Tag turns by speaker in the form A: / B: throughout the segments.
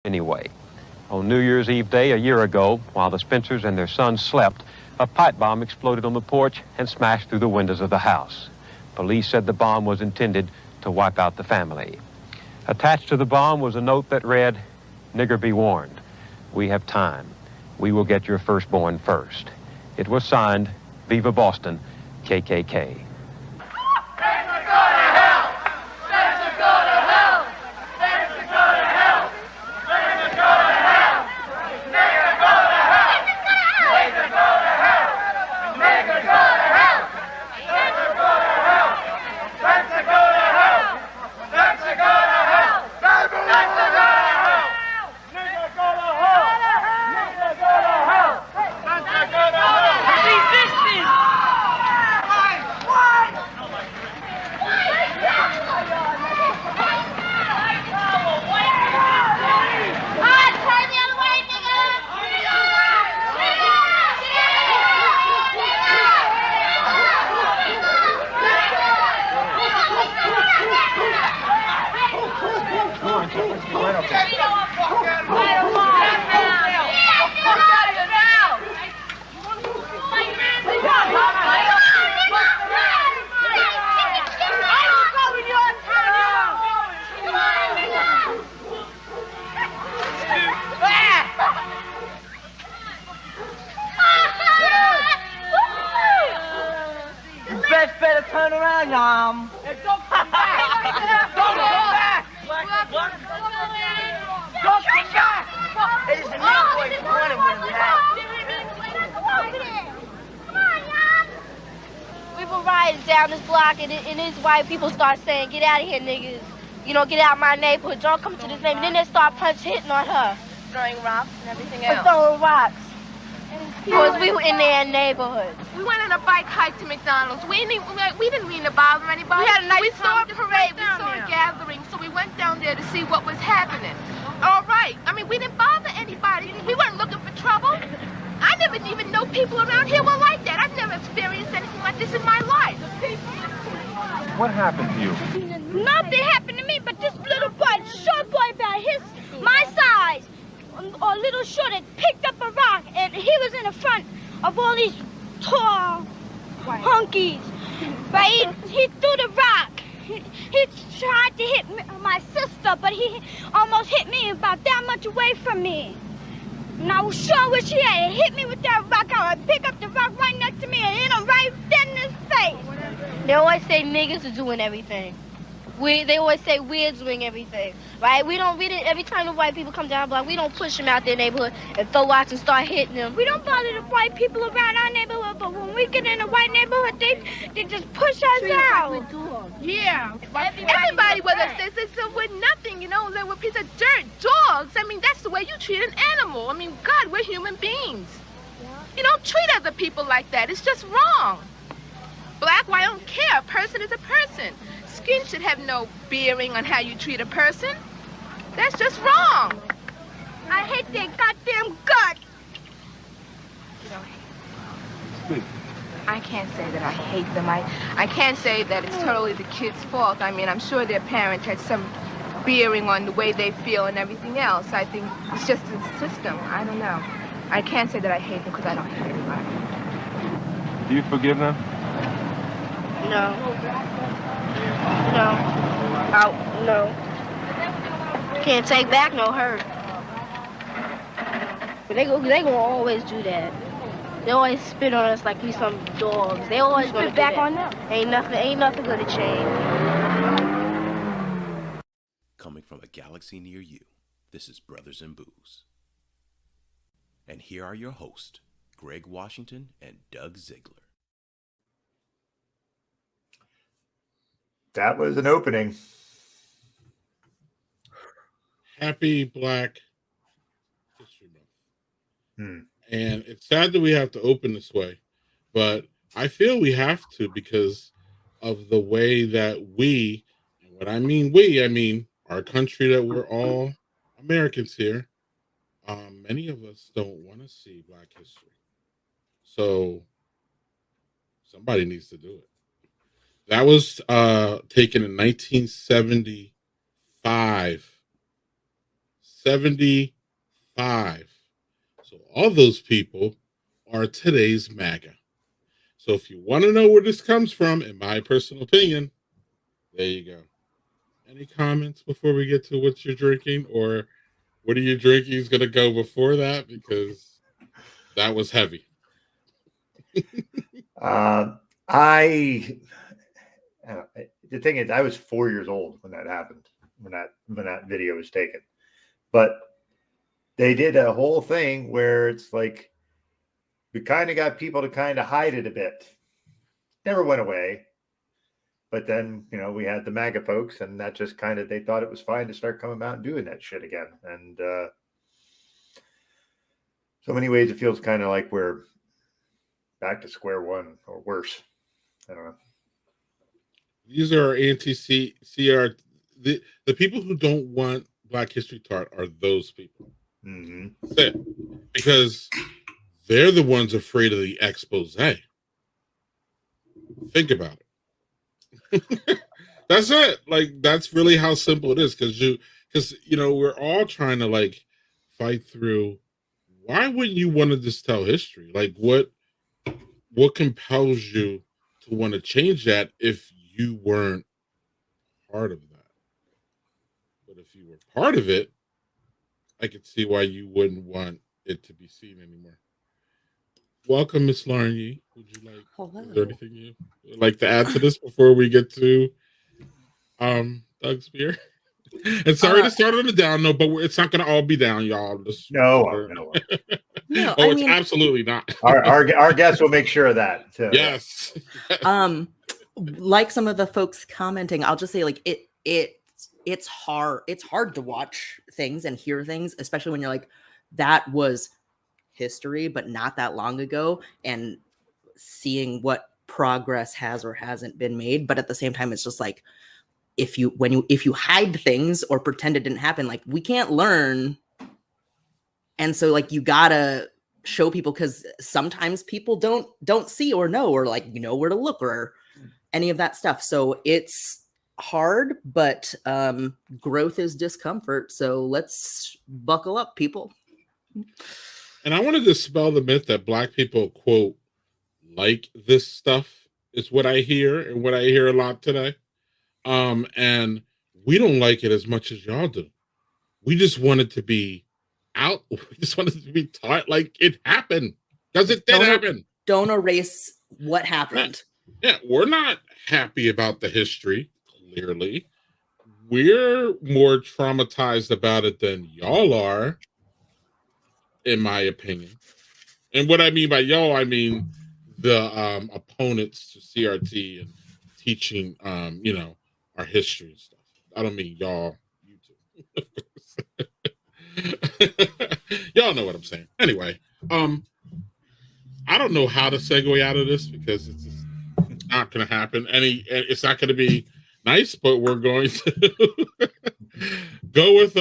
A: Anyway, on New Year's Eve day a year ago, while the Spencers and their son slept, a pipe bomb exploded on the porch and smashed through the windows of the house. Police said the bomb was intended to wipe out the family. Attached to the bomb was a note that read, "Nigger be warned. We have time. We will get your firstborn first." It was signed, Viva Boston, KKK.
B: Better turn around, Yum. Hey, don't come back! Don't come back! What? Don't come back! Hey, there's a new boy in front of him,
C: Come on, Yum! We were riding down this block, and these white people start saying, "Get out of here, niggas. You know, get out of my neighborhood. Don't come to this neighborhood." And then they start hitting on her.
D: Throwing rocks and everything else.
C: Throwing rocks. Because we were in their neighborhood.
D: We went on a bike hike to McDonald's. We didn't mean to bother anybody.
C: We had a nice
D: We saw a
C: time
D: parade. We
C: down
D: saw
C: there.
D: a gathering, so we went down there to see what was happening. All right. I mean, we didn't bother anybody. We weren't looking for trouble. I never even know people around here were like that. I've never experienced anything like this in my life.
E: What happened to you?
C: Nothing happened to me, but this little boy, short boy about my size, or little short, had picked up a rock, and he was in the front of all these tall honkies. But he threw the rock. He tried to hit my sister, but he almost hit me about that much away from me. And I was sure wish he had hit me with that rock. I would pick up the rock right next to me and hit him right dead in his face. They always say niggas are doing everything. They always say we're doing everything, right? We didn't, every time the white people come down the block, we don't push them out their neighborhood and throw rocks and start hitting them. We don't bother the white people around our neighborhood, but when we get in a white neighborhood, they just push us out.
D: Yeah. Everybody with us, they said we're nothing, you know, they were a piece of dirt, dogs. I mean, that's the way you treat an animal. I mean, God, we're human beings. You don't treat other people like that. It's just wrong. Black, white, I don't care. A person is a person. Skin should have no bearing on how you treat a person. That's just wrong.
C: I hate their goddamn guts.
D: You don't hate them. I can't say that I hate them. I can't say that it's totally the kids' fault. I mean, I'm sure their parents had some bearing on the way they feel and everything else. I think it's just the system. I don't know. I can't say that I hate them because I don't hate anybody.
E: Do you forgive them?
C: No. Can't take back no hurt. But they gonna always do that. They always spit on us like we some dogs. They always gonna spit back on them. Ain't nothing gonna change.
F: Coming from a galaxy near you, this is Brothers in Booze. And here are your hosts, Greg Washington and Doug Ziegler.
G: That was an opening.
H: Happy Black History Month.
G: And
H: it's sad that we have to open this way, but I feel we have to because of the way that we, and when I mean we, I mean our country, that we're all Americans here. Many of us don't want to see Black history, so somebody needs to do it. That was taken in 1975. 75. So all those people are today's MAGA. So if you want to know where this comes from, in my personal opinion, there you go. Any comments before we get to what you're drinking, or what are you drinking is going to go before that, because that was heavy.
G: The thing is, I was 4 years old when that happened, when that video was taken. But they did a whole thing where it's like we kind of got people to kind of hide it a bit. Never went away. But then, we had the MAGA folks, and that just kind of, they thought it was fine to start coming out and doing that shit again. And so many ways it feels kind of like we're back to square one or worse. I don't know.
H: These are anti-CR. The people who don't want Black History taught are those people.
G: Mm-hmm.
H: That's it. Because they're the ones afraid of the expose. Think about it. That's it. Like, that's really how simple it is. Because we're all trying to fight through. Why wouldn't you want to just tell history? Like, what compels you to want to change that if you weren't part of that? But if you were part of it, I could see why you wouldn't want it to be seen anymore. Welcome, Miss Lauren Yee. Would you like?
I: Hello.
H: Is there anything you would like to add to this before we get to Doug's beer? And sorry to start on the down note, but it's not going to all be down, y'all.
G: No.
H: No, it's absolutely not.
G: Our guests will make sure of that. So.
H: Yes.
I: Like some of the folks commenting, I'll just say it's hard to watch things and hear things, especially when you're like, that was history, but not that long ago, and seeing what progress has or hasn't been made. But at the same time, it's just like, if you hide things or pretend it didn't happen, like, we can't learn. And so you gotta show people, because sometimes people don't see or know, or where to look or any of that stuff. So it's hard, but growth is discomfort. So let's buckle up, people.
H: And I want to dispel the myth that Black people, quote, like this stuff, is what I hear, and what I hear a lot today. And we don't like it as much as y'all do. We just want it to be out. We just want it to be taught like it happened, because it did happen.
I: Don't erase what happened.
H: Yeah, we're not happy about the history, clearly. We're more traumatized about it than y'all are, in my opinion. And what I mean by y'all, I mean the opponents to CRT and teaching, our history and stuff. I don't mean y'all, you two. Y'all know what I'm saying. Anyway, I don't know how to segue out of this, because it's just not going to happen. It's not going to be nice, but we're going to go with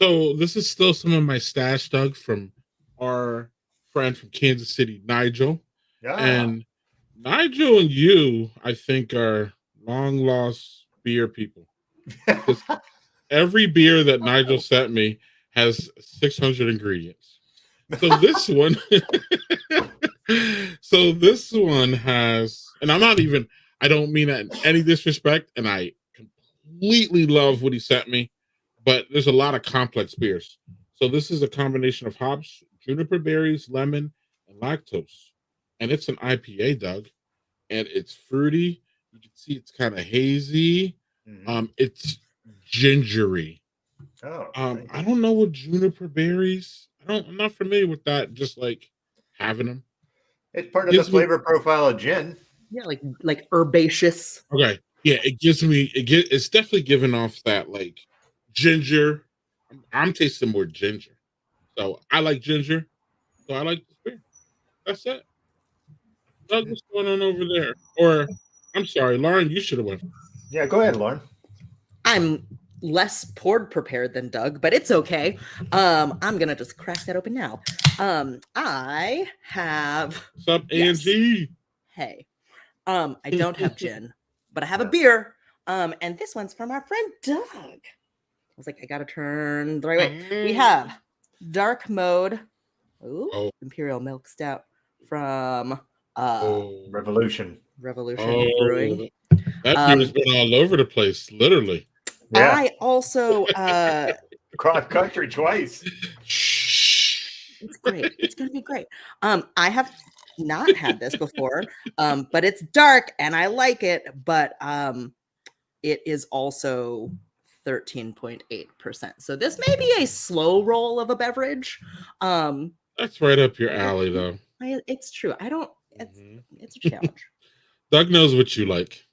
H: So this is still some of my stash, Doug, from our friend from Kansas City, Nigel.
G: Yeah.
H: And Nigel and you, I think, are long lost beer people. Every beer that Nigel sent me has 600 ingredients. So this one, has, and I don't mean that in any disrespect, and I completely love what he sent me, but there's a lot of complex beers. So this is a combination of hops, juniper berries, lemon, and lactose. And it's an IPA, Doug. And it's fruity. You can see it's kind of hazy. Mm-hmm. It's gingery. I don't know what juniper berries. I'm not familiar with that. Just having them.
G: It's part of the flavor profile of gin.
I: Yeah, like herbaceous.
H: Okay. Yeah, it's definitely giving off that ginger. I'm tasting more ginger. So I like ginger. So I like this beer. That's it. Doug, what's going on over there? Or I'm sorry, Lauren, you should have went.
G: Yeah, go ahead, Lauren.
I: I'm less poured prepared than Doug, but it's okay. I'm gonna just crack that open now. I have.
H: What's up, Angie?
I: Hey, I don't have gin, but I have a beer. And this one's from our friend Doug. I was like, I gotta turn the right way. We have Dark Mode. Ooh, Imperial Milk Stout from
G: Revolution
I: Brewing.
H: That beer's been all over the place, literally.
G: Yeah.
I: I also
G: cross country twice.
I: It's great. It's gonna be great. I have not had this before, but it's dark and I like it. But it is also 13.8%. So this may be a slow roll of a beverage.
H: That's right up your alley, though.
I: It's true. I don't. It's a challenge.
H: Doug knows what you like.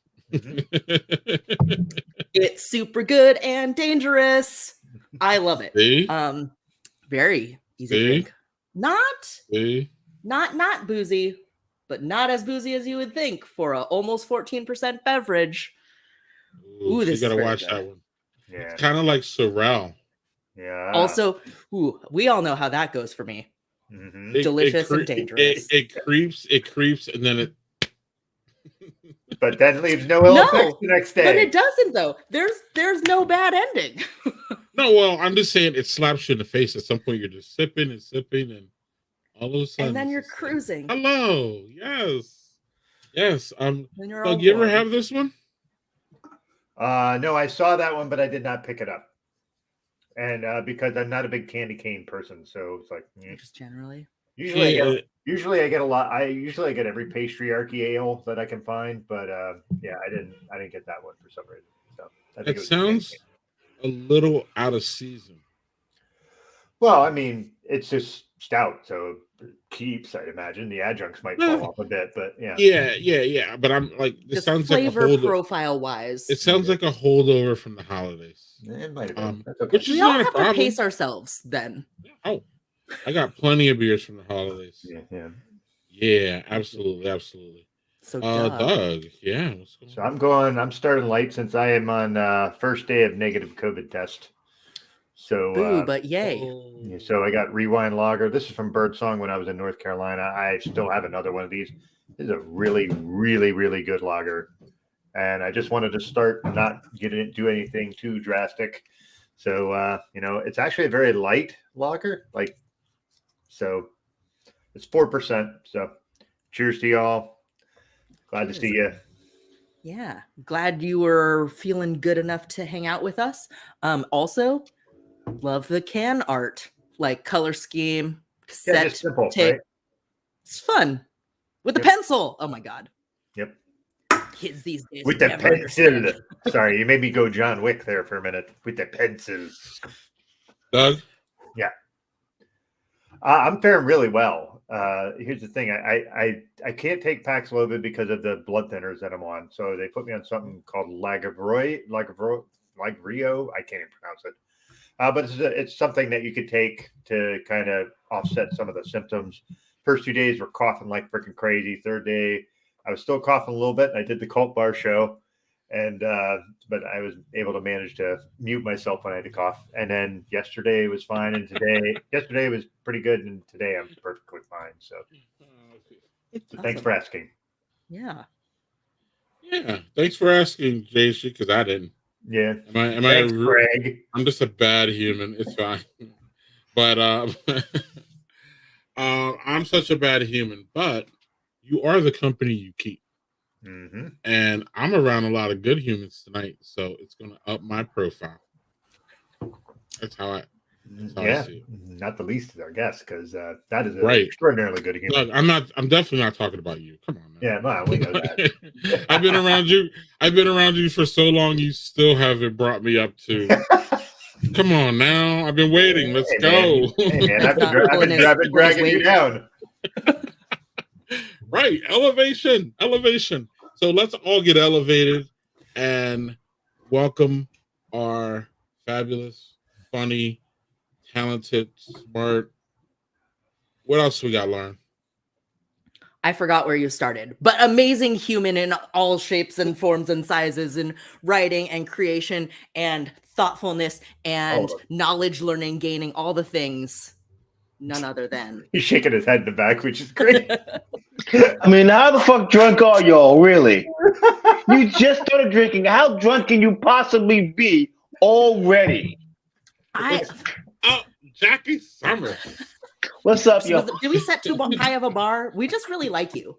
I: It's super good and dangerous. I love it.
H: See?
I: Very easy
H: See?
I: drink.
H: See?
I: Not boozy, but not as boozy as you would think for a almost 14% beverage.
H: Ooh,
I: this
H: you gotta
I: is
H: watch
I: good.
H: that one.
G: Yeah.
H: It's kind of like Sorel.
G: Yeah.
I: Also, we all know how that goes for me. Delicious and dangerous.
H: It creeps, and then it.
G: But that leaves no ill effects the next day.
I: But it doesn't though. There's no bad ending.
H: No, well, I'm just saying it slaps you in the face. At some point, you're just sipping, and all of a sudden,
I: And then you're cruising.
H: Hello, yes.
I: Then you're
H: Doug,
I: all
H: you ever
I: warm.
H: have this one?
G: No, I saw that one, but I did not pick it up. And because I'm not a big candy cane person, so it's like
I: just generally.
G: Usually I get a lot. I get every pastryarchy ale that I can find, but yeah, I didn't get that one for some reason. So I think
H: It sounds a little out of season.
G: Well, I mean, it's just stout, so it keeps. I'd imagine the adjuncts might fall off a bit, but yeah.
H: Yeah. But I'm like, this
I: Just
H: sounds
I: flavor
H: like a
I: profile wise.
H: It sounds like a holdover from the holidays.
G: It might have been. That's okay.
H: Which is
I: We all
H: not a
I: have
H: problem.
I: to pace ourselves then.
H: Oh, I got plenty of beers from the holidays. Yeah, absolutely.
I: So
H: Doug, yeah.
G: So I'm starting light since I am on first day of negative COVID test. So
I: but yay.
G: So I got Rewind Lager. This is from Birdsong when I was in North Carolina. I still have another one of these. This is a really, really, really good lager. And I just wanted to start not do anything too drastic. So it's actually a very light lager. So it's 4%. So cheers to y'all. Glad to see you.
I: Yeah. Glad you were feeling good enough to hang out with us. Also, love the can art, like color scheme, cassette
G: just simple,
I: tape.
G: right?
I: It's fun. With the pencil. Oh my God.
G: Yep.
I: Kids these days.
G: With the
I: never
G: pencil.
I: understand.
G: Sorry, you made me go John Wick there for a minute. With the pencil.
H: Doug?
G: Yeah. I'm faring really well. Here's the thing. I can't take Paxlovid because of the blood thinners that I'm on. So they put me on something called Lagavrio. I can't even pronounce it. But it's something that you could take to kind of offset some of the symptoms. First 2 days were coughing like freaking crazy. Third day, I was still coughing a little bit. I did the Cult Bar show, and but I was able to manage to mute myself when I had to cough. And then yesterday was fine, and yesterday was pretty good, and today I'm perfectly fine. So thanks for asking.
I: Yeah.
H: Thanks for asking, Jason, because I didn't.
G: Yeah.
H: Thanks,
G: Greg.
H: I'm just a bad human. It's fine. But I'm such a bad human. But you are the company you keep.
G: Mm-hmm.
H: And I'm around a lot of good humans tonight, so it's going to up my profile. That's how I see it.
G: Not the least of our guests, because that is an
H: Right.
G: extraordinarily good human.
H: Look, I'm definitely not talking about you. Come on, man.
G: Yeah, well, we know that.
H: I've been around you for so long. You still haven't brought me up to. Come on now. I've been waiting. Let's go.
G: Hey, man, I've been dragging you down.
H: Right. Elevation. So let's all get elevated and welcome our fabulous, funny, talented, smart. What else we got, Lauren?
I: I forgot where you started, but amazing human in all shapes and forms and sizes, and writing and creation and thoughtfulness and knowledge learning, gaining, all the things. None other than.
G: He's shaking his head in the back, which is great.
J: I mean, how the fuck drunk are y'all, really? You just started drinking. How drunk can you possibly be already?
H: Jackie Summers.
J: What's up, y'all?
I: Did we set too high of a bar? We just really like you.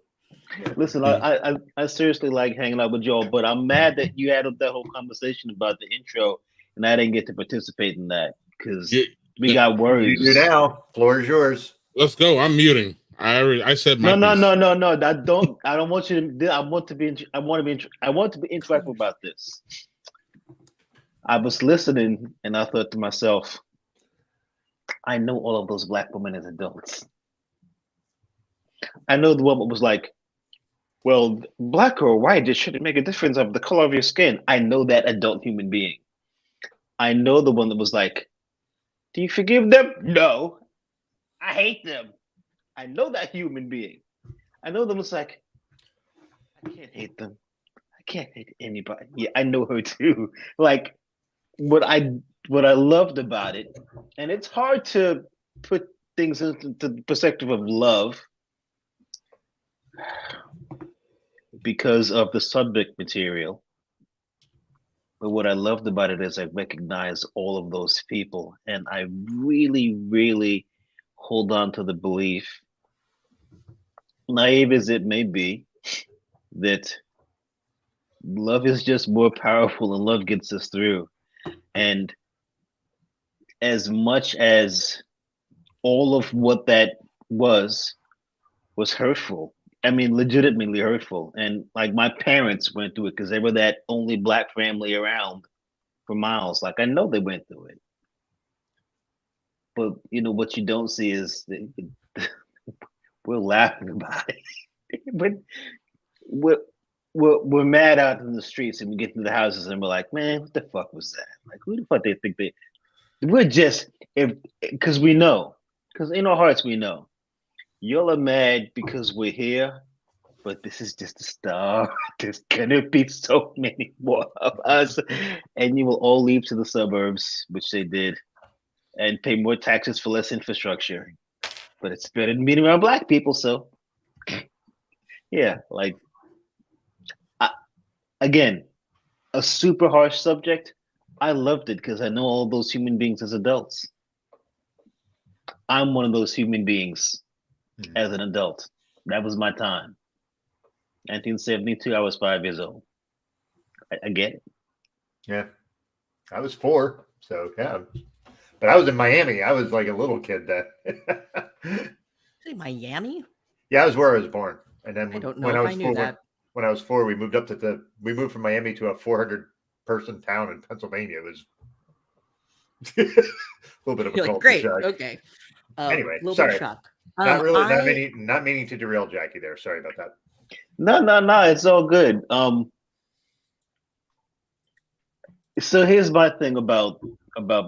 J: Listen, I seriously like hanging out with y'all, but I'm mad that you had that whole conversation about the intro, and I didn't get to participate in that because we got worries.
G: You do now. Floor is yours.
H: Let's go. I'm muting. I said my
J: no.
H: piece.
J: No. I don't want you to. I want to be interactive about this. I was listening, and I thought to myself, I know all of those black women as adults. I know the one that was like, well, black or white, it shouldn't make a difference of the color of your skin. I know that adult human being. I know the one that was like, do you forgive them? No. I hate them. I know that human being. I know them was like, I can't hate them. I can't hate anybody. Yeah, I know her too. Like, what I loved about it, and it's hard to put things into the perspective of love because of the subject material. But what I loved about it is I recognized all of those people, and I really, really hold on to the belief, naive as it may be, that love is just more powerful and love gets us through. And as much as all of what that was hurtful, I mean, legitimately hurtful. And like my parents went through it because they were that only black family around for miles. Like I know they went through it. But you know what you don't see is we're laughing about it. But we're mad out in the streets, and we get to the houses and we're like, man, what the fuck was that? Like, who the fuck they think they? We're just because we know, because in our hearts we know. Y'all are mad because we're here, but this is just a start. There's gonna be so many more of us, and you will all leave to the suburbs, which they did, and pay more taxes for less infrastructure. But it's better than being around black people, so yeah, like again, a super harsh subject. I loved it because I know all those human beings as adults. I'm one of those human beings as an adult. That was my time. 1972, I was 5 years old. I get it.
G: Yeah. I was 4, so yeah. But I was in Miami. I was like a little kid then.
I: Say Miami?
G: Yeah, I was where I was born. And then
I: I don't know if I knew that.
G: When I was 4, we moved from Miami to a 400-person town in Pennsylvania. It was a little bit of a
I: You're like,
G: culture
I: great,
G: shock.
I: okay.
G: Anyway,
I: little
G: sorry.
I: bit of shock.
G: Not meaning to derail Jackie there. Sorry about that.
J: No, it's all good. So here's my thing about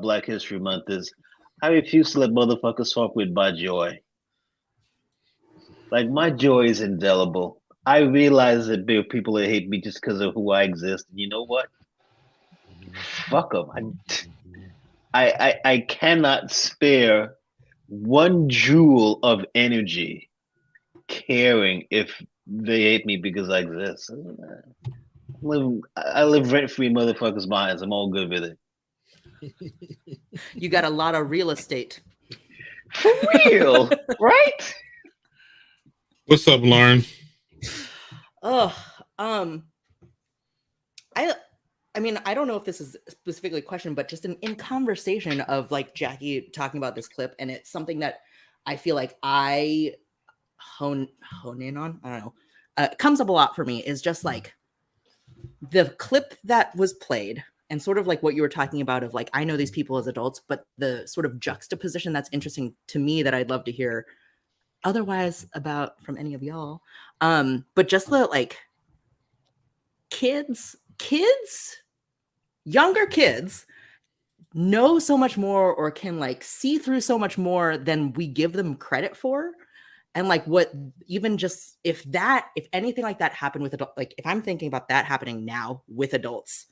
J: Black History Month is I refuse to let motherfuckers fuck with my joy. Like my joy is indelible. I realize that there are people that hate me just because of who I exist. And you know what? Fuck them. I cannot spare one joule of energy caring if they hate me because I exist. I live rent-free in motherfuckers' minds. I'm all good with it.
I: You got a lot of real estate.
J: For real, right?
H: What's up, Lauren?
I: I mean, I don't know if this is specifically a question, but just in conversation of like Jackie talking about this clip, and it's something that I feel like I hone in on. I don't know. Comes up a lot for me is just like the clip that was played and sort of like what you were talking about of like, I know these people as adults, but the sort of juxtaposition that's interesting to me that I'd love to hear otherwise about from any of y'all. But just the like kids, younger kids know so much more or can like see through so much more than we give them credit for. And like what even just if anything like that happened with adult, like if I'm thinking about that happening now with adults,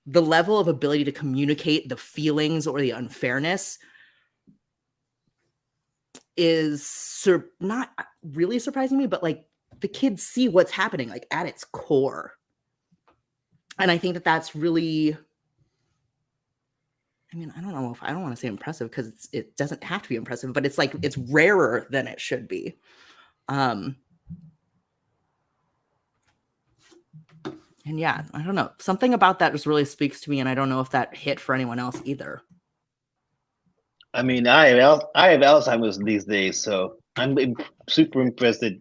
I: the level of ability to communicate the feelings or the unfairness is not really surprising me, but like the kids see what's happening like at its core. And I think that that's really, I mean, I don't want to say impressive because it doesn't have to be impressive, but it's like it's rarer than it should be. And yeah, I don't know. Something about that just really speaks to me, and I don't know if that hit for anyone else either.
J: I mean, I have Alzheimer's these days, so I'm super impressed that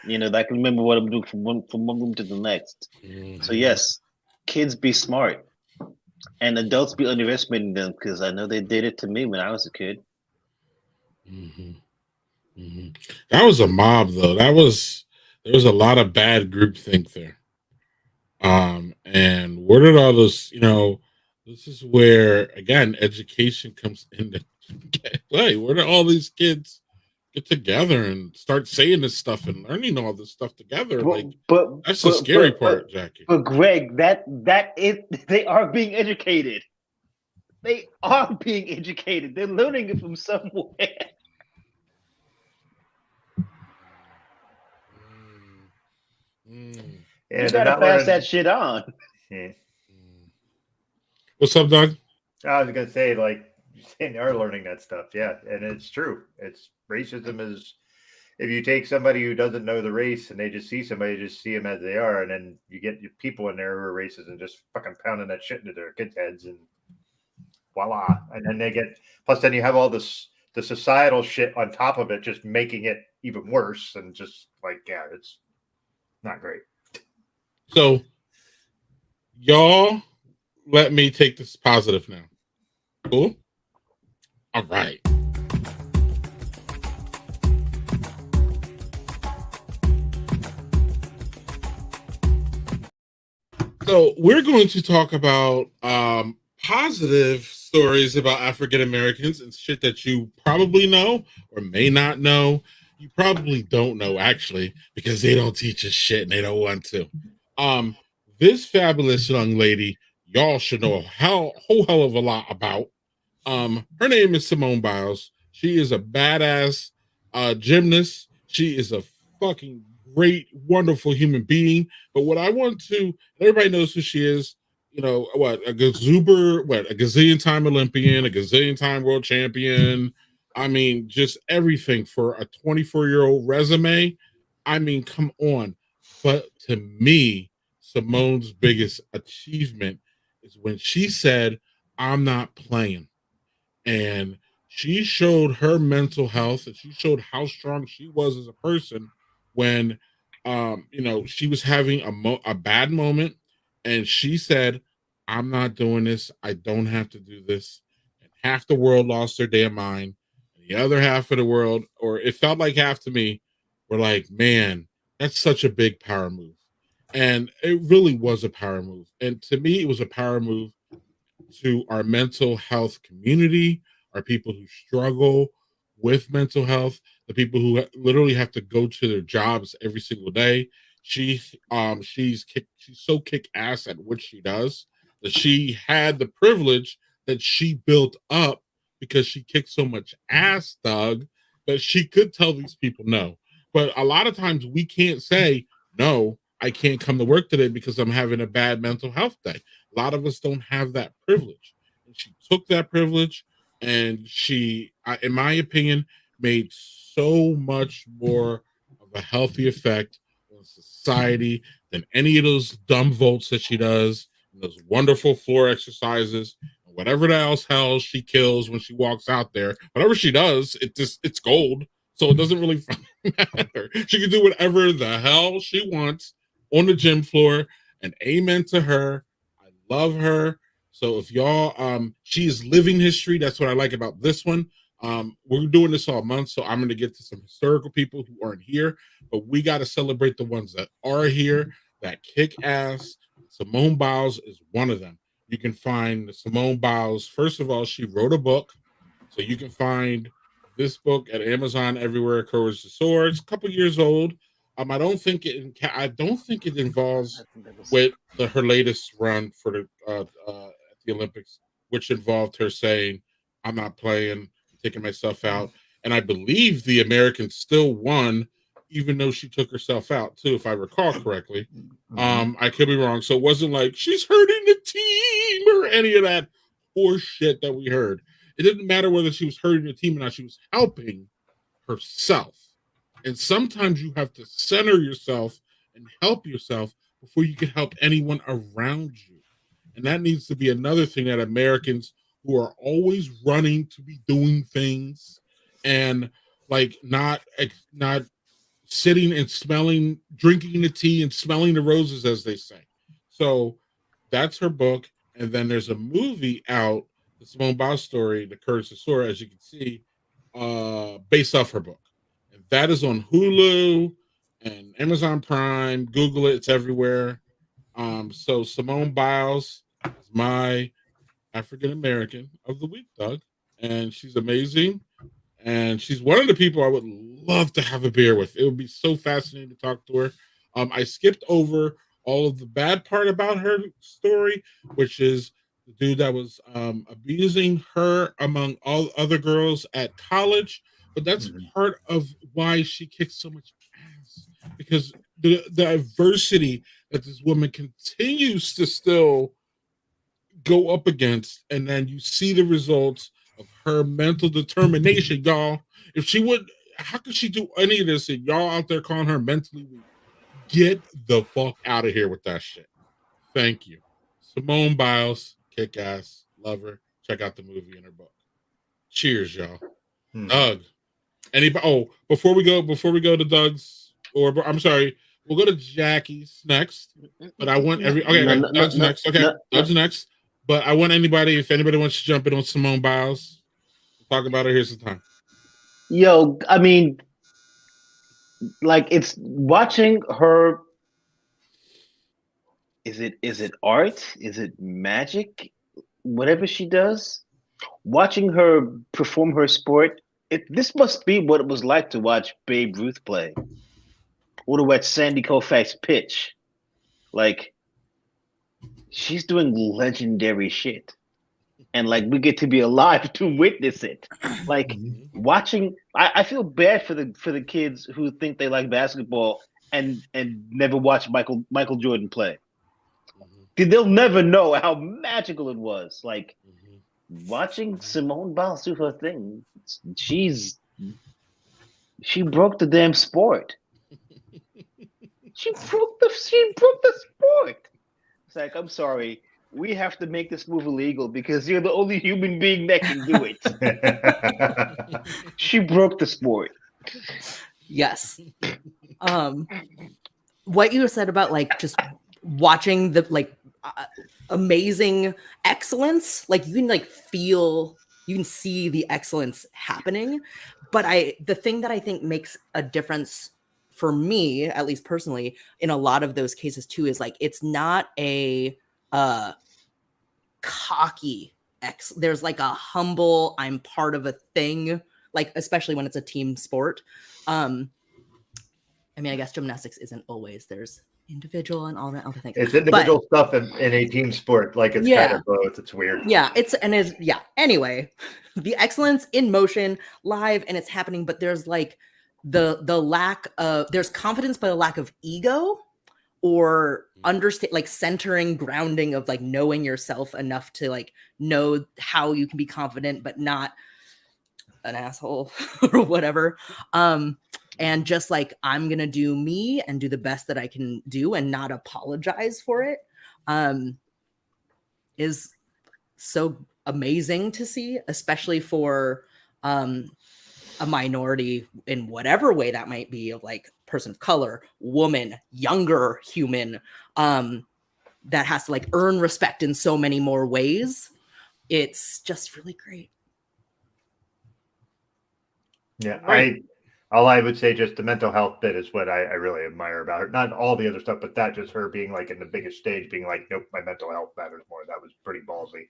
J: that I can remember what I'm doing from one room to the next. So yes, kids be smart, and adults be underestimating them because I know they did it to me when I was a kid.
H: That was a mob, though. There was a lot of bad groupthink there. And where did all those, this is where again education comes into play. Where did all these kids get together and start saying this stuff and learning all this stuff together? That's the scary part, Jackie.
J: But Greg, that is they are being educated. They are being educated. They're learning it from somewhere.
G: Yeah,
J: you gotta pass that shit on.
G: Yeah.
H: What's up, Doug?
G: I was gonna say, like, they are learning that stuff, yeah, and it's true. It's racism is if you take somebody who doesn't know the race and they just see somebody, just see them as they are, and then you get people in there who are racist and just fucking pounding that shit into their kids' heads, and voila, and then they get. Plus, then you have all the societal shit on top of it, just making it even worse, and just like, yeah, it's not great.
H: So, y'all, let me take this positive now. Cool? All right. So, we're going to talk about positive stories about African Americans and shit that you probably know or may not know. You probably don't know, actually, because they don't teach us shit and they don't want to. This fabulous young lady, y'all should know a whole hell of a lot about. Her name is Simone Biles. She is a badass gymnast. She is a fucking great, wonderful human being. But what I want to, everybody knows who she is. A gazillion time Olympian, a gazillion time world champion. I mean, just everything for a 24-year-old resume. I mean, come on. But to me, Simone's biggest achievement is when she said, I'm not playing. And she showed her mental health and she showed how strong she was as a person when, she was having a bad moment. And she said, I'm not doing this. I don't have to do this. And half the world lost their damn mind. And the other half of the world, or it felt like half to me, were like, man, that's such a big power move. And it really was a power move. And to me, it was a power move to our mental health community, our people who struggle with mental health, the people who literally have to go to their jobs every single day. She's so kick ass at what she does that she had the privilege that she built up because she kicked so much ass, Doug, that she could tell these people no. But a lot of times we can't say, no, I can't come to work today because I'm having a bad mental health day. A lot of us don't have that privilege. And she took that privilege and she, in my opinion, made so much more of a healthy effect on society than any of those dumb votes that she does, and those wonderful floor exercises, and whatever the else hell she kills when she walks out there. Whatever she does, it's gold. So it doesn't really matter. She can do whatever the hell she wants on the gym floor, and amen to her. I love her. So if y'all, she is living history. That's what I like about this one. We're doing this all month, so I'm going to get to some historical people who aren't here, but we got to celebrate the ones that are here, that kick ass. Simone Biles is one of them. You can find Simone Biles. First of all, she wrote a book, so you can find this book at Amazon everywhere. Courage the Sword. It's a couple years old. I don't think it involves with her latest run for the at the Olympics, which involved her saying, "I'm not playing, taking myself out." And I believe the Americans still won, even though she took herself out too, if I recall correctly. I could be wrong. So it wasn't like she's hurting the team or any of that horse shit that we heard. It didn't matter whether she was hurting the team or not. She was helping herself. And sometimes you have to center yourself and help yourself before you can help anyone around you. And that needs to be another thing that Americans who are always running to be doing things and like not sitting and smelling, drinking the tea and smelling the roses, as they say. So that's her book. And then there's a movie out, the Simone Biles story, The Courage to Soar, as you can see, based off her book. And that is on Hulu and Amazon Prime. Google it, it's everywhere. So Simone Biles is my African American of the week, Doug. And she's amazing. And she's one of the people I would love to have a beer with. It would be so fascinating to talk to her. I skipped over all of the bad part about her story, which is the dude that was abusing her among all other girls at college. But that's part of why she kicks so much ass, because the adversity that this woman continues to still go up against, and then you see the results of her mental determination, y'all. If she would, how could she do any of this? And y'all out there calling her mentally weak? Get the fuck out of here with that shit. Thank you, Simone Biles. Kick ass, love her. Check out the movie and her book. Cheers, y'all. Doug. Anybody? Oh, before we go to Doug's, or I'm sorry, we'll go to Jackie's next. But I want Doug's next. Okay, Doug's next. But I want if anybody wants to jump in on Simone Biles, talk about her. Here's the time.
J: Yo, I mean, like, it's watching her. Is it art? Is it magic? Whatever she does, watching her perform her sport, this must be what it was like to watch Babe Ruth play, or to watch Sandy Koufax pitch. Like, she's doing legendary shit, and like we get to be alive to witness it. Like watching, I feel bad for the kids who think they like basketball and never watch Michael Jordan play. They'll never know how magical it was. Like watching Simone Biles do her thing. She broke the damn sport. She broke the sport. It's like, I'm sorry, we have to make this move illegal because you're the only human being that can do it. She broke the sport.
I: Yes. What you said about like just watching the like amazing excellence, like you can like feel, you can see the excellence happening. But the thing that I think makes a difference for me, at least personally, in a lot of those cases too, is like it's not a cocky there's like a humble, I'm part of a thing, like especially when it's a team sport. I mean, I guess gymnastics isn't always, there's individual and all that other things.
G: It's individual stuff in a team sport. Like it's kind of both. It's weird.
I: Yeah, Anyway, the excellence in motion, live, and it's happening, but there's like the lack of, there's confidence, but a lack of ego or understand, like centering, grounding of like knowing yourself enough to like know how you can be confident, but not an asshole or whatever. And just like, I'm going to do me and do the best that I can do and not apologize for it, is so amazing to see, especially for a minority in whatever way that might be, of like person of color, woman, younger human, that has to like earn respect in so many more ways. It's just really great.
G: Yeah,
H: Right.
G: All I would say, just the mental health bit is what I really admire about her. Not all the other stuff, but that just her being like in the biggest stage, being like, nope, my mental health matters more. That was pretty ballsy.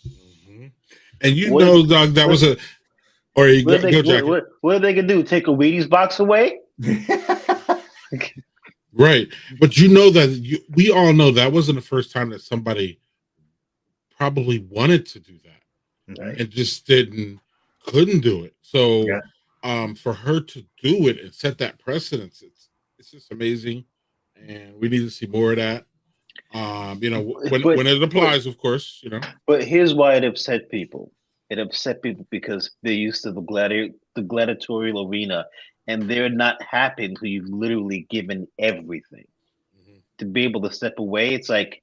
H: Mm-hmm. And Doug, that was a. Or you
J: what
H: go, Jackie.
J: What are they gonna do? Take a Wheaties box away?
H: Right, but that we all know that wasn't the first time that somebody probably wanted to do that and just couldn't do it. So, for her to do it and set that precedence, it's just amazing, and we need to see more of that. When it applies, of course,
J: But here's why it upset people. It upset people because they're used to the gladiatorial arena, and they're not happy until you've literally given everything. To be able to step away, it's like,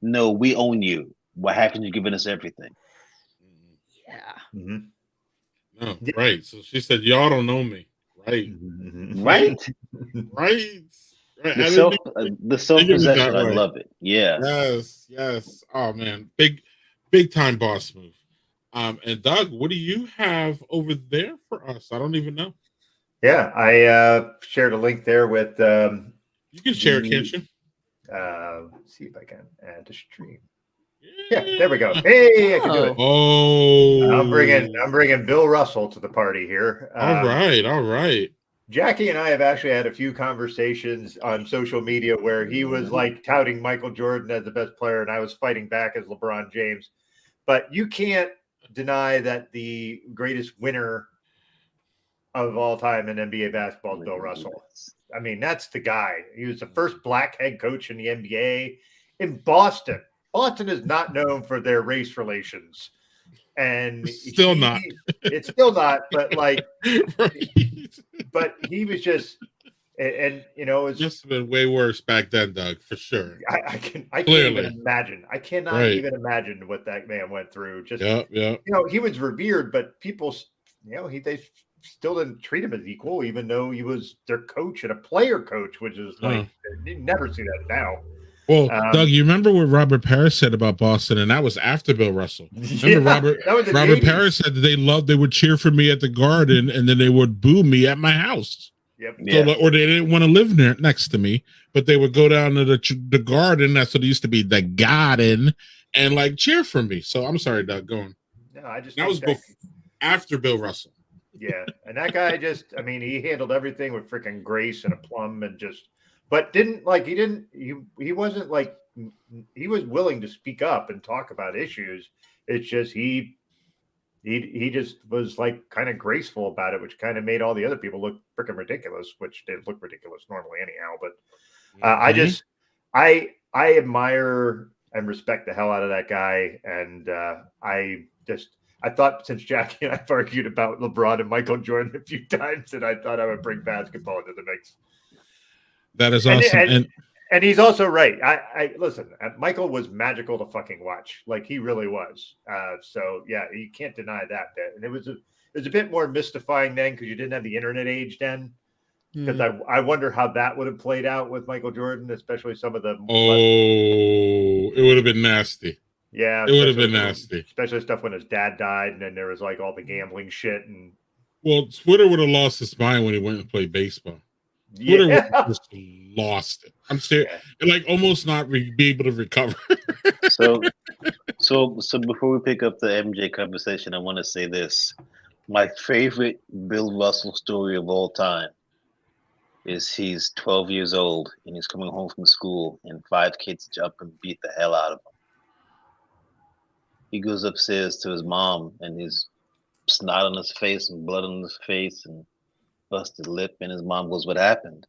J: no, we own you. Why haven't you given us everything?
I: Yeah.
H: No, right. So she said, "Y'all don't know me." Right.
J: Right.
H: Right.
J: The self-possession, I love it. Yeah.
H: Yes. Oh man, big time boss move. And Doug, what do you have over there for us? I don't even know.
G: Yeah, I shared a link there with.
H: You can share, can't you?
G: Let's see if I can add to stream. Yeah, there we go. Hey, I can do it.
H: Oh,
G: I'm bringing Bill Russell to the party here.
H: All right.
G: Jackie and I have actually had a few conversations on social media where he was like touting Michael Jordan as the best player, and I was fighting back as LeBron James. But you can't deny that the greatest winner of all time in NBA basketball is Bill Russell. I mean, that's the guy. He was the first black head coach in the NBA in Boston. Boston is not known for their race relations. And
H: it's still not,
G: but like, but he was just, and it's
H: just been way worse back then, Doug, for sure.
G: I can't even imagine. I cannot even imagine what that man went through. Just, he was revered, but people, they still didn't treat him as equal, even though he was their coach and a player coach, which is like, you never see that now.
H: Well, Doug, you remember what Robert Parrish said about Boston, and that was after Bill Russell. Remember Robert Parrish said that they would cheer for me at the Garden, and then they would boo me at my house.
G: Yep.
H: So, or they didn't want to live next to me, but they would go down to the Garden. That's what it used to be, the Garden, and like cheer for me. So I'm sorry, Doug. Go on.
G: No,
H: that was after Bill Russell.
G: Yeah, and that guy he handled everything with freaking grace and aplomb, and but he wasn't like, he was willing to speak up and talk about issues. It's just he just was like kind of graceful about it, which kind of made all the other people look freaking ridiculous, which they look ridiculous normally anyhow. But I admire and respect the hell out of that guy, and I thought, since Jackie and I've argued about LeBron and Michael Jordan a few times, that I thought I would bring basketball into the mix.
H: That is awesome.
G: And he's also right. I listen, Michael was magical to fucking watch. Like, he really was. So yeah, you can't deny that bit. And it was a bit more mystifying then, because you didn't have the internet age then. Because I wonder how that would have played out with Michael Jordan, especially some of the.
H: It would have been nasty.
G: Yeah,
H: it would have been nasty.
G: Especially stuff when his dad died, and then there was like all the gambling shit. And
H: well, Twitter would have lost his mind when he went and played baseball. Twitter would have just lost it. I'm serious. And like almost not be able to recover.
J: So before we pick up the MJ conversation, I want to say this. My favorite Bill Russell story of all time is he's 12 years old and he's coming home from school, and 5 kids jump and beat the hell out of him. He goes upstairs to his mom, and he's snot on his face and blood on his face and busted lip, and his mom goes, "What happened?"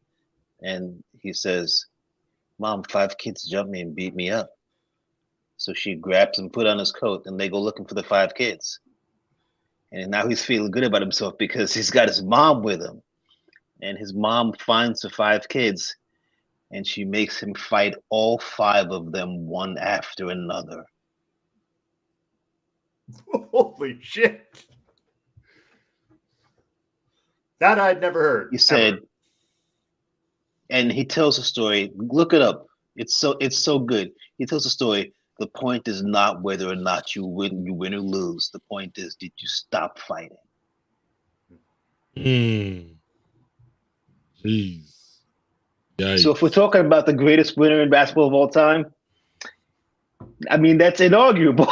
J: And he says, "Mom, 5 kids jumped me and beat me up." So she grabs him, put on his coat, and they go looking for the 5 kids. And now he's feeling good about himself because he's got his mom with him. And his mom finds the 5 kids, and she makes him fight all 5 of them one after another.
G: Holy shit. That I'd never heard.
J: He said, and he tells a story. Look it up. It's so good. He tells a story. The point is not whether or not you win or lose. The point is, did you stop fighting?
H: Mm. Jeez.
J: So if we're
H: Yikes.
J: talking about the greatest winner in basketball of all time, I mean that's inarguable.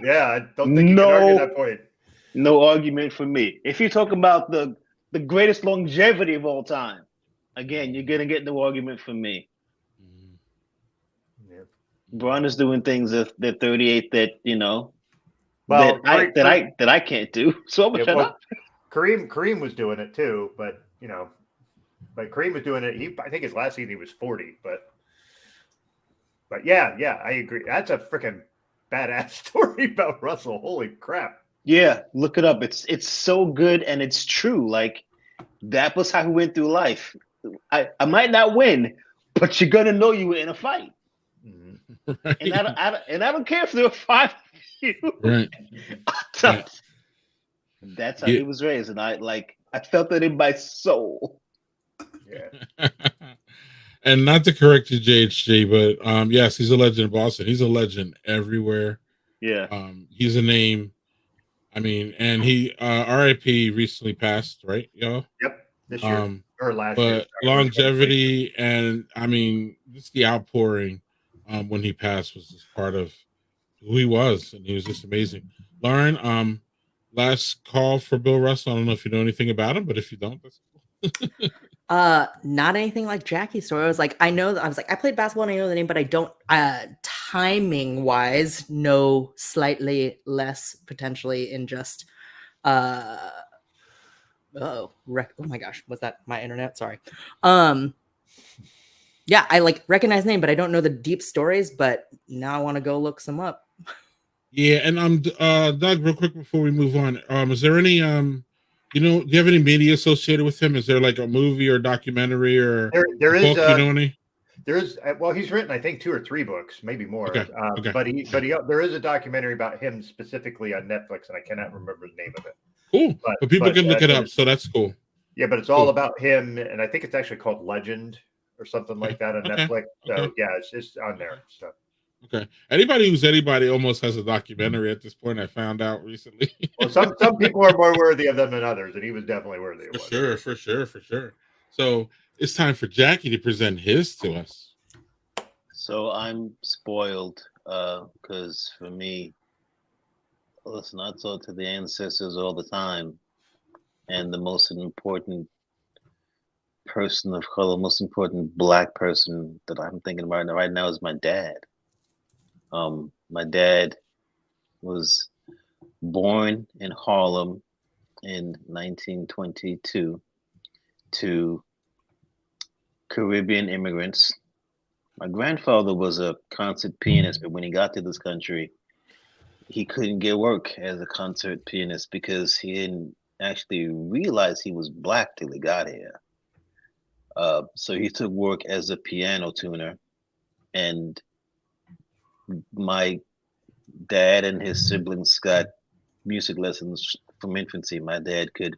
G: Yeah, I don't think you can argue that
J: no,
G: point.
J: no argument for me. If you talk about the greatest longevity of all time, again, you're gonna get no argument from me.
G: Yeah.
J: Bron is doing things at 38 that
G: Well,
J: that I can't do. So I'm gonna
G: yeah,
J: shut
G: well,
J: up.
G: Kareem was doing it too, but Kareem was doing it. I think his last season he was 40, but yeah, I agree. That's a freaking badass story about Russell. Holy crap!
J: Yeah, look it up. It's so good and it's true. Like that was how he went through life. I might not win, but you're gonna know you were in a fight.
H: Right.
J: And I don't care if there were five of you.
H: Right. Yeah.
J: That's how
H: Yeah.
J: he was raised, and I felt it in my soul.
G: Yeah.
H: And not to correct you, JHJ, but yes, he's a legend in Boston. He's a legend everywhere.
J: Yeah.
H: He's a name. I mean, and he RIP recently passed, right, y'all?
G: Yep. This year or last year.
H: But longevity and I mean, just the outpouring when he passed was just part of who he was, and he was just amazing. Lauren, last call for Bill Russell. I don't know if you know anything about him, but if you don't, that's cool.
I: Not anything like Jackie's story. I was like, I played basketball and I know the name, but I don't timing wise know slightly less potentially in just oh my gosh, was that my internet? Sorry. Yeah, I like recognize the name, but I don't know the deep stories, but now I want to go look some up.
H: Yeah, and Doug, real quick before we move on, is there any do you have any media associated with him? Is there like a movie or documentary or
G: there
H: a
G: is
H: book, you know any?
G: There is well, he's written I think 2 or 3 books, maybe more.
H: Okay. Okay.
G: But there is a documentary about him specifically on Netflix, and I cannot remember the name of it.
H: Cool. But people can look it up, so that's cool.
G: Yeah, but it's all about him, and I think it's actually called Legend or something like that on Netflix. So yeah, it's just on there. So.
H: Okay. Anybody almost has a documentary at this point. I found out recently.
G: Well, some people are more worthy of them than others, and he was definitely worthy of
H: one. For sure. So it's time for Jackie to present his to us.
J: So I'm spoiled because for me, listen, I talk to the ancestors all the time, and the most important person of color, most important Black person that I'm thinking about right now is my dad. My dad was born in Harlem in 1922 to Caribbean immigrants. My grandfather was a concert pianist, but when he got to this country, he couldn't get work as a concert pianist because he didn't actually realize he was Black till he got here. So he took work as a piano tuner, and my dad and his siblings got music lessons from infancy. My dad could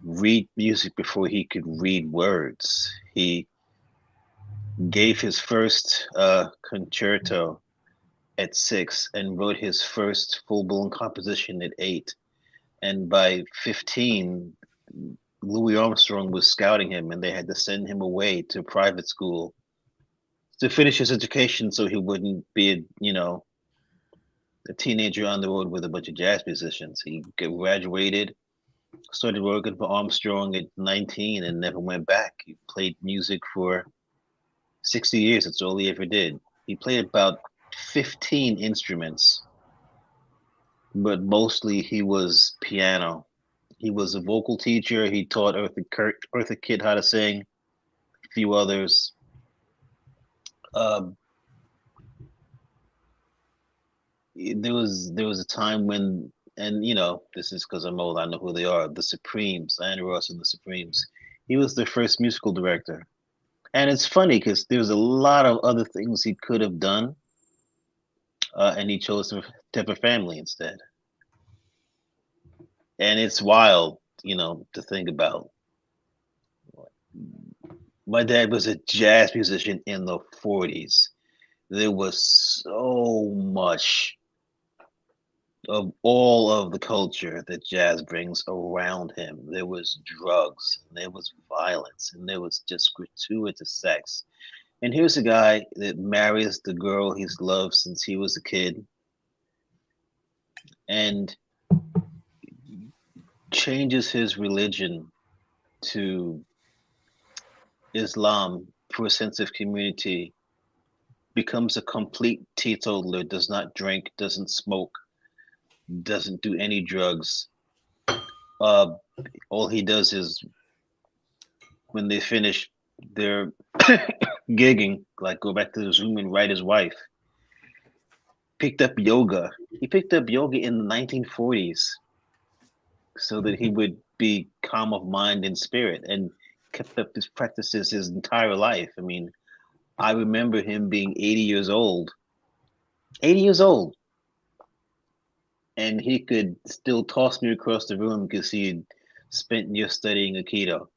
J: read music before he could read words. He gave his first concerto at 6 and wrote his first full-blown composition at 8. And by 15, Louis Armstrong was scouting him, and they had to send him away to private school to finish his education so he wouldn't be, a teenager on the road with a bunch of jazz musicians. He graduated, started working for Armstrong at 19 and never went back. He played music for 60 years. That's all he ever did. He played about 15 instruments, but mostly he was piano. He was a vocal teacher. He taught Eartha Kitt how to sing, a few others. There was a time when, and this is because I'm old, I know who they are, the Supremes, Diana Ross and the Supremes. He was their first musical director. And it's funny because there's a lot of other things he could have done, and he chose to have a family instead. And it's wild, to think about. My dad was a jazz musician in the 40s. There was so much of all of the culture that jazz brings around him. There was drugs, there was violence, and there was just gratuitous sex. And here's a guy that marries the girl he's loved since he was a kid and changes his religion to Islam for a sense of community, becomes a complete teetotaler, does not drink, doesn't smoke, doesn't do any drugs. All he does is when they finish their gigging, like go back to his room and write his wife. Picked up yoga. He picked up yoga in the 1940s so that he would be calm of mind and spirit, and kept up his practices his entire life. I mean, I remember him being 80 years old. 80 years old. And he could still toss me across the room because he had spent years studying Aikido.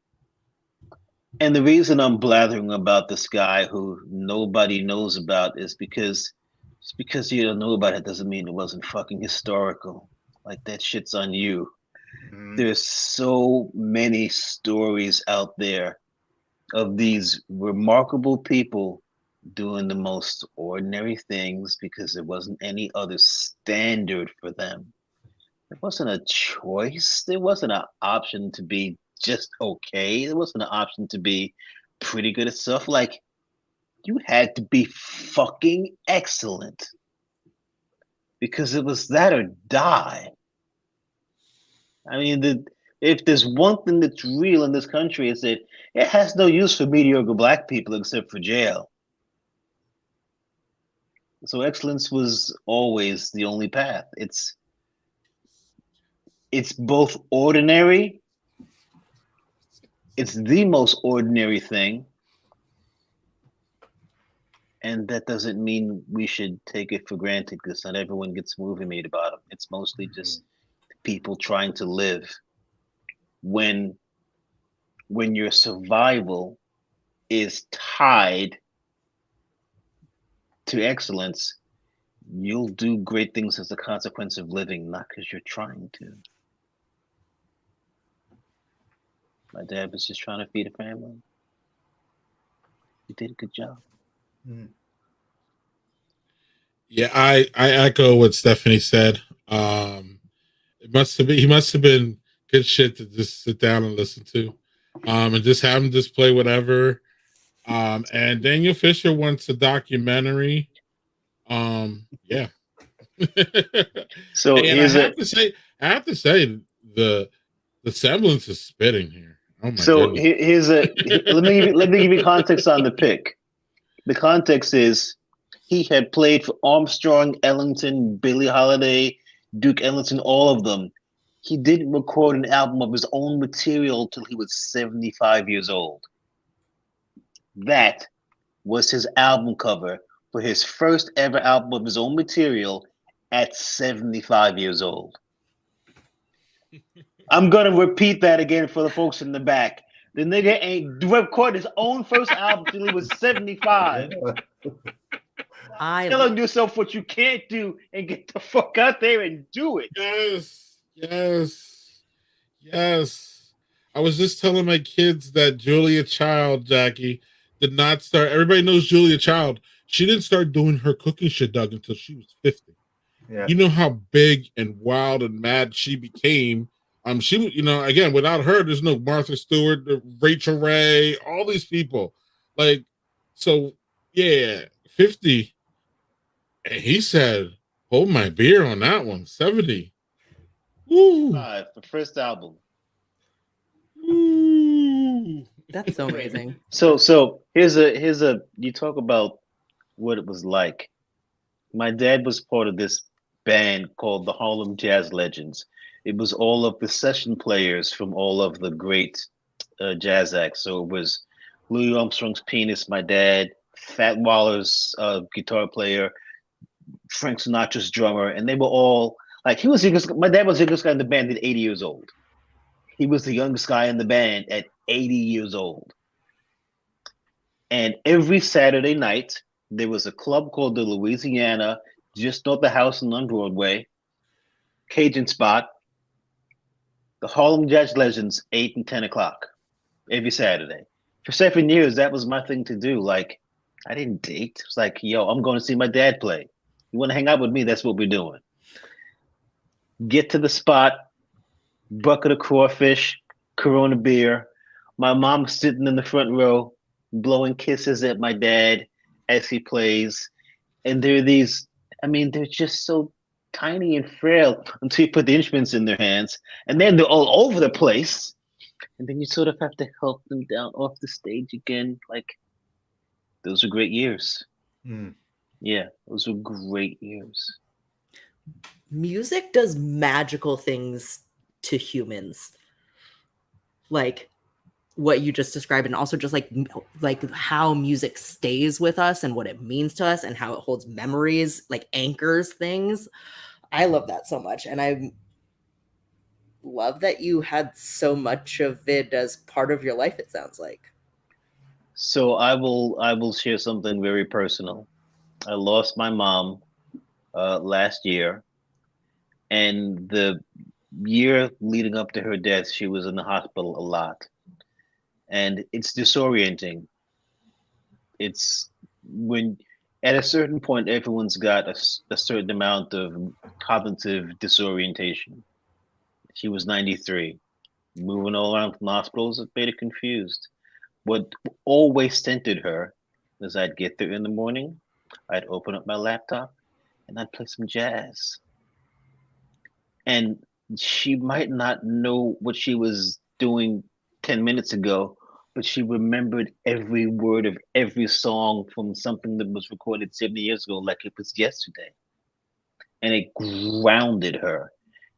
J: And the reason I'm blathering about this guy who nobody knows about is because just because you don't know about it doesn't mean it wasn't fucking historical. Like, that shit's on you. There's so many stories out there of these remarkable people doing the most ordinary things because there wasn't any other standard for them. There wasn't a choice. There wasn't an option to be just okay. There wasn't an option to be pretty good at stuff. Like, you had to be fucking excellent because it was that or die. I mean, if there's one thing that's real in this country, it's that it has no use for mediocre black people except for jail. So excellence was always the only path. It's both ordinary, it's the most ordinary thing, and that doesn't mean we should take it for granted because not everyone gets a movie made about them. It's mostly just people trying to live. When your survival is tied to excellence, you'll do great things as a consequence of living, not because you're trying to. My dad was just trying to feed a family. He did a good job.
H: Yeah, I echo what Stephanie said. He must have been good shit to just sit down and listen to. And just have him just play whatever. And Daniel Fisher wants a documentary. Yeah.
J: So
H: and I have to say the semblance is spitting here. Oh my goodness.
J: Let me give you context on the pick. The context is he had played for Armstrong, Ellington, Billie Holiday, Duke Ellington, all of them. He didn't record an album of his own material till he was 75 years old. That was his album cover for his first ever album of his own material at 75 years old. I'm going to repeat that again for the folks in the back. The nigga ain't recorded his own first album till he was 75. Telling yourself what you can't do and get the fuck out there and do it.
H: Yes. I was just telling my kids that Julia Child, Jackie, did not start. Everybody knows Julia Child. She didn't start doing her cooking shit, Doug, until she was 50. Yeah. You know how big and wild and mad she became. She, again, without her, there's no Martha Stewart, Rachel Ray, all these people. Like, so yeah, 50. And he said, hold my beer on that one. 70. Woo.
J: The first album.
H: Ooh.
I: That's so amazing.
J: So here's a you talk about what it was like. My dad was part of this band called the Harlem Jazz Legends. It was all of the session players from all of the great jazz acts. So it was Louis Armstrong's pianist, my dad, Fat Waller's guitar player, Frank Sinatra's drummer, and they were all like, he was the youngest. My dad was the youngest guy in the band at 80 years old. He was the youngest guy in the band at 80 years old. And every Saturday night, there was a club called the Louisiana, just north of the house on Broadway. Cajun Spot, the Harlem Jazz Legends, 8 and 10 o'clock every Saturday. For 7 years, that was my thing to do. Like, I didn't date. It's like, yo, I'm going to see my dad play. You want to hang out with me? That's what we're doing. Get to the spot, bucket of crawfish, Corona beer. My mom sitting in the front row, blowing kisses at my dad as he plays. And they're these, I mean, they're just so tiny and frail until you put the instruments in their hands. And then they're all over the place. And then you sort of have to help them down off the stage again. Like, those are great years.
G: Mm.
J: Yeah, those were great years.
I: Music does magical things to humans. Like what you just described, and also just like how music stays with us and what it means to us and how it holds memories, like anchors things. I love that so much. And I love that you had so much of it as part of your life, it sounds like.
J: So I will share something very personal. I lost my mom last year, and the year leading up to her death, she was in the hospital a lot, and it's disorienting. It's when at a certain point, everyone's got a certain amount of cognitive disorientation. She was 93, moving all around from hospitals. It made her confused. What always centered her was I'd get there in the morning, I'd open up my laptop, and I'd play some jazz. And she might not know what she was doing 10 minutes ago, but she remembered every word of every song from something that was recorded 70 years ago like it was yesterday. And it grounded her.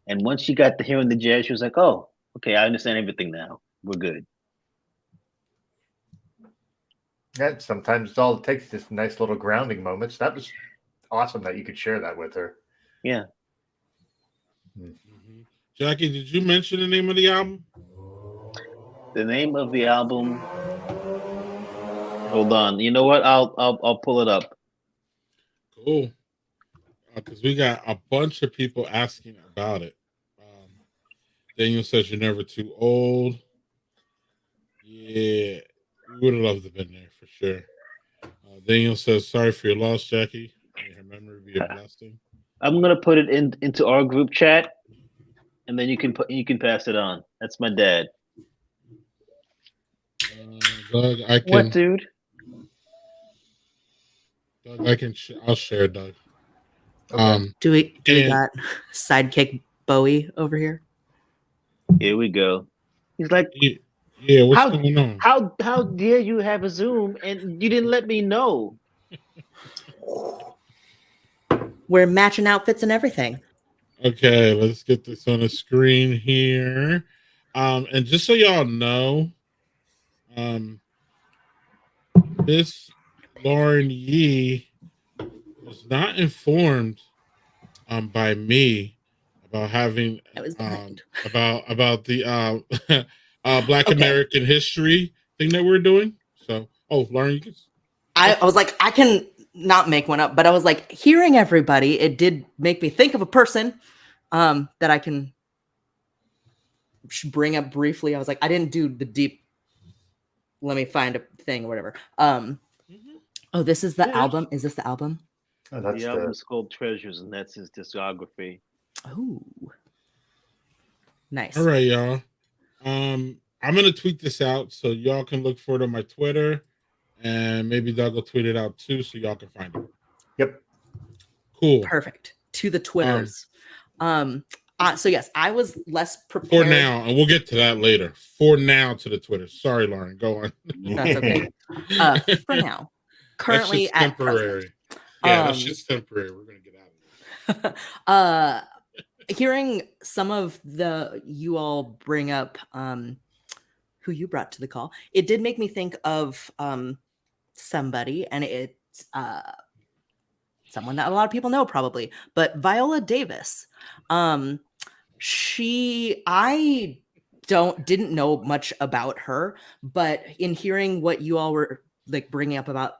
J: And once she got to hearing the jazz, she was like, oh, okay, I understand everything now. We're good.
G: Yeah, sometimes it's all it takes, just nice little grounding moments. That was awesome that you could share that with her.
J: Yeah.
H: Mm-hmm. Jackie, did you mention the name of the album?
J: The name of the album. Hold on. You know what? I'll pull it up.
H: Cool. Because we got a bunch of people asking about it. Daniel says you're never too old. Yeah, we would have loved to have been there for sure. Daniel says sorry for your loss, Jackie. May her memory be a blessing.
J: I'm gonna put it into our group chat, and then you can pass it on. That's my dad.
H: Doug, I can.
J: What, dude?
H: Doug, I can. I'll share, Doug.
G: Okay.
I: Do we got sidekick Bowie over here?
J: Here we go. He's like,
H: yeah, what's going on?
J: How dare you have a Zoom and you didn't let me know?
I: We're matching outfits and everything.
H: Okay, let's get this on the screen here. And just so y'all know, this Lauren Yee was not informed by me about having about the Black American history thing that we're doing. So, Lauren, you can.
I: I was like, I can not make one up, but I was like, hearing everybody, it did make me think of a person that I can bring up briefly. I was like, I didn't do the deep. Let me find a thing or whatever. Oh, this is the album. Is this the album?
G: Oh, that's
J: the album is called Treasures, and that's his discography.
I: Oh, nice.
H: All right, y'all. I'm gonna tweet this out so y'all can look for it on my Twitter, and maybe Doug will tweet it out too, so y'all can find it.
G: Yep.
H: Cool.
I: Perfect. To the Twitters. So yes, I was less prepared.
H: For now, and we'll get to that later. For now, to the Twitter. Sorry, Lauren. Go on.
I: That's okay. For now, currently at
H: temporary.
I: present.
H: Yeah, that's just temporary. We're gonna get out
I: of it. Hearing some of you all bring up who you brought to the call, it did make me think of somebody, and it's someone that a lot of people know probably, but Viola Davis. I didn't know much about her, but in hearing what you all were like bringing up about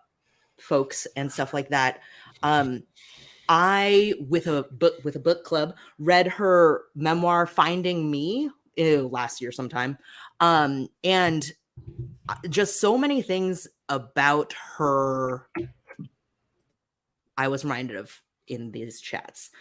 I: folks and stuff like that, I, with a book club, read her memoir Finding Me last year sometime. And just so many things about her I was reminded of in these chats.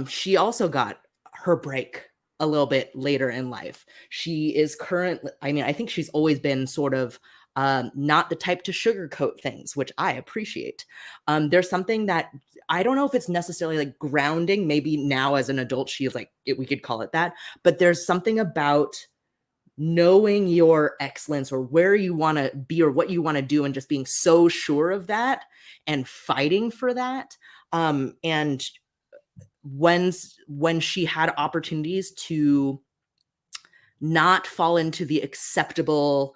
I: She also got her break a little bit later in life. She is currently, I mean, I think she's always been sort of not the type to sugarcoat things, which I appreciate. There's something that I don't know if it's necessarily like grounding. Maybe now as an adult, she's like, we could call it that. But there's something about knowing your excellence or where you want to be or what you want to do and just being so sure of that and fighting for that. And when she had opportunities to not fall into the acceptable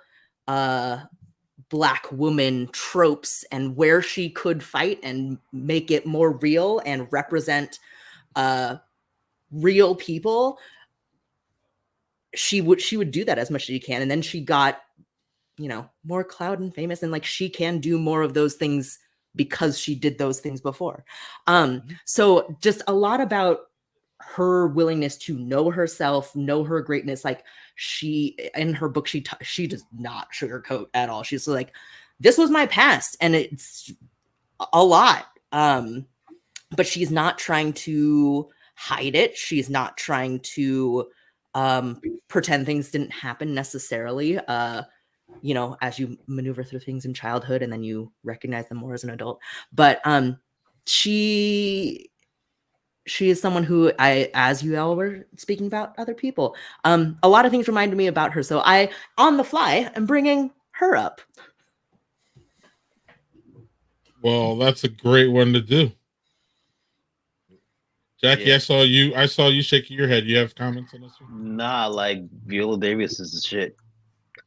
I: Black woman tropes and where she could fight and make it more real and represent real people, she would do that as much as she can. And then she got, more clout and famous, and like she can do more of those things because she did those things before. So just a lot about her willingness to know herself, know her greatness. Like she, in her book, she does not sugarcoat at all. She's like, this was my past and it's a lot. But she's not trying to hide it. She's not trying to pretend things didn't happen necessarily. As you maneuver through things in childhood and then you recognize them more as an adult. But she is someone who as you all were speaking about other people, a lot of things reminded me about her. So I, on the fly, am bringing her up.
H: Well, that's a great one to do. Jackie, yeah. I saw you shaking your head. You have comments on this one?
J: Nah, like Viola Davis is the shit.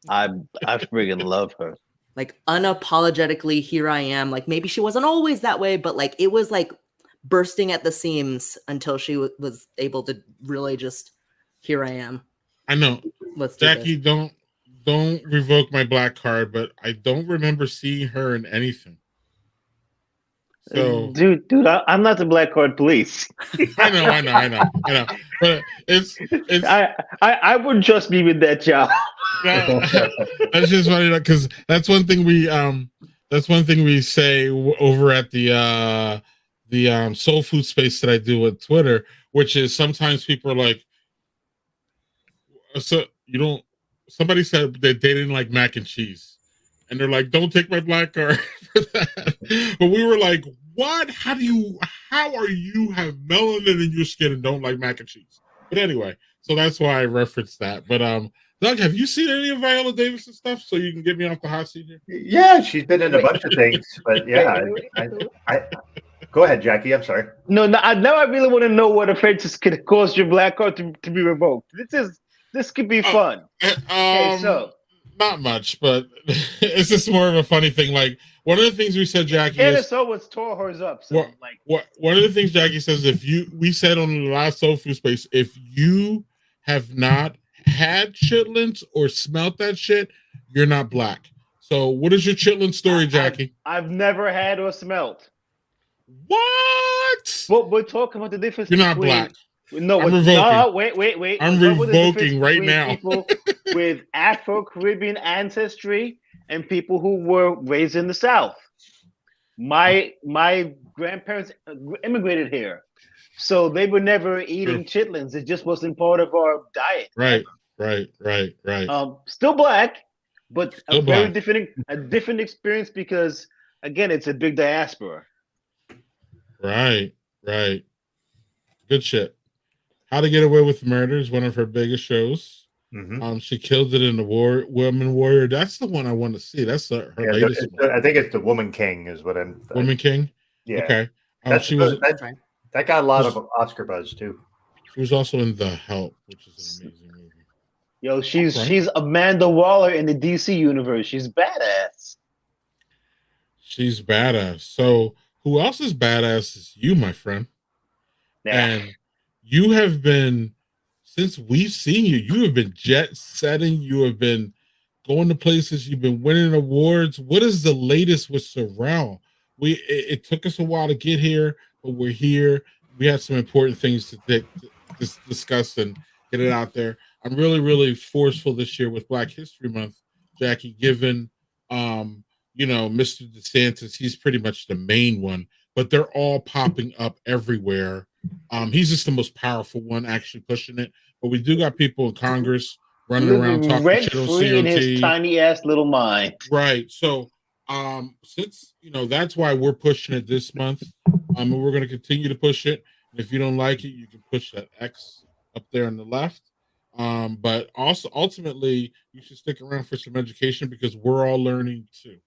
J: I friggin' love her.
I: Like unapologetically, here I am. Like maybe she wasn't always that way, but like it was like bursting at the seams until she was able to really just, here I am.
H: I know. Jackie, don't revoke my black card, but I don't remember seeing her in anything. So,
J: dude, I'm not the black card police.
H: I know. But it's.
J: I would trust me with that job.
H: That's just funny because that's one thing we say over at the soul food space that I do with Twitter, which is sometimes people are like, so you don't. Somebody said that they didn't like mac and cheese, and they're like, "Don't take my black card for that." But we were like, "What? How are you have melanin in your skin and don't like mac and cheese?" But anyway, so that's why I referenced that. But Doug, have you seen any of Viola Davis's stuff so you can get me off the hot seat here?
G: Yeah, she's been in a bunch of things, but yeah, I go ahead, Jackie. I'm sorry.
J: No, now I really want to know what offenses could cause your black card to be revoked. This could be fun. Okay, so
H: not much, but it's just more of a funny thing. Like one of the things we said, Jackie, is
J: was tore hers up. So
H: one of the things Jackie says, we said on the last Soul Food Space, if you have not had chitlins or smelt that shit, you're not black. So what is your chitlin story, Jackie?
J: I've never had or smelt.
H: What?
J: But we're talking about the difference.
H: You're not black.
J: No,
H: I'm revoking.
J: No, wait.
H: I'm revoking right now.
J: People with Afro-Caribbean ancestry and people who were raised in the South. My grandparents immigrated here, so they were never eating chitlins. It just wasn't part of our diet.
H: Right.
J: Still black, but
H: still
J: very different experience because again, it's a big diaspora.
H: Right. Good shit. How to Get Away with Murder is one of her biggest shows. Mm-hmm. She killed it in the Woman Warrior. That's the one I want to see. That's her latest one.
G: I think it's the Woman King is what I'm.
H: Woman King.
G: Yeah.
H: Okay.
G: That got a lot of Oscar buzz too.
H: She was also in The Help, which is an amazing movie.
J: Yo, she's Amanda Waller in the DC universe. She's badass.
H: She's badass. So who else is badass is you, my friend.
J: Yeah.
H: And you have been, since we've seen you have been jet setting. You have been going to places. You've been winning awards. What is the latest with Sorel? it took us a while to get here, but we're here. We had some important things to discuss and get it out there. I'm really, really forceful this year with Black History Month, Jackie, given Mr. DeSantis, he's pretty much the main one, but they're all popping up everywhere. He's just the most powerful one actually pushing it. But we do got people in Congress running around talking
J: rent
H: shit on
J: free in his
H: COT.
J: tiny ass little mind.
H: Right. So since that's why we're pushing it this month. And we're gonna continue to push it. And if you don't like it, you can push that X up there on the left. But also ultimately you should stick around for some education because we're all learning too.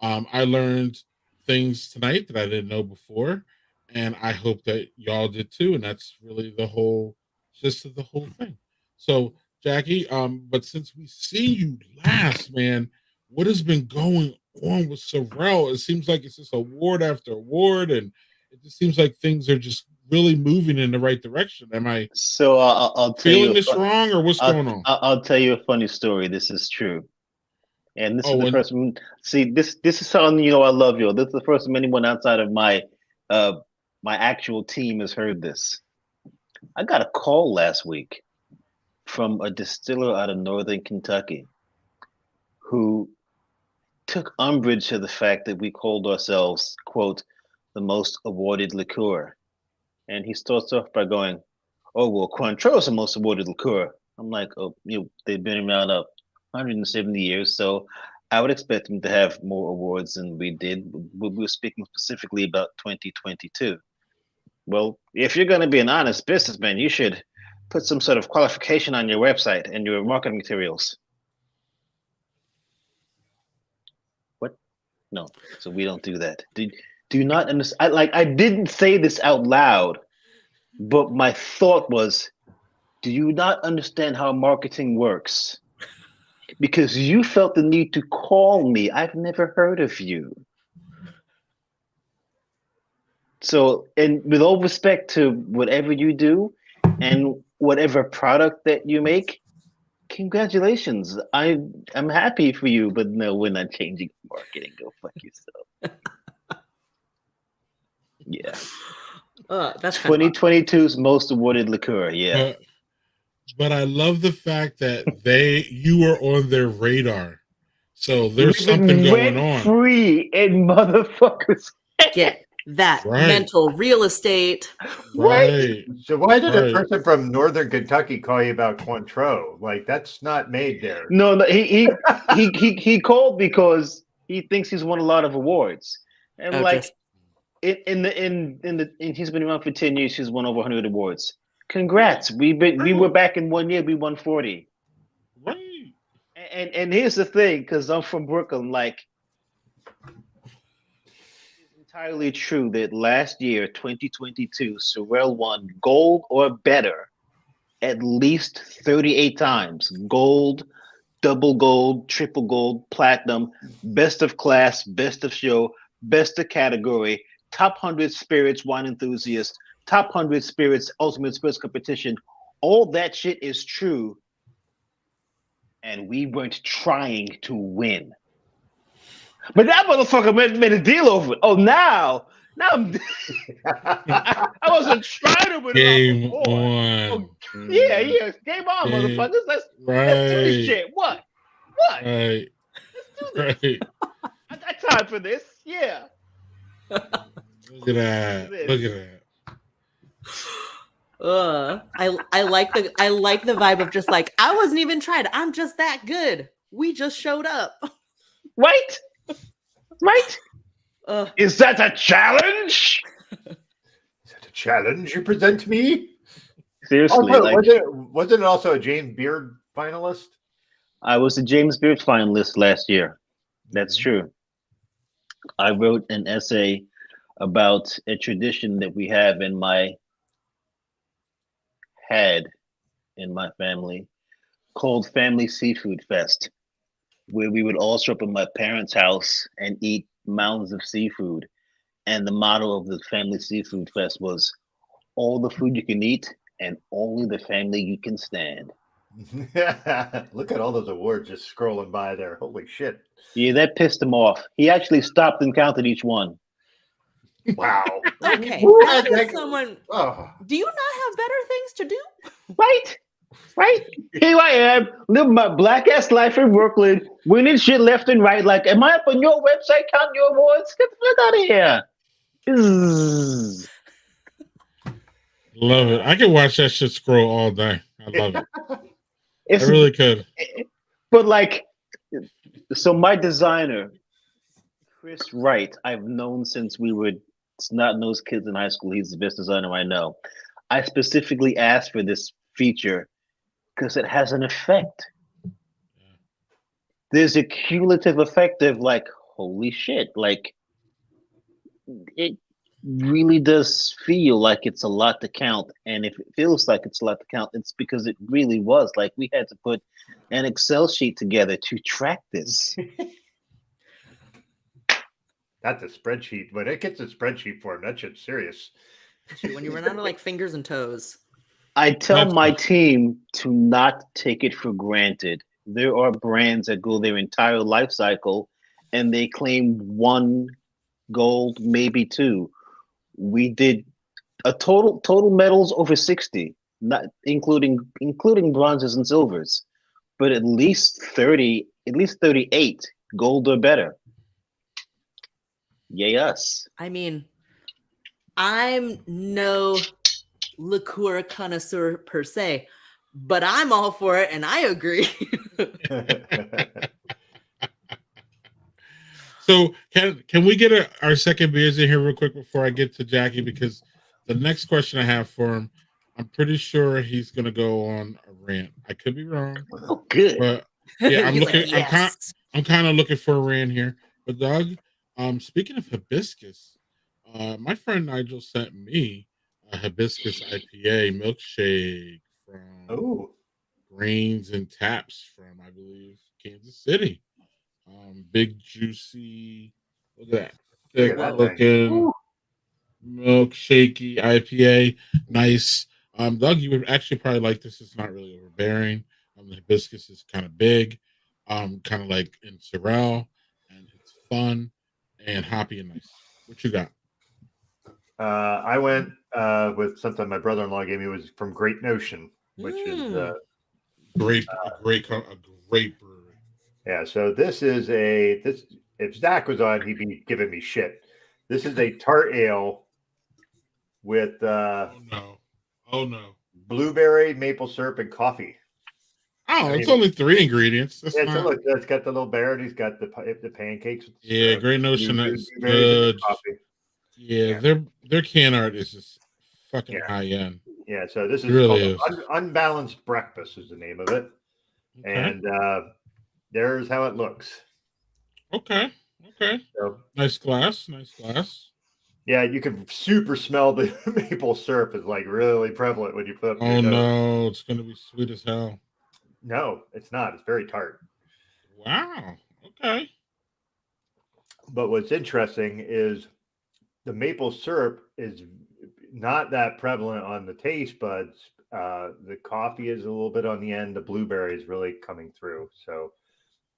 H: I learned things tonight that I didn't know before, and I hope that y'all did too. And that's really the whole gist of the whole thing. So, Jackie, but since we see you last, man, what has been going on with Sorel? It seems like it's just award after award, and it just seems like things are just really moving in the right direction. Am I
J: So I'll tell
H: feeling
J: you
H: this wrong, or what's going on?
J: I'll tell you a funny story. This is true. And this is the
H: and-
J: first one. See, this is something I love you. This is the first time anyone outside of my actual team has heard this. I got a call last week from a distiller out of northern Kentucky who took umbrage to the fact that we called ourselves, quote, the most awarded liqueur. And he starts off by going, "Oh, well, Cointreau is the most awarded liqueur." I'm like, "Oh, they've been around 170 years, so I would expect them to have more awards than we did." We were speaking specifically about 2022. Well, if you're going to be an honest businessman, you should put some sort of qualification on your website and your marketing materials. What? No, so we don't do that. Do you not understand? I didn't say this out loud, but my thought was, do you not understand how marketing works? Because you felt the need to call me. I've never heard of you. So, and with all respect to whatever you do and whatever product that you make, congratulations. I'm happy for you, but no, we're not changing marketing. Go fuck yourself. Yeah.
I: That's
J: 2022's most awarded liqueur. Yeah.
H: But I love the fact that you were on their radar. So there's something going on.
J: Free in motherfuckers.
I: Get that
H: Right.
I: mental real estate.
H: Right.
G: So why did a person from northern Kentucky call you about Cointreau? Like that's not made there.
J: No, he called because he thinks he's won a lot of awards. And he's been around for 10 years, he's won over 100 awards. Congrats. We were back in 1 year, we won 40.
H: Right.
J: And here's the thing, because I'm from Brooklyn, it's entirely true that last year, 2022, Sorel won gold or better at least 38 times. Gold, double gold, triple gold, platinum, best of class, best of show, best of category, top 100 spirits wine enthusiast, top 100 spirits ultimate spirits competition. All that shit is true, and we weren't trying to win. But that motherfucker made a deal over it. Oh, now I'm I wasn't trying to win.
H: Game on.
J: Oh, yeah, game on, motherfuckers. Let's do this shit. What?
H: Right.
J: Let's do this. I got time for this. Yeah.
H: Look at that. Look at that.
I: I like the vibe of just like, I wasn't even trying. I'm just that good. We just showed up.
J: Right? Is that a challenge?
G: Is that a challenge you present to me?
J: Seriously.
G: Wasn't it also a James Beard finalist?
J: I was a James Beard finalist last year. That's true. I wrote an essay about a tradition that we have in my family called Family Seafood Fest, where we would all show up at my parents' house and eat mounds of seafood. And the motto of the Family Seafood Fest was all the food you can eat and only the family you can stand.
G: Look at all those awards just scrolling by there. Holy shit.
J: Yeah, that pissed him off. He actually stopped and counted each one.
G: Wow.
I: Okay,
J: Woo!
I: that is someone.
G: Oh,
I: Do you not have better things to do?
J: Right? Right? Here I am, living my black ass life in Brooklyn, winning shit left and right. Like, am I up on your website counting your awards? Get the fuck out of here. Bzzz.
H: Love it. I could watch that shit scroll all day. I love it. I
J: It's
H: really could.
J: but like, so my designer, Chris Wright, I've known since we were snot-nosed kids in high school. He's the best designer I know. I specifically asked for this feature because it has an effect. There's a cumulative effect of like, holy shit, like it really does feel like it's a lot to count. And if it feels like it's a lot to count, it's because it really was. Like we had to put an Excel sheet together to track this.
G: that's a spreadsheet. When it gets a spreadsheet form, that shit's serious.
I: When you run out of like fingers and toes.
J: I tell
H: That's
J: my
H: good.
J: team to not take it for granted. There are brands that go their entire life cycle and they claim one gold, maybe two. We did a total medals over 60, not including bronzes and silvers, but at least 38 gold or better. Yay us.
I: I mean, I'm no liqueur connoisseur per se, but I'm all for it, and I agree.
H: So can we get our second beers in here real quick before I get to Jackie? Because the next question I have for him, I'm pretty sure he's gonna go on a rant. I could be wrong,
J: Oh, good.
H: but yeah, I'm
I: He's
H: looking.
I: like, yes.
H: I'm kind of looking for a rant here. But Doug, speaking of hibiscus, my friend Nigel sent me a hibiscus IPA milkshake from
G: Oh,
H: Grains and Taps from, I believe, Kansas City. Big juicy, look at that,
G: look
H: thick
G: at that thing.
H: looking milkshakey IPA. Nice. Doug, you would actually probably like this. It's not really overbearing. The hibiscus is kind of big, kind of like in Sorel, and it's fun and hoppy and nice. What you got?
G: I went with something my brother-in-law gave me. It was from Great Notion, which is
H: Great, a great brewery.
G: yeah. So this is this. If Zach was on, he'd be giving me shit. This is a tart ale with
H: Oh no,
G: blueberry, maple syrup, and coffee.
H: Oh, it's only 3 ingredients. That's
G: Yeah,
H: not...
G: so look, it's got the little bear, and he's got the pancakes. With the
H: Yeah, Great Notion. That's
G: blueberries and
H: good.
G: coffee.
H: Yeah, their can art is just fucking high end.
G: Yeah, so this
H: It
G: is
H: really
G: called
H: is.
G: Unbalanced Breakfast is the name of it.
H: Okay.
G: And there's how it looks.
H: Okay.
G: So,
H: Nice glass.
G: yeah, you can super smell the maple syrup is like really prevalent when you put up
H: Oh
G: your nose.
H: no, it's gonna be sweet as hell.
G: No, it's not. It's very tart.
H: Wow. Okay.
G: But what's interesting is the maple syrup is not that prevalent on the taste buds. The coffee is a little bit on the end. The blueberry is really coming through. So,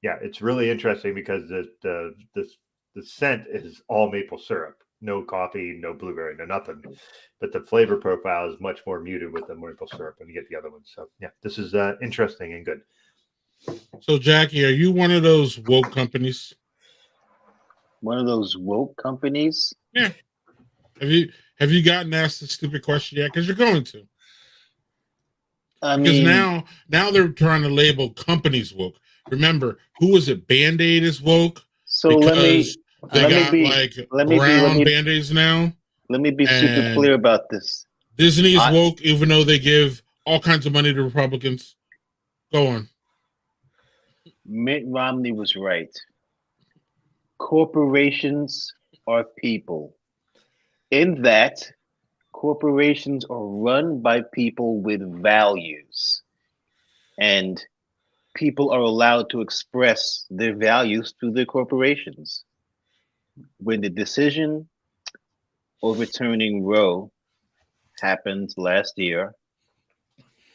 G: yeah, it's really interesting because the scent is all maple syrup, no coffee, no blueberry, no nothing. But the flavor profile is much more muted with the maple syrup when you get the other ones. So, yeah, this is interesting and good.
H: So, Jackie, are you one of those woke companies?
J: One of those woke companies?
H: Yeah. Have you gotten asked the stupid question yet? Because you're going to. Because now they're trying to label companies woke. Remember, who was it? Band-Aid is woke.
J: So
H: because they got brown Band-Aids now.
J: Let me be super clear about this.
H: Disney is woke, even though they give all kinds of money to Republicans. Go on.
J: Mitt Romney was right. Corporations are people. In that, corporations are run by people with values. And people are allowed to express their values through their corporations. When the decision overturning Roe happened last year,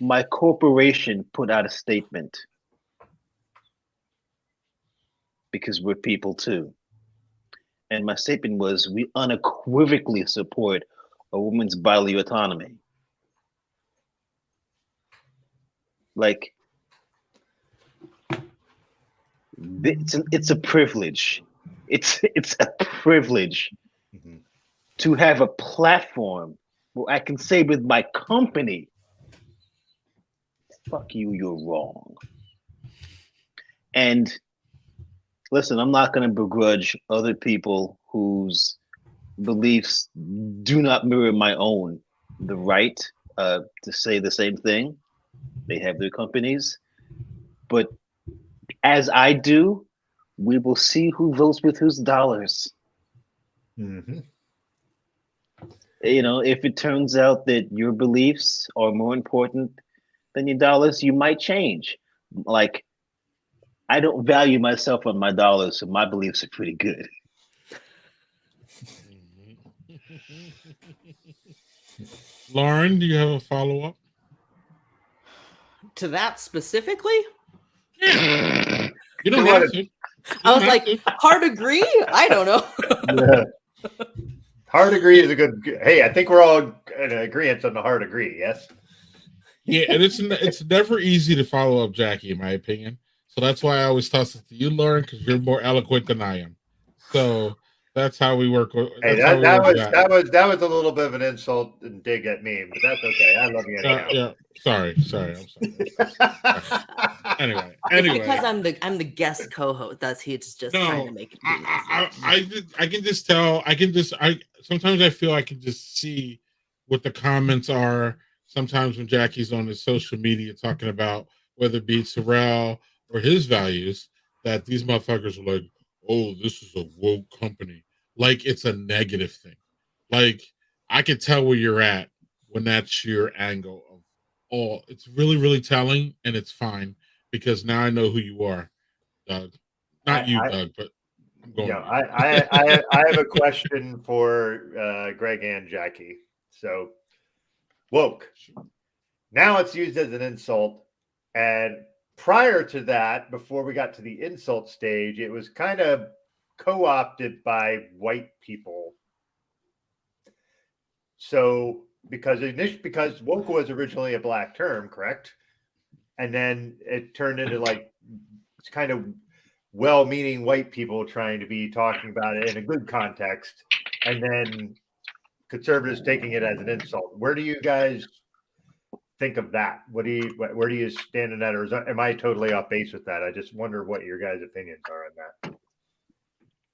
J: my corporation put out a statement because we're people too. And my statement was, we unequivocally support a woman's bodily autonomy. Like, it's a privilege. It's a privilege to have a platform where I can say with my company, fuck you, you're wrong. And listen, I'm not going to begrudge other people whose beliefs do not mirror my own the right to say the same thing. They have their companies. But as I do, we will see who votes with whose dollars.
G: Mm-hmm.
J: You know, if it turns out that your beliefs are more important than your dollars, you might change. Like, I don't value myself on my dollars, so my beliefs are pretty good.
H: Lauren, do you have a follow up?
I: To that specifically?
H: Yeah. You don't have to.
I: I was like, hard agree? I don't know.
G: Yeah. Hard agree is a good. Hey, I think we're all in agreement on the hard agree. Yes.
H: Yeah, and it's never easy to follow up Jackie, in my opinion. So that's why I always toss it to you, Lauren, because you're more eloquent than I am. So that's how we work.
G: Hey, that was a little bit of an insult and dig at me, but that's okay. I love you anyhow.
H: Yeah. Sorry. I'm sorry. Anyway,
I: because I'm the guest co-host. He's just trying to make it.
H: I can just tell. Sometimes I feel I can just see what the comments are. Sometimes when Jackie's on his social media talking about whether it be Sorel or his values, that these motherfuckers are like, "Oh, this is a woke company," like it's a negative thing. Like I can tell where you're at when that's your angle of all. It's really, really telling, and it's fine because now I know who you are, Doug. Not you, Doug, but I'm going.
G: Yeah, I have a question for Greg and Jackie. So, woke. Now it's used as an insult, and prior to that, before we got to the insult stage, it was kind of co-opted by white people. So, because woke was originally a black term, correct? And then it turned into like it's kind of well-meaning white people trying to be talking about it in a good context, and then conservatives taking it as an insult. Where do you guys think of that? Where do you stand in that, or am I totally off base with that? I just wonder what your guys' opinions are on that.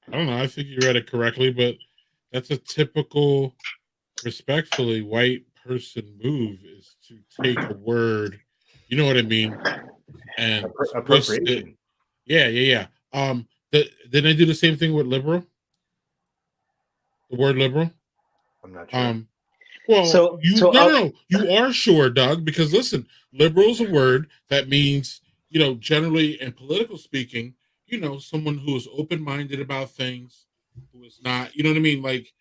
H: I don't know. I think you read it correctly, but that's a typical, respectfully white person move is to take a word, you know what I mean, and
G: appropriation.
H: Yeah. Didn't I do the same thing with liberal? The word liberal?
G: I'm not sure.
H: Well, you are sure, Doug, because listen, liberal is a word that means, generally in political speaking, someone who is open-minded about things, who is not, you know what I mean? Like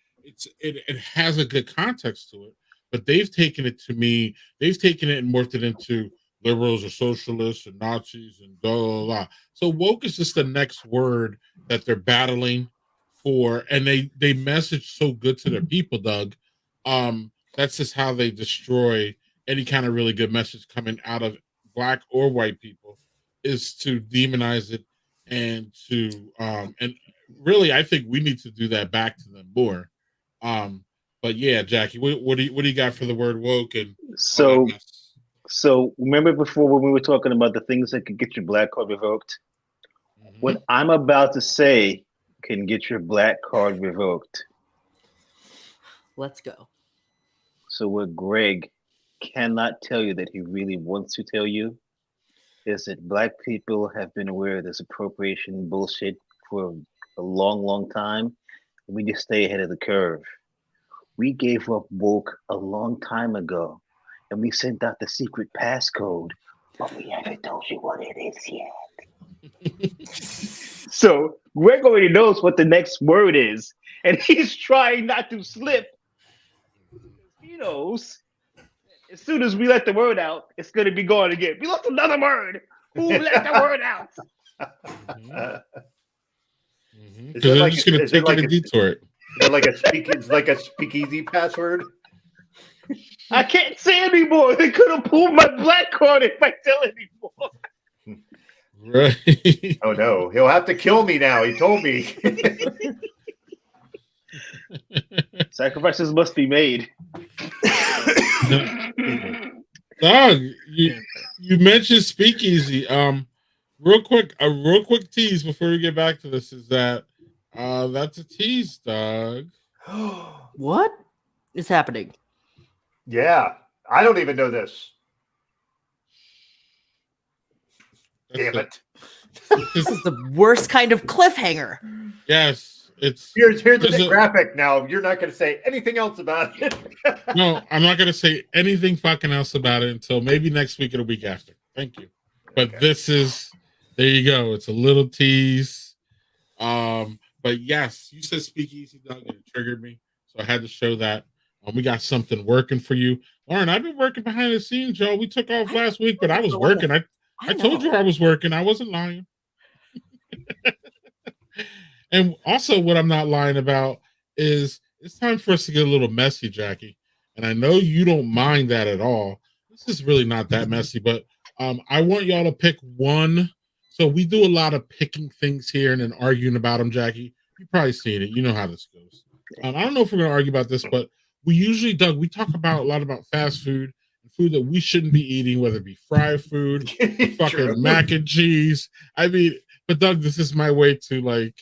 H: it has a good context to it, but they've taken it and morphed it into liberals or socialists and Nazis and blah, blah, blah. So woke is just the next word that they're battling for, and they message so good to their people, Doug. That's just how they destroy any kind of really good message coming out of black or white people, is to demonize it and to and really I think we need to do that back to them more. But yeah, Jackie, what do you got for the word woke? And
J: so remember before when we were talking about the things that could get your black card revoked? Mm-hmm. What I'm about to say can get your black card revoked.
I: Let's go.
J: So what Greg cannot tell you that he really wants to tell you is that black people have been aware of this appropriation bullshit for a long, long time. We just stay ahead of the curve. We gave up woke a long time ago, and we sent out the secret passcode, but we haven't told you what it is yet. So Greg already knows what the next word is, and he's trying not to slip. He knows as soon as we let the word out, it's going to be gone again. We lost another word. Who let the word out?
H: Because they're just going to take it and detour it.
G: Is it like a speakeasy password?
J: I can't say anymore. They could have pulled my black card if I tell anymore.
H: Right.
G: Oh no, he'll have to kill me now. He told me.
J: Sacrifices must be made.
H: Dog, you mentioned speakeasy. Real quick tease before we get back to this is that that's a tease, dog.
I: What is happening?
G: Yeah, I don't even know this. Damn it.
I: This is the worst kind of cliffhanger.
H: Yes, it's
G: here's the graphic. Now you're not going to say anything else about it.
H: No, I'm not going to say anything fucking else about it until maybe next week or the week after. Thank you. But This is, there you go. It's a little tease. But yes, you said speakeasy, dog, and it triggered me, so I had to show that. We got something working for you, Lauren. I've been working behind the scenes, Joe. We took off last week, but I was working. I told you I was working. I wasn't lying. And also, what I'm not lying about is it's time for us to get a little messy, Jackie. And I know you don't mind that at all. This is really not that messy, but I want y'all to pick one. So we do a lot of picking things here and then arguing about them, Jackie. You've probably seen it. You know how this goes. I don't know if we're going to argue about this, but we usually, Doug, we talk a lot about fast food and food that we shouldn't be eating, whether it be fried food, fucking mac and cheese. I mean, but Doug, this is my way to like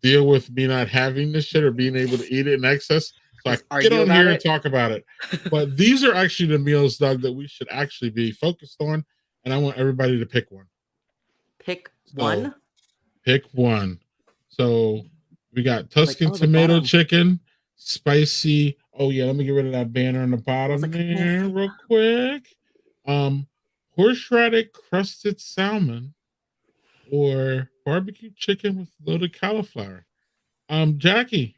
H: deal with me not having this shit or being able to eat it in excess. So I get on here and talk about it. But these are actually the meals, Doug, that we should actually be focused on. And I want everybody to pick one.
I: Pick one?
H: Pick one. So we got Tuscan tomato chicken, spicy. Oh yeah, let me get rid of that banner on the bottom there real quick. Horseradish crusted salmon or barbecue chicken with loaded cauliflower. Jackie,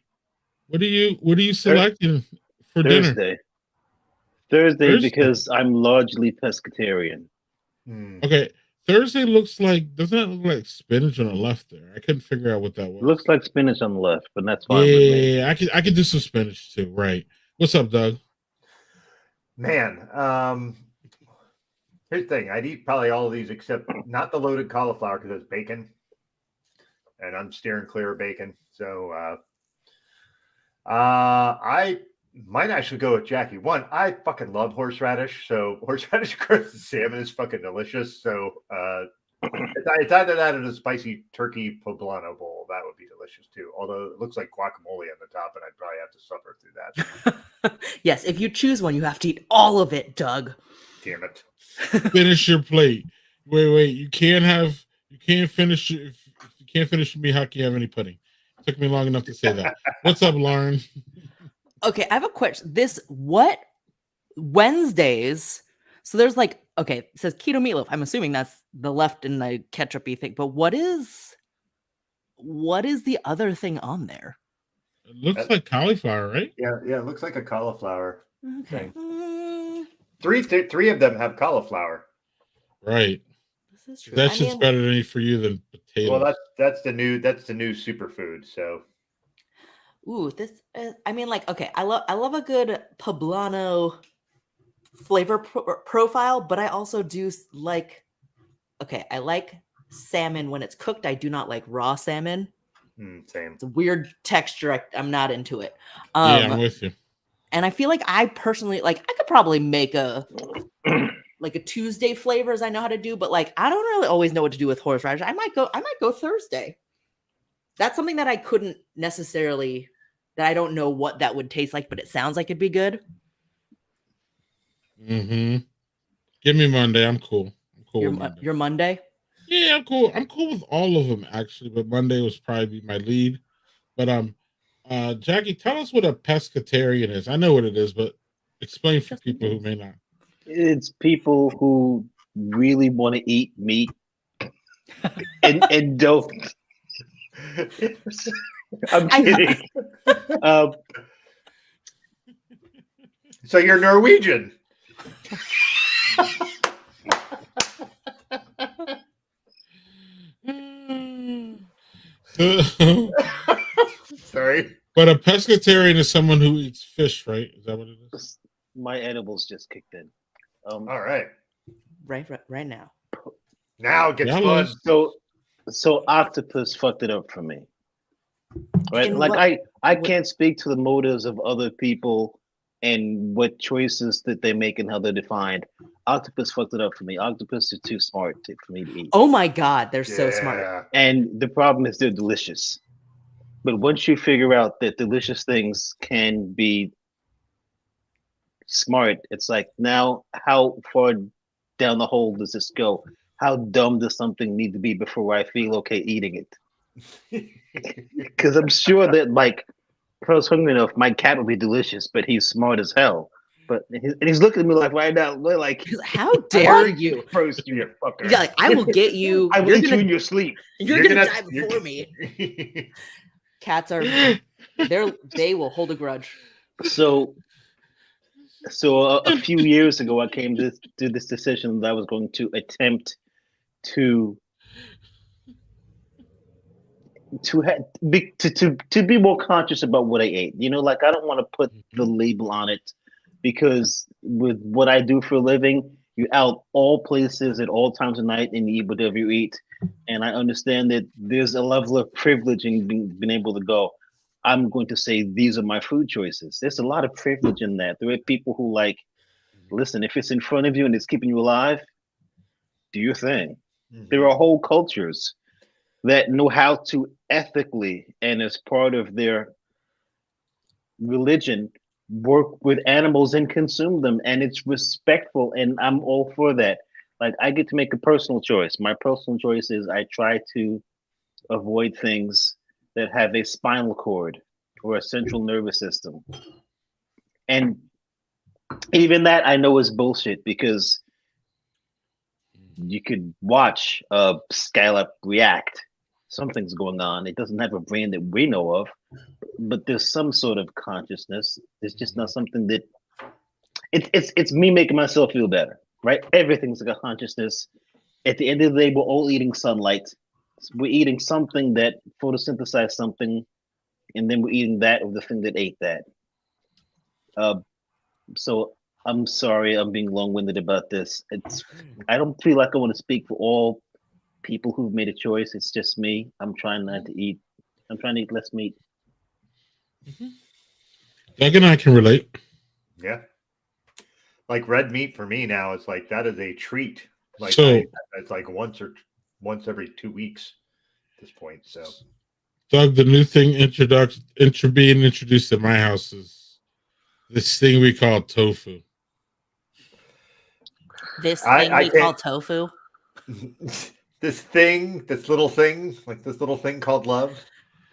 H: what are you selecting for dinner?
J: Thursday because I'm largely pescatarian.
H: Okay. Thursday looks like, doesn't it look like spinach on the left there? I couldn't figure out what that was.
J: It looks like spinach on the left, but that's fine with me.
H: Yeah, I could do some spinach too. Right. What's up, Doug?
G: Man, here's the thing. I'd eat probably all of these except not the loaded cauliflower because it's bacon. And I'm steering clear of bacon. So I might actually go with Jackie. One, I fucking love horseradish. So horseradish crusted salmon is fucking delicious. So it's either that or the spicy turkey poblano bowl. That would be delicious too. Although it looks like guacamole on the top, and I'd probably have to suffer through that.
I: Yes, if you choose one, you have to eat all of it, Doug.
G: Damn it.
H: Finish your plate. Wait. You can't finish if you can't finish me. How can you have any pudding? It took me long enough to say that. What's up, Lauren?
I: Okay, I have a question. What Wednesdays? So there's like, okay, it says keto meatloaf. I'm assuming that's the left and the ketchup-y thing. But what is the other thing on there?
H: It looks like cauliflower, right?
G: Yeah, it looks like a cauliflower.
I: Okay.
G: Three of them have cauliflower.
H: Right.
I: This is true.
H: That shit's better for you than potatoes.
G: Well, that's the new superfood. So.
I: Ooh, this is, I mean, like, okay, I love a good poblano flavor profile, but I also do like, okay, I like salmon when it's cooked. I do not like raw salmon.
G: Same.
I: It's a weird texture. I'm not into it.
H: Yeah, I'm with you.
I: And I feel like I personally, like, I could probably make a Tuesday flavors I know how to do, but like, I don't really always know what to do with horseradish. I might go Thursday. That's something that I couldn't necessarily, that I don't know what that would taste like, but it sounds like it'd be good.
H: Mm-hmm. Give me Monday. I'm cool.
I: Your Monday?
H: Yeah, I'm cool. I'm cool with all of them actually, but Monday was probably my lead. But Jackie, tell us what a pescatarian is. I know what it is, but explain for people who may not.
J: It's people who really want to eat meat and don't. I'm kidding.
G: So you're Norwegian. Sorry.
H: But a pescatarian is someone who eats fish, right? Is that what it is?
J: My edibles just kicked in.
G: All right.
I: Right now.
G: Now it gets
H: Yeah,
G: fun.
J: So octopus fucked it up for me. Right?
I: And
J: Like I can't speak to the motives of other people and what choices that they make and how they're defined. Octopus fucked it up for me. Octopus are too smart for me to eat.
I: Oh my God, they're so smart.
G: Yeah.
J: And the problem is they're delicious. But once you figure out that delicious things can be smart, it's like, now how far down the hole does this go? How dumb does something need to be before I feel okay eating it? Because I'm sure that, like, if I was hungry enough, my cat would be delicious, but he's smart as hell. But he's looking at me like right now, like,
I: how dare you?
J: First, you fucker.
I: Yeah, like, I will get you.
J: I will eat you in your sleep.
I: You're gonna die before me. Cats are, they will hold a grudge.
J: So a few years ago, I came to this decision that I was going to attempt to be more conscious about what I ate. You know, like, I don't want to put the label on it, because with what I do for a living, you're out all places at all times of night and you eat whatever you eat. And I understand that there's a level of privilege in being able to go, I'm going to say these are my food choices. There's a lot of privilege in that. There are people who, like, listen, if it's in front of you and it's keeping you alive, do your thing. There are whole cultures that know how to ethically and as part of their religion work with animals and consume them, and it's respectful, and I'm all for that. Like, I get to make a personal choice. My personal choice is I try to avoid things that have a spinal cord or a central nervous system. And even that I know is bullshit, because you could watch a scallop react. Something's going on. It doesn't have a brain that we know of, but there's some sort of consciousness. It's just not something that it's me making myself feel better, right? Everything's like a consciousness. At the end of the day, we're all eating sunlight. We're eating something that photosynthesized something, and then we're eating that of the thing that ate that. So I'm sorry, I'm being long-winded about this. I don't feel like I want to speak for all people who've made a choice. It's just me. I'm trying to eat less meat.
H: Doug and I can relate.
G: Yeah. Like, red meat for me now is like, that is a treat. Like,
H: So-
G: it's like once every 2 weeks at this point. So,
H: Doug, the new thing being introduced at my house is this thing we call tofu.
I: This
G: I
I: thing we call tofu.
G: this little thing called love.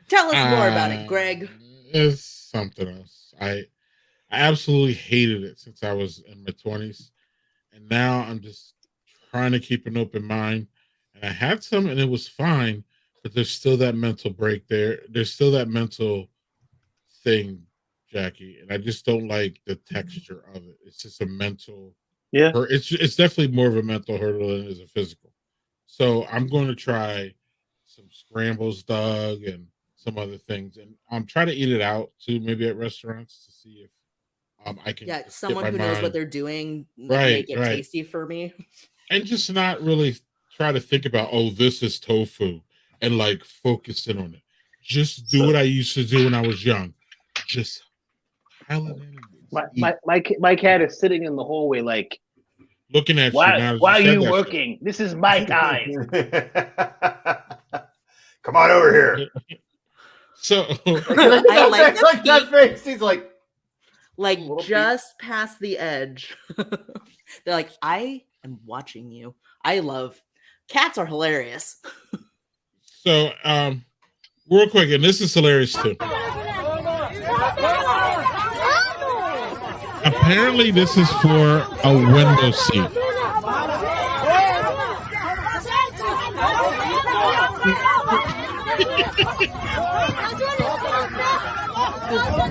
I: Tell us more about it, Greg.
H: It's something else. I absolutely hated it since I was in my 20s. And now I'm just trying to keep an open mind. And I had some and it was fine, but there's still that mental break there. There's still that mental thing, Jackie. And I just don't like the texture of it. It's just a mental.
J: Yeah.
H: It's definitely more of a mental hurdle than it is a physical. So I'm going to try some scrambles, Doug, and some other things, and I'm trying to eat it out too, maybe at restaurants, to see if I can.
I: Yeah,
H: get
I: someone
H: my
I: who knows
H: mind-
I: what they're doing,
H: Right,
I: make it
H: right.
I: tasty for me.
H: and just not really try to think about, oh, this is tofu, and like focus in on it. Just do what I used to do when I was young. Just pile it in. and eat.
J: My cat is sitting in the hallway like,
H: Looking at you now.
J: why are
H: said
J: you
H: that
J: working? This is my time.
G: Come on over here.
H: shit. So
I: I like
G: like that face. He's like little
I: just past the edge. They're like, I am watching you. I love cats are hilarious.
H: So, real quick, and this is hilarious too. Apparently, this is for a window seat.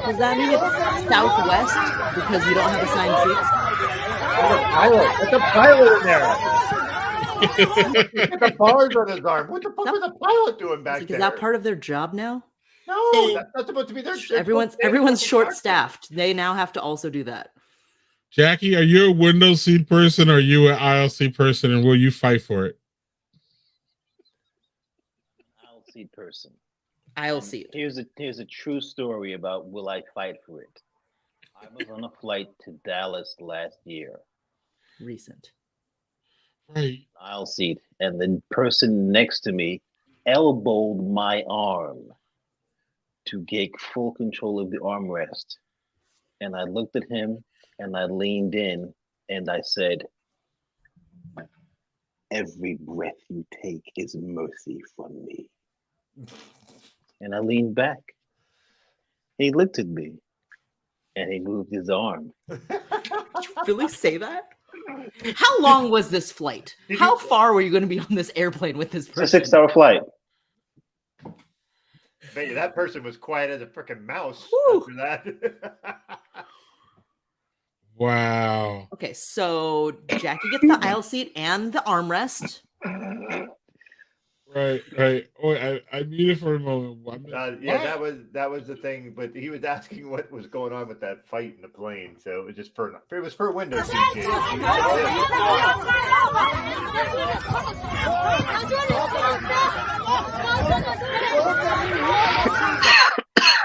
I: Does that mean it's southwest because you don't have assigned seats?
G: pilot. It's a pilot in there. the bars on his arm. What the fuck was the pilot doing back
I: Like,
G: there?
I: is that part of their job now?
G: No, that's not supposed to be their.
I: Everyone's short-staffed. They now have to also do that.
H: Jackie, are you a window seat person or are you an aisle seat person, and will you fight for it?
J: Aisle seat person.
I: Aisle seat.
J: Here's a true story about will I fight for it. I was on a flight to Dallas last year.
I: Recent.
H: Right.
J: Aisle seat, and the person next to me elbowed my arm to get full control of the armrest. And I looked at him and I leaned in and I said, every breath you take is mercy from me. And I leaned back. He looked at me and he moved his arm.
I: Did you really say that? How long was this flight? How far were you going to be on this airplane with this person?
J: It's a 6-hour flight.
G: Bet you that person was quiet as a freaking mouse after that.
H: Wow.
I: Okay, so Jackie gets the aisle seat and the armrest.
H: Right. Oh, I muted for a moment.
G: Yeah, that was the thing. But he was asking what was going on with that fight in the plane. So it was just for window seat.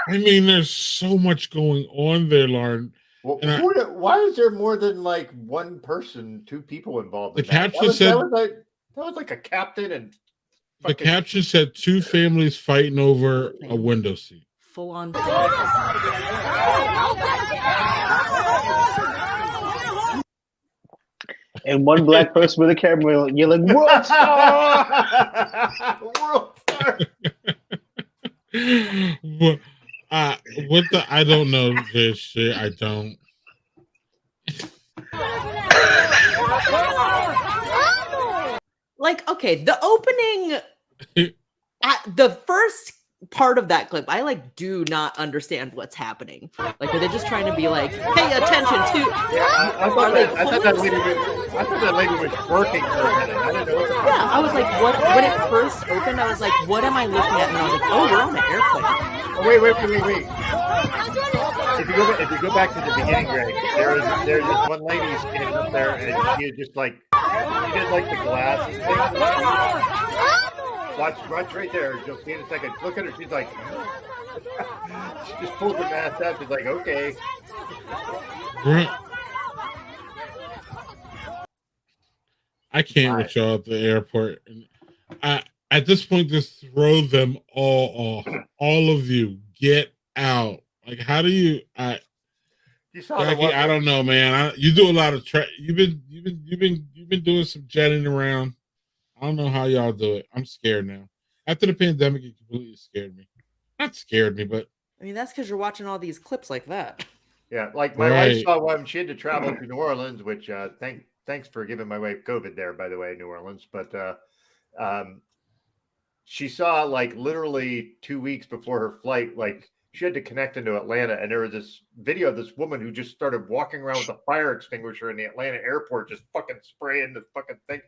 H: I mean, there's so much going on there, Lauren.
G: Well, why is there more than like one person, two people involved?
H: The caption said
G: that was like a captain and.
H: The caption said 2 families fighting over a window seat.
I: Full on.
J: And one black person with a camera yelling, "World Star!"
G: World Star!
H: What the? I don't know this shit. I don't.
I: Like, okay, the opening, the first part of that clip, I like do not understand what's happening. Like, are they just trying to be like, pay attention to?
G: I thought that lady was twerking for a minute. I didn't know what the fuck.
I: Yeah, I was like, what? When it first opened, I was like, what am I looking at? And I was like, oh, we're on an airplane.
G: Oh, wait. If you go back to the beginning, Greg, there's this one lady standing up there, and she is just like, she did like the glasses thing. Watch right there. You'll see in a second. Look at her. She's like, she just pulled the mask out. She's like, okay.
H: I can't with y'all at the airport. At this point, just throw them all off. All of you, get out. Like, how do you? Jackie, I don't know, man. You do a lot of You've been doing some jetting around. I don't know how y'all do it. I'm scared now. After the pandemic, it completely scared me. Not scared me, but
I: I mean, that's because you're watching all these clips like that.
G: Yeah, like my wife saw one. She had to travel to New Orleans, which thanks for giving my wife COVID there, by the way, New Orleans. But she saw like literally 2 weeks before her flight, like she had to connect into Atlanta, and there was this video of this woman who just started walking around with a fire extinguisher in the Atlanta airport, just fucking spraying the fucking thing.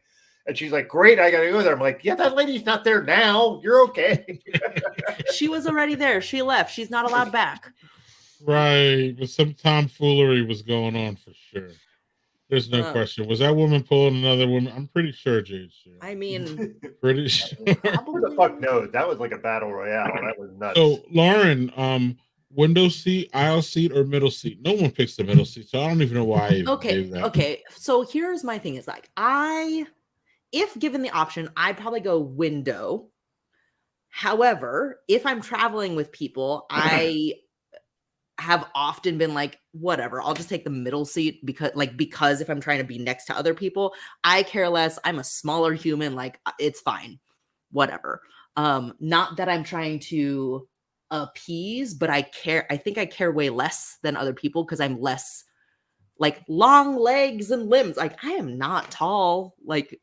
G: And she's like, great, I gotta go there. I'm like, yeah, that lady's not there now. You're okay.
I: She was already there. She left. She's not allowed back.
H: right. But some tomfoolery was going on for sure. There's no question. Was that woman pulling another woman? I'm pretty sure, Jade. Sure.
I: I mean,
H: pretty sure.
G: Who the fuck knows? That was like a battle royale. That was nuts.
H: So, Lauren, window seat, aisle seat, or middle seat? No one picks the middle seat, so I don't even know why I even gave that.
I: Okay. So here's my thing: is like if given the option, I'd probably go window. However, if I'm traveling with people, I have often been like, whatever, I'll just take the middle seat because if I'm trying to be next to other people, I care less. I'm a smaller human, like it's fine. Whatever. Not that I'm trying to appease, but I think I care way less than other people because I'm less like long legs and limbs. Like I am not tall. Like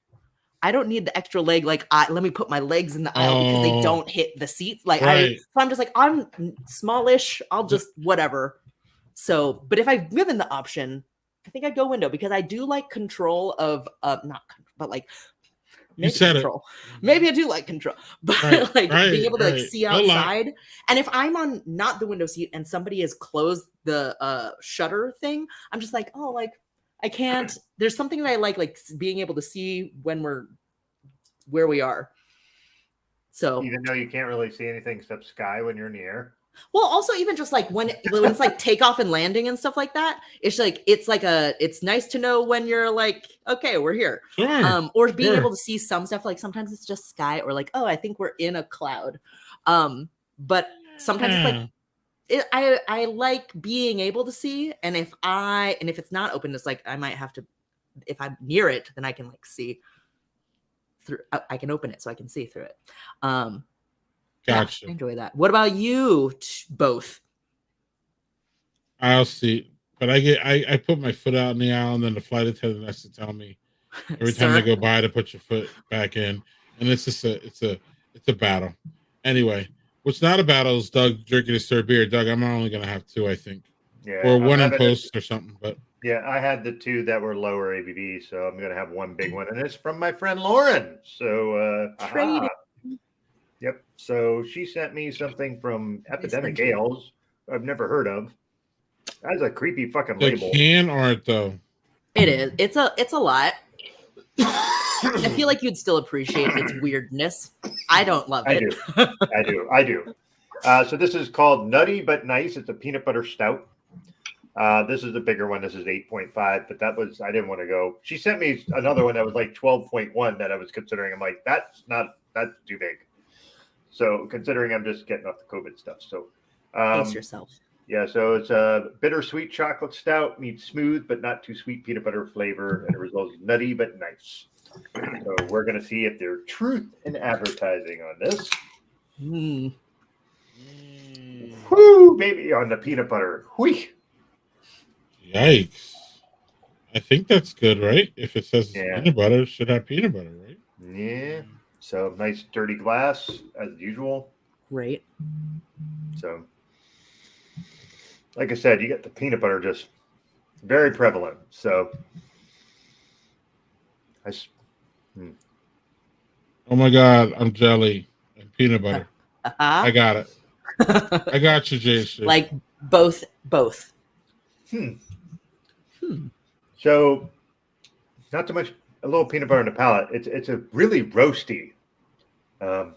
I: I don't need the extra leg. Like let me put my legs in the aisle because they don't hit the seats. Like so I'm just like, I'm smallish. I'll just whatever. So, but if I'm given the option, I think I'd go window because I do like control of but like maybe
H: said
I: control. Maybe I do like control, but
H: Right,
I: like
H: right,
I: being able to like
H: right.
I: see
H: No lie.
I: outside. And if I'm on not the window seat and somebody has closed the shutter thing, I'm just like, oh, like I can't. There's something that I like being able to see when we're where we are. So
G: Even though you can't really see anything except sky when you're in the air.
I: well, also even just like when it's like takeoff and landing and stuff like that, it's nice to know when you're like, okay, we're here.
H: Sure,
I: Or being
H: sure.
I: able to see some stuff, like sometimes it's just sky, or like, oh, I think we're in a cloud. But sometimes it's like I like being able to see, and if it's not open, it's like I might have to, if I'm near it, then I can like see through. I can open it so I can see through it.
H: Gotcha.
I: Yeah, I enjoy that. What about you both?
H: I'll see. But I put my foot out in the aisle, and then the flight attendant has to tell me every time they go by to put your foot back in. And it's just it's a battle. Anyway, what's not a battle is Doug drinking his third beer. Doug, I'm only gonna have two, I think.
G: Yeah.
H: Or one in post or something. But
G: yeah, I had the two that were lower ABV, so I'm gonna have one big one, and it's from my friend Lauren. So
I: Trade it.
G: Yep. So she sent me something from Epidemic Ales I've never heard of. That's a creepy fucking
H: the
G: label.
H: can art though.
I: It is. It's a lot. I feel like you'd still appreciate its weirdness. I don't love it.
G: I do. So this is called Nutty But Nice. It's a peanut butter stout. This is the bigger one. This is 8.5, but I didn't want to go. She sent me another one that was like 12.1 that I was considering. I'm like, that's too big. So considering I'm just getting off the COVID stuff. So
I: Pace yourself.
G: Yeah, so it's a bittersweet chocolate stout meets smooth but not too sweet peanut butter flavor, and it results in nutty but nice. So we're gonna see if there's truth in advertising on this. Whoo, baby, on the peanut butter. Whee.
H: Yikes. I think that's good, right? If it says peanut butter, it should have peanut butter, right?
G: Yeah. So nice dirty glass as usual.
I: Great.
G: So like I said, you get the peanut butter just very prevalent. So
H: oh my God, I'm jelly and peanut butter. I got it. I got you, Jason.
I: Like both.
G: So not too much, a little peanut butter on the palate. It's a really roasty.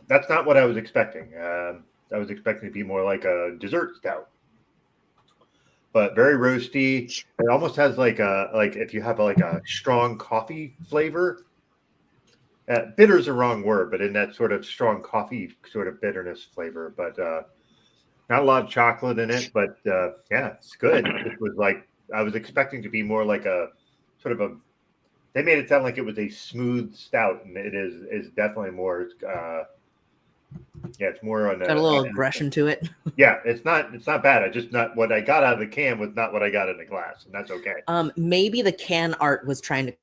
G: That's not what I was expecting. I was expecting to be more like a dessert stout, but very roasty. It almost has like if you have like a strong coffee flavor. Bitter is the wrong word, but in that sort of strong coffee sort of bitterness flavor. But not a lot of chocolate in it. But yeah, it's good. It was like I was expecting to be more like a sort of a. They made it sound like it was a smooth stout, and it is definitely more. Yeah, it's more on.
I: Got a little aggression to it.
G: Yeah, it's not bad. I just not what I got out of the can was not what I got in the glass, and that's okay.
I: Maybe the can art was trying to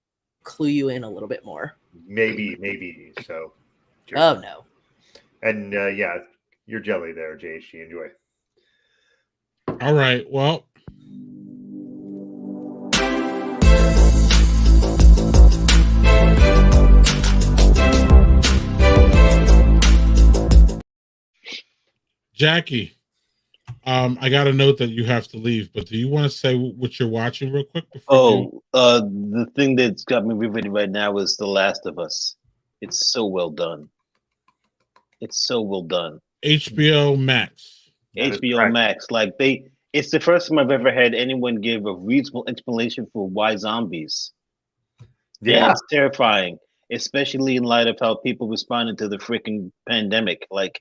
I: clue you in a little bit more.
G: Maybe. So.
I: Cheers. Oh no.
G: And yeah, your jelly there, JHG. Enjoy.
H: All right. Well. Jackie, I got a note that you have to leave, but do you want to say what you're watching real quick?
J: The thing that's got me riveted right now is The Last of Us. It's so well done.
H: HBO Max.
J: HBO Max. It's the first time I've ever had anyone give a reasonable explanation for why zombies. Yeah, and it's terrifying, especially in light of how people responded to the freaking pandemic. Like,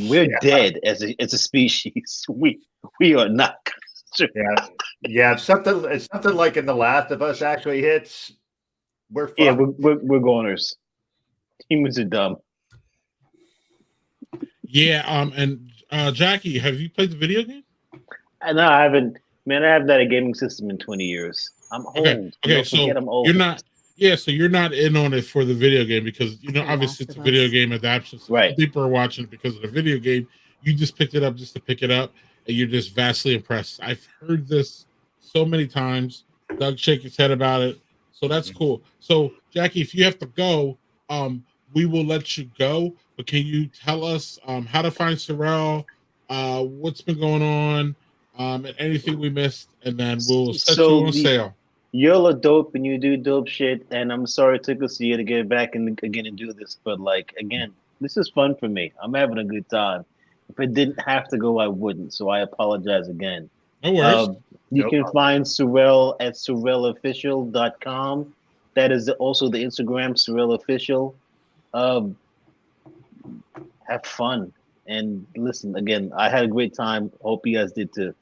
J: we're dead as a species. We are not.
G: Yeah. If something like in The Last of Us actually hits, we're fucked.
J: Yeah, we're goners. Humans are dumb.
H: Yeah. And Jackie, have you played the video game?
J: No, I haven't. Man, I haven't had a gaming system in 20 years. I'm old.
H: Okay, so
J: I'm old.
H: You're not. Yeah, so you're not in on it for the video game because obviously it's a video game adaptation. So
J: right.
H: People are watching it because of the video game. You just picked it up just to pick it up, and you're just vastly impressed. I've heard this so many times. Doug shake his head about it, so that's cool. So Jackie, if you have to go, we will let you go. But can you tell us how to find Sorel, what's been going on, and anything we missed, and then we'll set you on sail.
J: You're a dope and you do dope shit, and I'm sorry it took us a year to get back and again and do this, but like again, this is fun for me. I'm having a good time. If it didn't have to go, I wouldn't. So I apologize again.
H: No worries.
J: You can find Sorel at sorelofficial.com. That is also the Instagram, Sorel Official. Have fun. And listen, again, I had a great time. Hope you guys did too.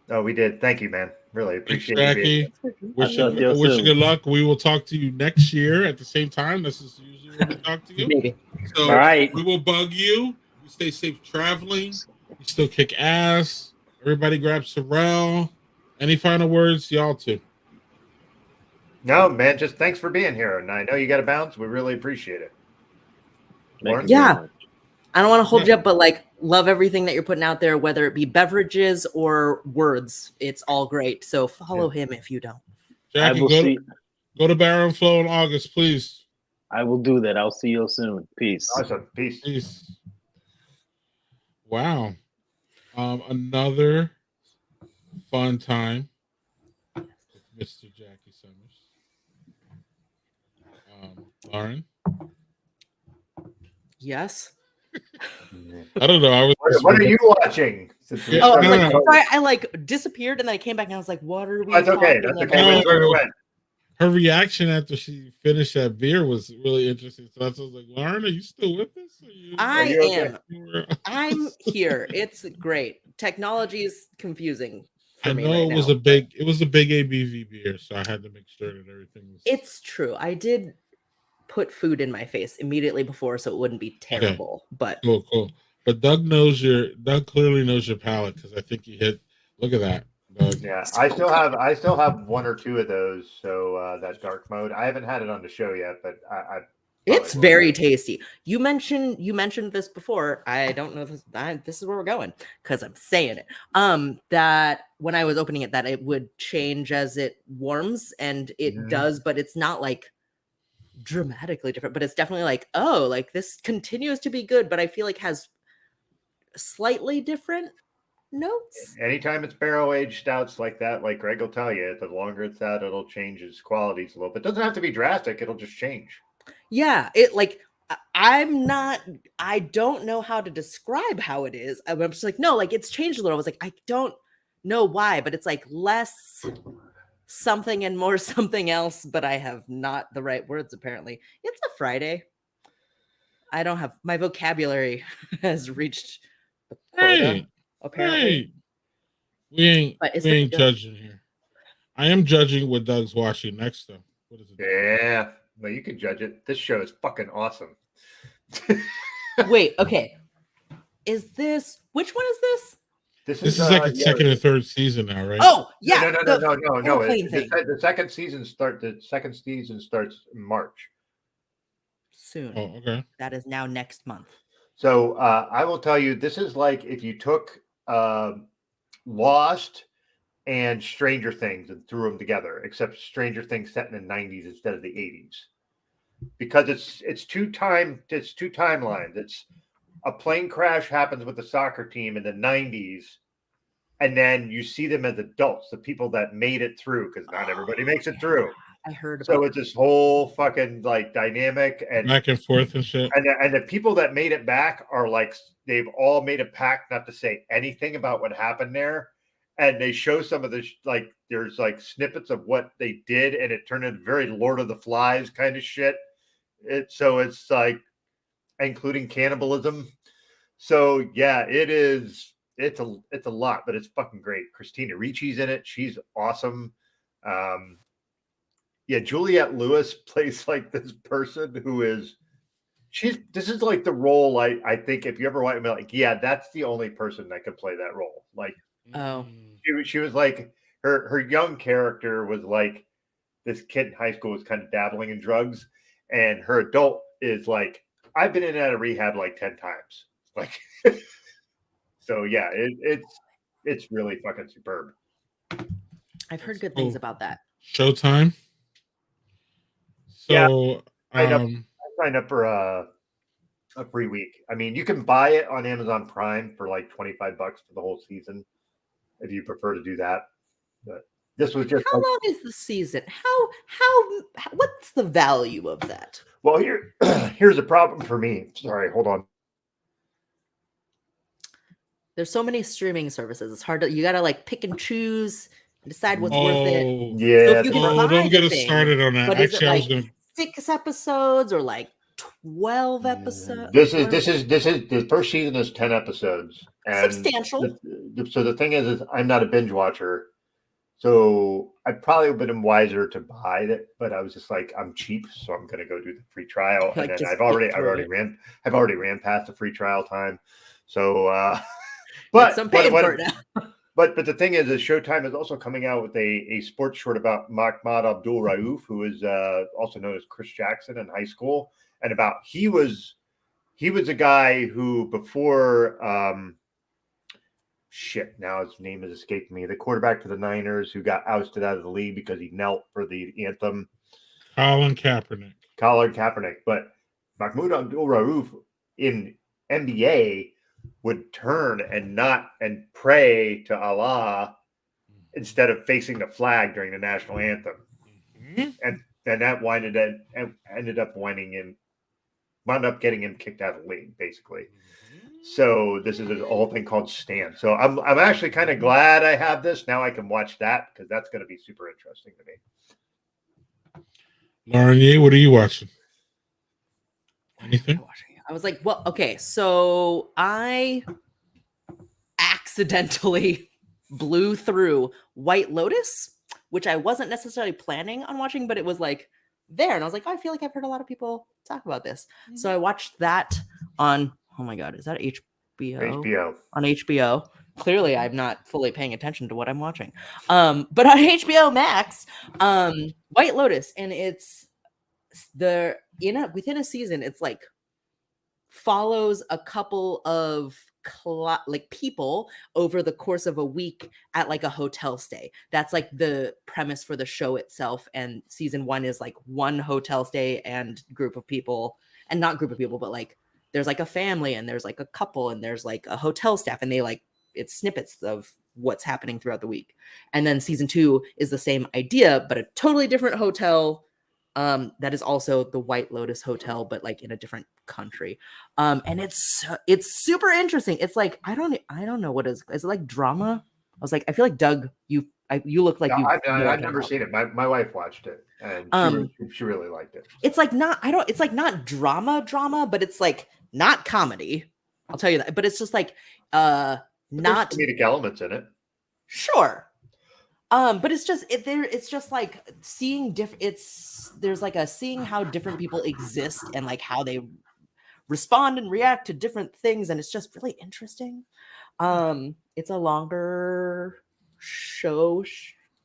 G: Oh, we did. Thank you, man. Really appreciate
H: Jackie. Wish you good luck. We will talk to you next year at the same time. This is usually when we talk to you.
I: Maybe.
H: So
J: all right.
H: We will bug you. You stay safe traveling. You still kick ass. Everybody grab Sorel. Any final words, y'all too?
G: No, man, just thanks for being here. And I know you got to bounce. We really appreciate it. Lauren?
I: Yeah. I don't want to hold you up, but like, love everything that you're putting out there, whether it be beverages or words. It's all great. So follow him if you don't.
H: Jackie, go to Barron Flow in August, please.
J: I will do that. I'll see you soon. Peace.
G: Awesome.
H: Peace. Wow. Another fun time with Mr. Jackie Summers. Lauren?
I: Yes.
H: I don't know.
G: What are you watching?
I: I like disappeared and then I came back and I was like, what are we
G: That's okay. That's okay.
H: Her reaction after she finished that beer was really interesting. So I was like, Lauren, are you still with us?
I: I am. I'm here. It's great. Technology is confusing.
H: I know it was a big ABV beer, so I had to make sure that everything was.
I: It's true. I did put food in my face immediately before, so it wouldn't be terrible. Okay. But
H: cool. But Doug clearly knows your palate because I think he hit. Look at that. Doug.
G: Yeah, I still have one or two of those. So that dark mode, I haven't had it on the show yet, but I
I: it's very tasty. You mentioned this before. I don't know if this is where we're going because I'm saying it. That when I was opening it, that it would change as it warms, and it does, but it's not like dramatically different. But it's definitely like, oh, like this continues to be good, but I feel like has slightly different notes.
G: Anytime it's barrel aged stouts like that, like Greg will tell you, the longer it's out, it'll change its qualities a little bit. It doesn't have to be drastic. It'll just change.
I: Yeah, it like I don't know how to describe how it is. I'm just like, no, like it's changed a little. I was like, I don't know why, but it's like less something and more something else, but I have not the right words apparently. It's a Friday. I don't have my vocabulary has reached the quota, apparently.
H: We ain't judging here. I am judging what Doug's watching next though. What is it?
G: Yeah. Well, you can judge it. This show is fucking awesome.
I: Wait, okay. Which one is this?
G: This
H: is like the second and third season now, right?
G: Oh, yeah. No. The second season starts in March.
I: Soon.
H: Oh, okay.
I: That is now next month.
G: So I will tell you, this is like if you took Lost and Stranger Things and threw them together, except Stranger Things set in the 90s instead of the 80s. Because it's two timelines. It's a plane crash happens with the soccer team in the 90s, and then you see them as adults, the people that made it through, because not everybody makes it through.
I: I heard about
G: so it's this whole fucking like dynamic and
H: back and forth and shit.
G: And the people that made it back are like they've all made a pact not to say anything about what happened there. And they show some of the like there's like snippets of what they did, and it turned into very Lord of the Flies kind of shit. It's like including cannibalism. So yeah, it's a lot, but it's fucking great. Christina Ricci's in it. She's awesome. Yeah, Juliette Lewis plays like this person who is this is like the role I think if you ever want to be like, yeah, that's the only person that could play that role. Like,
I: oh,
G: she was like her young character was like this kid in high school was kind of dabbling in drugs, and her adult is like, I've been in and out of rehab like 10 times. Like, so yeah, it's really fucking superb.
I: I've heard good things about that.
H: Showtime. So
G: yeah, sign up for a free week. I mean, you can buy it on Amazon Prime for like $25 for the whole season if you prefer to do that. But this was just
I: How long is the season? How what's the value of that?
G: well, here's a problem for me. Sorry, hold on.
I: There's so many streaming services. It's hard to you gotta like pick and choose and decide what's worth it.
G: Yeah.
I: So if you can buy
H: don't get
I: the
H: us
I: thing,
H: started on that.
I: but is
H: Actually,
I: it
H: I
I: like
H: was going
I: 6 episodes or like 12 episodes?
G: This is the first season is 10 episodes. And
I: Substantial.
G: So the thing is I'm not a binge watcher. So I probably would have been wiser to buy it, but I was just like, I'm cheap, so I'm going to go do the free trial.
I: Like,
G: and then
I: just
G: I've already ran past the free trial time. So, but
I: I'm paying for it now.
G: But the thing is Showtime is also coming out with a sports short about Mahmoud Abdul Rauf, who is also known as Chris Jackson in high school, and about he was a guy who before now his name has escaped me. The quarterback for the Niners who got ousted out of the league because he knelt for the anthem.
H: Colin Kaepernick.
G: But Mahmoud Abdul Rauf in NBA would turn and pray to Allah instead of facing the flag during the national anthem. Mm-hmm. And that ended up wound up getting him kicked out of the league, basically. So this is a whole thing called Stand. So I'm actually kind of glad I have this. Now I can watch that because that's going to be super interesting to me.
H: Lauren, what are you watching? Anything?
I: I was like, well, okay, so I accidentally blew through White Lotus, which I wasn't necessarily planning on watching, but it was like there. And I was like, oh, I feel like I've heard a lot of people talk about this. Mm-hmm. So I watched that on, oh my God, is that HBO?
G: HBO.
I: On HBO. Clearly, I'm not fully paying attention to what I'm watching. But on HBO Max, White Lotus, and it's within a season, it's like follows a couple of people over the course of a week at like a hotel stay. That's like the premise for the show itself. And season 1 is like one hotel stay and group of people, and not group of people, but like there's like a family and there's like a couple and there's like a hotel staff, and they like it's snippets of what's happening throughout the week. And then season 2 is the same idea, but a totally different hotel. That is also the White Lotus Hotel, but like in a different country. And it's super interesting. It's like I don't know what is it like drama? I was like, I feel like Doug, you look like
G: I've never seen it. My wife watched it and she really liked it.
I: It's like not drama, but it's like not comedy. I'll tell you that. But it's just like not
G: comedic elements in it.
I: Sure. But it's just like seeing there's like a seeing how different people exist and like how they respond and react to different things, and it's just really interesting. It's a longer show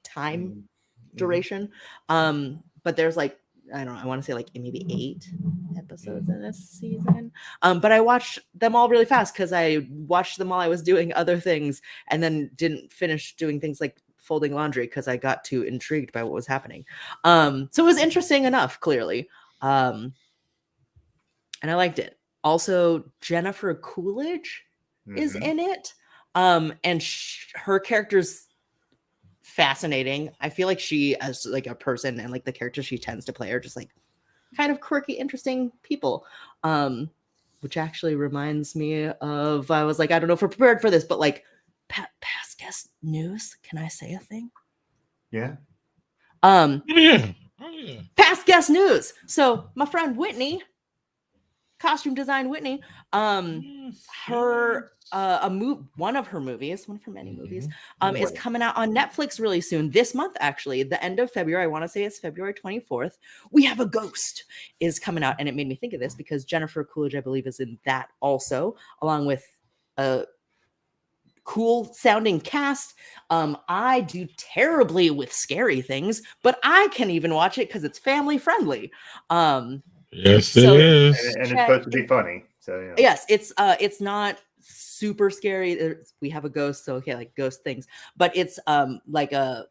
I: time duration. But there's like I want to say like maybe 8 episodes in this season. But I watched them all really fast because I watched them while I was doing other things, and then didn't finish doing things like folding laundry because I got too intrigued by what was happening. So it was interesting enough, clearly. And I liked it. Also, Jennifer Coolidge is in it. And her character's fascinating. I feel like she, as like a person and like the characters she tends to play are just like kind of quirky, interesting people. Which actually reminds me of, I was like, I don't know if we're prepared for this, but like past guest news. Can I say a thing?
G: Yeah.
H: Yeah.
I: Past guest news. So my friend Whitney, costume design Whitney, her one of her many movies is coming out on Netflix really soon, this month actually, the end of February. I want to say it's February 24th. We Have a Ghost is coming out, and it made me think of this because Jennifer Coolidge, I believe, is in that also, along with a cool sounding cast. I do terribly with scary things, but I can even watch it because it's family friendly.
H: Yes, it is.
G: And it's supposed to be funny. So yeah.
I: Yes, it's not super scary. We have a ghost, so okay, like ghost things, but it's like a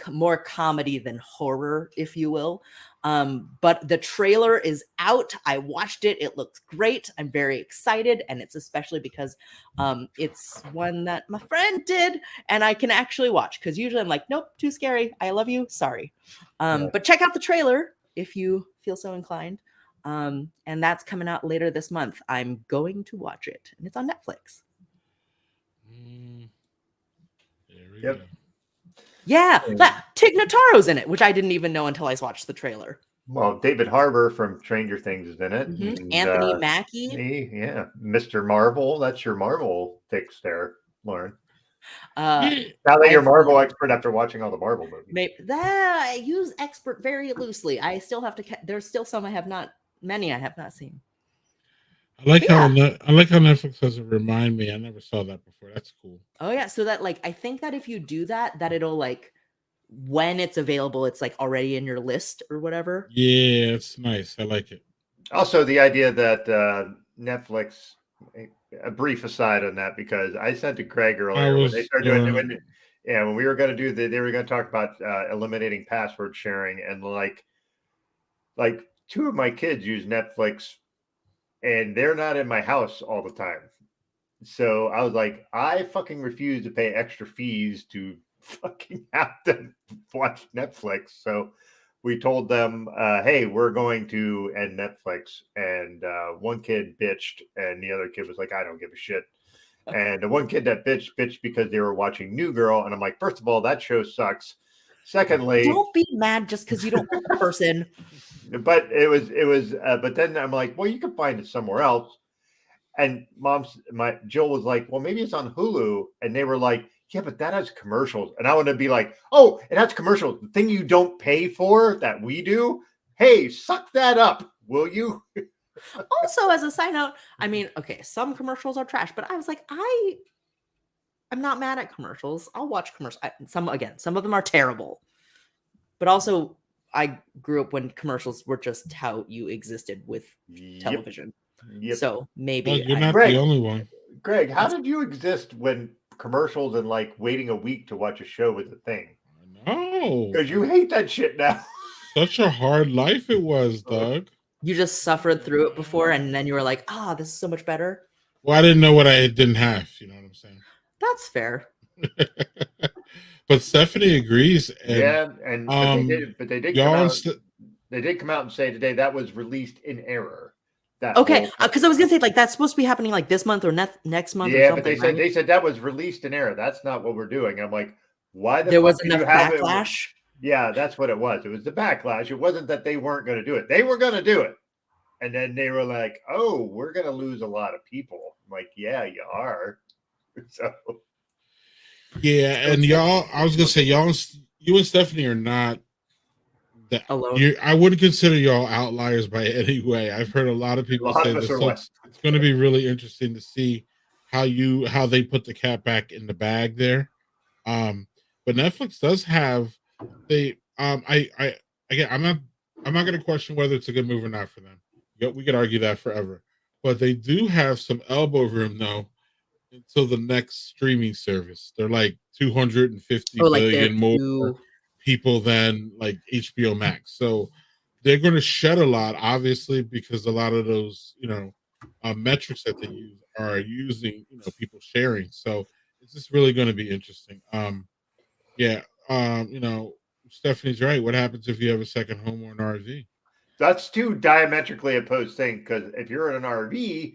I: more comedy than horror, if you will. But the trailer is out. I watched it. It looks great. I'm very excited. And it's especially because it's one that my friend did and I can actually watch. Because usually I'm like, nope, too scary. I love you. Sorry. But check out the trailer if you feel so inclined. And that's coming out later this month. I'm going to watch it. And it's on Netflix.
H: There we
G: Yep.
H: go.
I: Yeah, Tig Notaro's in it, which I didn't even know until I watched the trailer.
G: Well, David Harbour from Stranger Things is in it. And,
I: Anthony Mackie.
G: Yeah, Mr. Marvel. That's your Marvel fix there, Lauren. Now that you're a Marvel expert after watching all the Marvel movies.
I: Maybe that I use expert very loosely. I still have to. There's still some I have not. Many I have not seen.
H: I like how Netflix doesn't remind me. I never saw that before. That's cool.
I: Oh yeah, so that I think that if you do that, it'll when it's available, it's already in your list or whatever.
H: Yeah, it's nice. I like it.
G: Also, the idea that Netflix. A brief aside on that, because I said to Craig earlier when they started doing when we were going to do they were going to talk about eliminating password sharing, and like two of my kids use Netflix and they're not in my house all the time. So I was like, I fucking refuse to pay extra fees to fucking have them watch Netflix. So we told them, hey, we're going to end Netflix. And one kid bitched, and the other kid was like, I don't give a shit. And the one kid that bitched because they were watching New Girl. And I'm like, first of all, that show sucks. Secondly,
I: don't be mad just because you don't like the person.
G: But it was, but then I'm like, well, you can find it somewhere else. And Jill was like, well, maybe it's on Hulu. And they were like, yeah, but that has commercials. And I want to be like, oh, it has commercials. The thing you don't pay for that we do. Hey, suck that up, will you?
I: Also, as a side note, I mean, okay, some commercials are trash, but I was like, I'm not mad at commercials. I'll watch commercials. Some of them are terrible. But also, I grew up when commercials were just how you existed with television.
G: Yep.
I: So maybe
H: you're not the only one.
G: Greg, how did you exist when commercials and waiting a week to watch a show was a thing?
H: No,
G: because you hate that shit now.
H: Such a hard life it was, Doug.
I: You just suffered through it before, and then you were like, this is so much better.
H: Well, I didn't know what I didn't have. You know what I'm saying?
I: That's fair.
H: But Stephanie agrees. And,
G: yeah, but they did come out. They did come out and say today that was released in error.
I: Okay, because I was gonna say that's supposed to be happening this month or next month.
G: Yeah,
I: or something,
G: but they said that was released in error. That's not what we're doing. I'm like, why
I: there was enough backlash?
G: Yeah, that's what it was. It was the backlash. It wasn't that they weren't going to do it. They were going to do it, and then they were like, "Oh, we're going to lose a lot of people." I'm like, yeah, you are. So.
H: Yeah, and y'all, I was gonna say you and Stephanie are not that alone. I wouldn't consider y'all outliers by any way. I've heard a lot of people say this. So it's going to be really interesting to see how they put the cat back in the bag there. But Netflix does have I'm not going to question whether it's a good move or not for them. We could argue that forever, but they do have some elbow room though until the next streaming service. They're like 250 billion more people than HBO Max. So they're going to shed a lot, obviously, because a lot of those, metrics that they use are using, people sharing. So it's just really going to be interesting. Stephanie's right. What happens if you have a second home or an RV?
G: That's two diametrically opposed things, because if you're in an RV,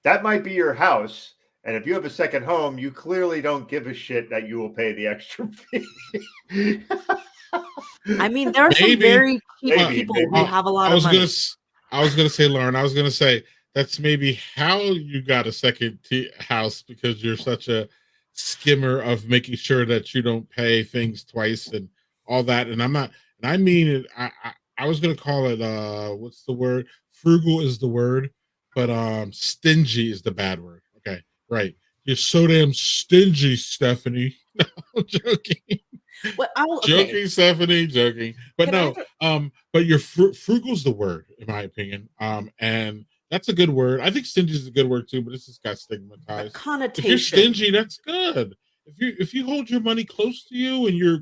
G: that might be your house. And if you have a second home, you clearly don't give a shit that you will pay the extra fee.
I: I mean, there are some very cheap people who have a lot of money.
H: I was going to say, Lauren, I was going to say that's maybe how you got a second house, because you're such a skimmer of making sure that you don't pay things twice and all that. And I'm not, and I mean it. I was going to call it, what's the word? Frugal is the word, but stingy is the bad word. Okay. Right. You're so damn stingy, Stephanie. No, I'm joking.
I: Well,
H: joking, Stephanie, joking. But but your frugal's the word, in my opinion. And that's a good word. I think stingy is a good word too, but it's just got stigmatized.
I: Connotation.
H: If you're stingy, that's good. If you hold your money close to you and you're,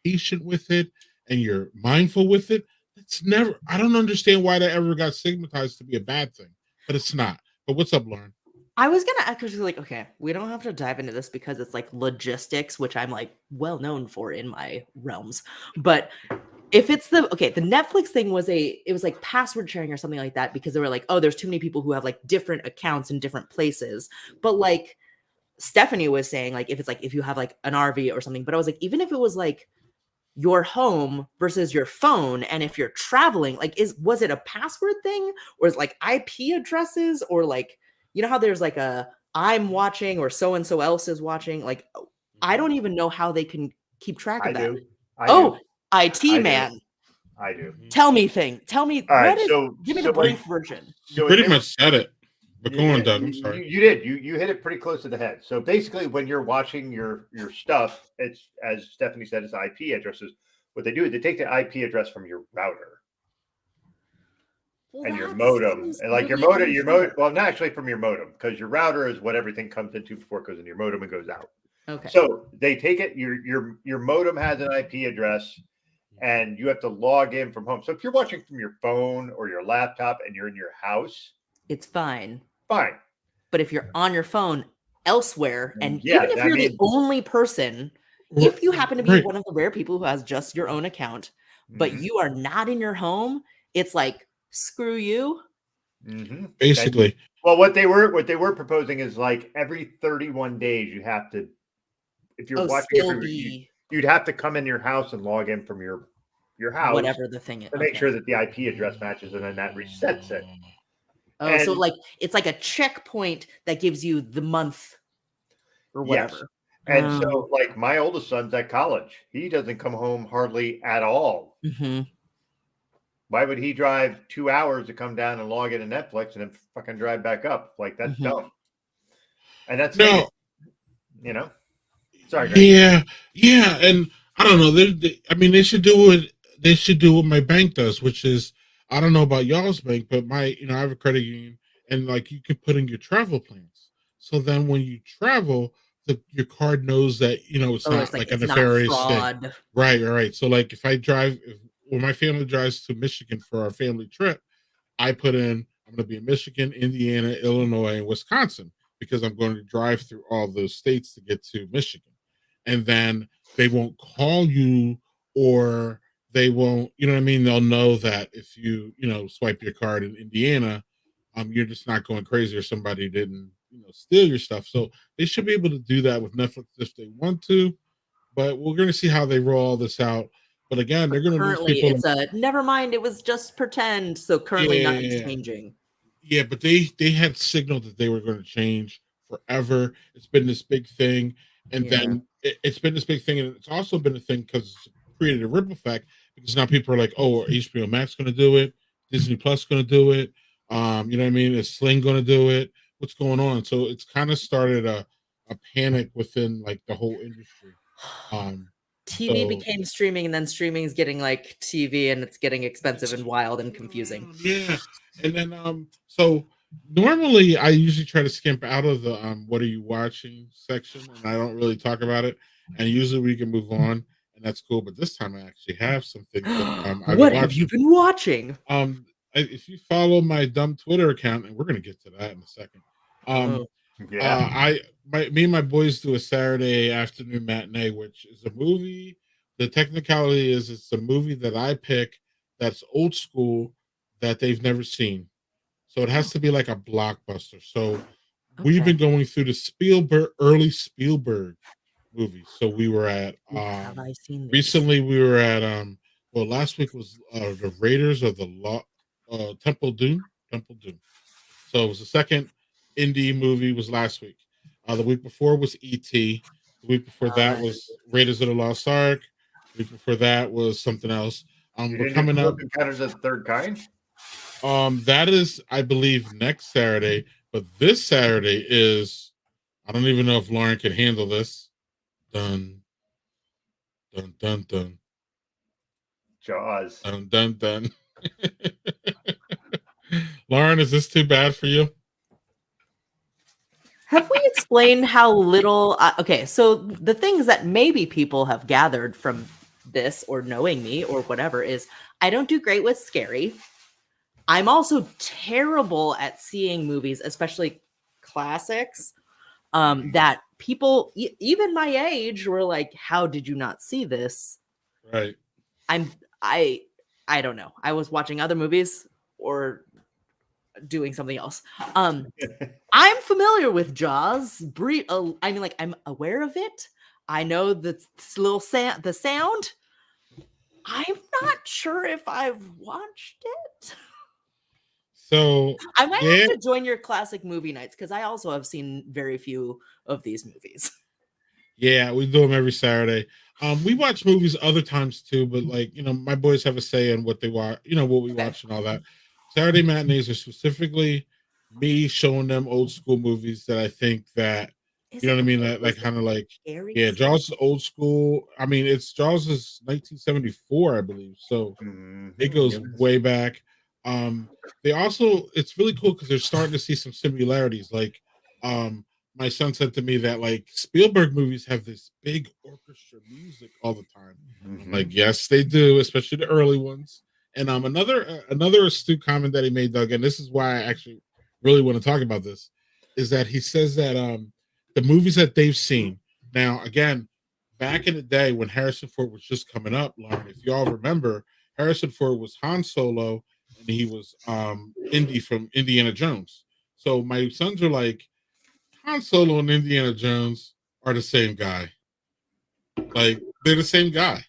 H: patient with it and you're mindful with it, it's never. I don't understand why that ever got stigmatized to be a bad thing, but it's not. But what's up, Lauren?
I: I was gonna actually like, okay, we don't have to dive into this because it's like logistics, which I'm like well known for in my realms. But if it's the Netflix thing was it was like password sharing or something like that because they were like, oh, there's too many people who have like different accounts in different places. But like Stephanie was saying, like if it's like if you have like an RV or something, but I was like, even if it was like your home versus your phone, and if you're traveling, like was it a password thing or is like IP addresses or like you know how there's like a I'm watching or so and so else is watching, like I don't even know how they can keep track of
G: I
I: that.
G: do.
I: Oh,
G: I
I: IT
G: do.
I: man.
G: I do.
I: Tell me give
G: All
I: me
G: right.
I: the
G: So
I: brief
G: like,
I: version.
H: You pretty much said it. But go on, Doug. I'm
G: you
H: sorry.
G: you did. You hit it pretty close to the head. So basically, when you're watching your stuff, it's as Stephanie said, it's IP addresses. What they do is they take the IP address from your router
I: Well,
G: and your
I: that
G: modem,
I: seems
G: and like your
I: really
G: modem,
I: unfair.
G: well, not actually from your modem, because your router is what everything comes into before it goes in your modem and goes out.
I: Okay.
G: So they take it. Your modem has an IP address, and you have to log in from home. So if you're watching from your phone or your laptop and you're in your house,
I: It's fine.
G: fine.
I: But if you're on your phone elsewhere, and even
G: Yeah,
I: if
G: I
I: you're the
G: mean,
I: only person, if you happen to be one of the rare people who has just your own account, but
G: Mhm.
I: you are not in your home, it's like screw you.
H: Basically.
G: Well, what they were proposing is like every 31 days you have to, if you're watching it
I: Still
G: from
I: be
G: you'd have to come in your house and log in from your house
I: whatever the thing is.
G: to make sure that the IP address matches, and then that resets it.
I: Oh, so
G: And
I: like it's like a checkpoint that gives you the month or
G: yes,
I: whatever.
G: and so like my oldest son's at college. He doesn't come home hardly at all.
I: Mhm.
G: Why would he drive 2 hours to come down and log into Netflix and then fucking drive back up? Like that's dumb. And that's the thing,
H: No.
G: you know. Sorry, Greg.
H: Yeah, and I don't know. I mean, they should do what my bank does, which is I don't know about y'all's bank, but I have a credit union, and like you can put in your travel plans. So then when you travel, your card knows that it's
I: Oh, it's
H: not
I: like
H: like a
I: it's not
H: nefarious thing.
I: fraud.
H: Right. So like if when my family drives to Michigan for our family trip, I put in I'm going to be in Michigan, Indiana, Illinois, and Wisconsin because I'm going to drive through all those states to get to Michigan. And then they won't call you or they won't, you know what I mean? They'll know that if you, swipe your card in Indiana, you're just not going crazy or somebody didn't, steal your stuff. So they should be able to do that with Netflix if they want to, but we're going to see how they roll all this out. But again, they're going to lose
I: Currently,
H: people.
I: it's a never mind. It was just pretend. So currently, nothing's
H: Yeah.
I: changing.
H: Yeah, but they had signaled that they were going to change forever. It's been this big thing, and then it's been this big thing, and it's also been a thing because it's created a ripple effect. Because now people are like, "Oh, are HBO Max going to do it? Disney Plus going to do it? You know what I mean? Is Sling going to do it? What's going on?" So it's kind of started a panic within like the whole industry.
I: TV became streaming, and then streaming is getting like TV, and it's getting expensive and wild and confusing.
H: Yeah, and then so normally I usually try to skimp out of the what are you watching section, and I don't really talk about it, and usually we can move on, and that's cool. But this time I actually have some things that I've
I: What
H: been
I: have you
H: watching.
I: been watching?
H: If you follow my dumb Twitter account, and we're gonna get to that in a second. Me and my boys do a Saturday afternoon matinee, which is a movie. The technicality is it's a movie that I pick that's old school that they've never seen. So it has to be like a blockbuster. So we've been going through the early Spielberg movies. So we were at
I: Have I seen these?
H: recently we were at last week was the Raiders of the Temple Doom. So it was the second indie movie was last week. The week before was E.T. The week before that was Raiders of the Lost Ark. The week before that was something else. We're coming up.
G: Encounters of the Third Kind.
H: That is, I believe, next Saturday. But this Saturday is, I don't even know if Lauren can handle this. Dun, dun, dun, dun.
G: Jaws.
H: Dun, dun, dun. Lauren, is this too bad for you?
I: Have we explained how little? Okay, so the things that maybe people have gathered from this or knowing me or whatever is I don't do great with scary. I'm also terrible at seeing movies, especially classics, that people even my age were like, how did you not see this?
H: Right.
I: I don't know. I was watching other movies or doing something else. I'm familiar with Jaws. I mean, like, I'm aware of it. I know the sound. I'm not sure if I've watched it.
H: So
I: I might have to join your classic movie nights because I also have seen very few of these movies.
H: Yeah, we do them every Saturday. We watch movies other times too, but like, you know, my boys have a say in what they watch, you know, what we watch and all that. Saturday matinees are specifically me showing them old school movies that I think that, you know what I mean? That kind of like, yeah, Jaws is old school. I mean, Jaws is 1974, I believe. So it goes way back. They also, it's really cool because they're starting to see some similarities. Like, my son said to me that like Spielberg movies have this big orchestra music all the time. I'm like, yes, they do, especially the early ones. And another astute comment that he made, Doug, and this is why I actually really want to talk about this, is that he says that the movies that they've seen now, again, back in the day when Harrison Ford was just coming up, Lauren, if y'all remember, Harrison Ford was Han Solo and he was Indy from Indiana Jones. So my sons are like, Han Solo and Indiana Jones are the same guy. Like, they're the same guy.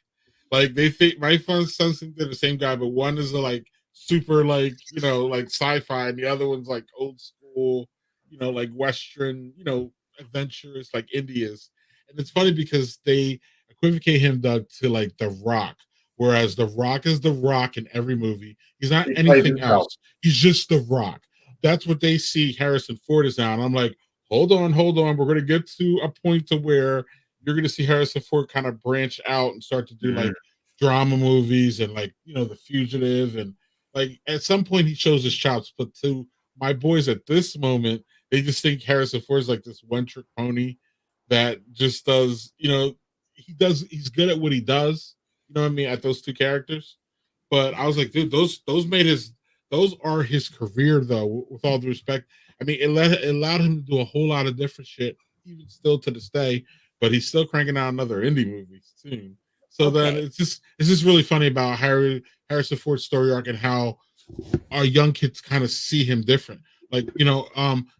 H: Like, they think my sons think they're the same guy, but one is like super, like, you know, like sci-fi, and the other one's like old school, you know, like Western, you know, adventurous, like Indy is. And it's funny because they equivocate him, Doug, to like The Rock, whereas The Rock is The Rock in every movie. He's not anything else. He's just The Rock. That's what they see Harrison Ford is now. And I'm like, hold on. We're going to get to a point to where you're going to see Harrison Ford kind of branch out and start to do like drama movies and like, you know, The Fugitive. And like at some point he shows his chops. But to my boys at this moment, they just think Harrison Ford is like this one trick pony that just does, you know, he's good at what he does. You know what I mean? At those two characters. But I was like, dude, those are his career though, with all due respect. I mean, it allowed him to do a whole lot of different shit, even still to this day. But he's still cranking out another indie movie soon. So then it's just really funny about Harrison Ford's story arc and how our young kids kind of see him different. Like, you know,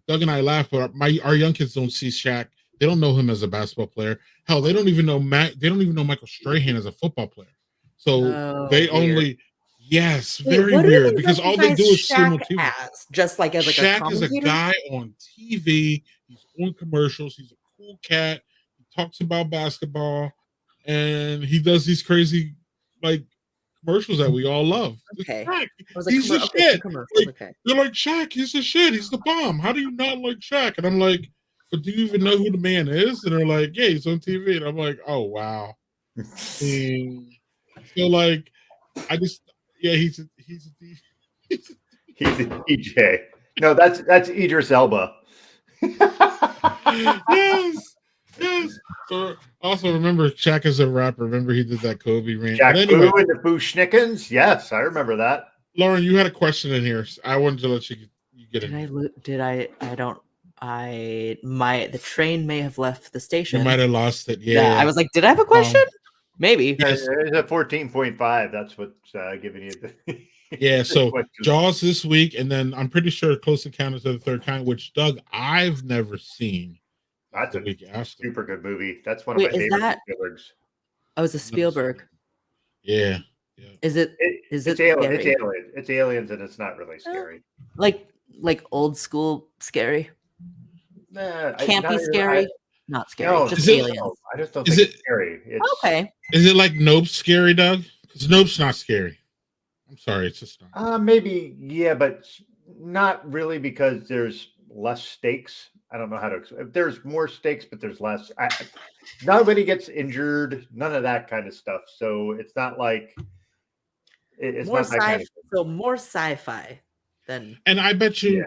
H: Doug and I laugh, but our young kids don't see Shaq. They don't know him as a basketball player. Hell, they don't even know Michael Strahan as a football player. So they only. Yes, very weird because all they do is simultaneous.
I: Just like as like
H: Shaq is a guy on TV. He's on commercials. He's a cool cat. He talks about basketball, and he does these crazy like commercials that we all love.
I: Okay,
H: he's the shit. Like, they're like, Shaq, he's the shit. He's the bomb. How do you not like Shaq? And I'm like, but do you even know who the man is? And they're like, yeah, he's on TV. And I'm like, oh wow. So like, I just. Yeah, he's a
G: DJ. No, that's Idris Elba.
H: yes. So also remember Shaq as a rapper. Remember he did that Kobe rant.
G: Shaq anyway, Boo and the Boo Schnickens. Yes, I remember that.
H: Lauren, you had a question in here. I wanted to let you get in.
I: The train may have left the station.
H: You might have lost it. Yeah.
I: I was like, did I have a question? Maybe.
G: Yes. It's a 14.5. That's what's giving you the.
H: Yeah. So Jaws this week, and then I'm pretty sure Close Encounters of the Third Kind, which Doug I've never seen.
G: That's a super good movie. That's one of my favorite Spielbergs.
I: Oh, it's a Spielberg.
H: Yeah.
I: Is it?
G: It's alien. It's aliens, and it's not really scary.
I: Like old school scary. Campy scary. Not scary. No, just aliens.
G: I just don't think it's scary.
I: Okay.
H: Is it like Nope scary, Doug? Because Nope's not scary. I'm sorry, it's just not.
G: Maybe, yeah, but not really because there's less stakes. I don't know how to. There's more stakes, but there's less. Nobody gets injured. None of that kind of stuff. So it's not like it's
I: more
G: not that kind of thing.
I: So more sci-fi than.
H: And I bet you,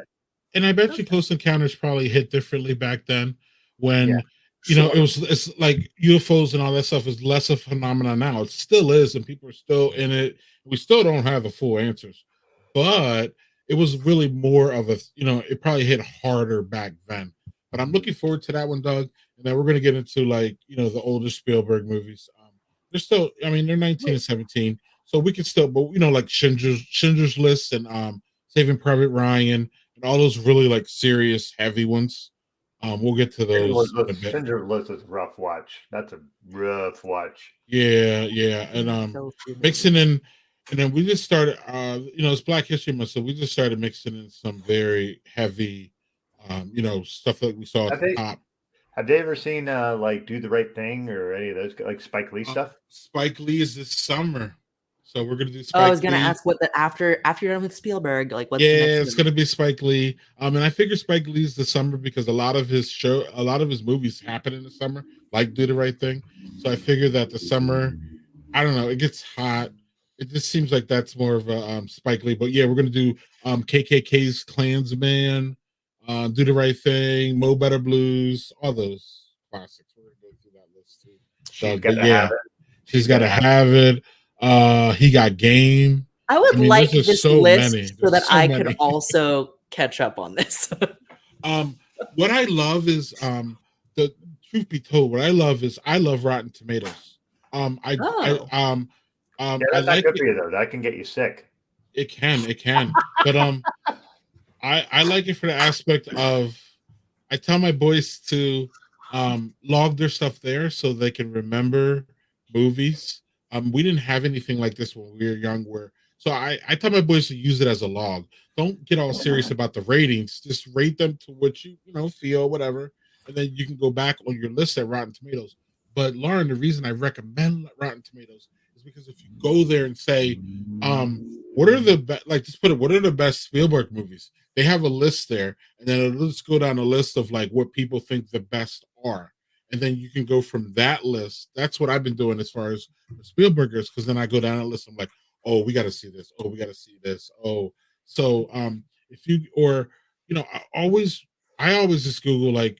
H: Close Encounters probably hit differently back then when you know, it's like UFOs and all that stuff is less of a phenomenon now. It still is, and people are still in it. We still don't have the full answers, but it was really more of a, you know, it probably hit harder back then. But I'm looking forward to that one, Doug. And then we're going to get into, like, you know, the older Spielberg movies. They're still, I mean, they're 19 and 17, so we could still, but you know, like Schindler's List and Saving Private Ryan and all those really like serious heavy ones. We'll get to those in a bit.
G: Schindler's List is a rough watch. That's a rough watch.
H: Yeah, and mixing in, and then we just started. You know, it's Black History Month, so we just started mixing in some very heavy, you know, stuff that we saw at the top.
G: Have they ever seen like Do the Right Thing or any of those like Spike Lee stuff?
H: Spike Lee is this summer, so we're gonna do Spike Lee.
I: I was gonna ask what the after you're done with Spielberg, like what's
H: yeah,
I: the next
H: it's gonna be Spike Lee. And I figure Spike Lee's the summer because a lot of his movies happen in the summer, like Do the Right Thing. So I figure that the summer, I don't know, it gets hot. It just seems like that's more of a Spike Lee. But yeah, we're gonna do KKK's Klansman, Do the Right Thing, Mo Better Blues, all those classics. We're gonna go through that list too.
G: She's gotta have it.
H: She's gotta have it. He Got Game.
I: I would like this list so that I could also catch up on this.
H: What I love is the truth be told, what I love is I love Rotten Tomatoes.
G: Yeah, that's not good for you though. That can get you sick.
H: It can. But I like it for the aspect of I tell my boys to log their stuff there so they can remember movies. We didn't have anything like this when we were young. So I tell my boys to use it as a log. Don't get all serious about the ratings. Just rate them to what you feel, whatever, and then you can go back on your list at Rotten Tomatoes. But Lauren, the reason I recommend Rotten Tomatoes is because if you go there and say, what are the what are the best Spielberg movies? They have a list there, and then let's go down a list of like what people think the best are. And then you can go from that list. That's what I've been doing as far as Spielbergers, because then I go down a list. I'm like, oh, we got to see this. Oh, we got to see this. Oh, so if you I always just Google like,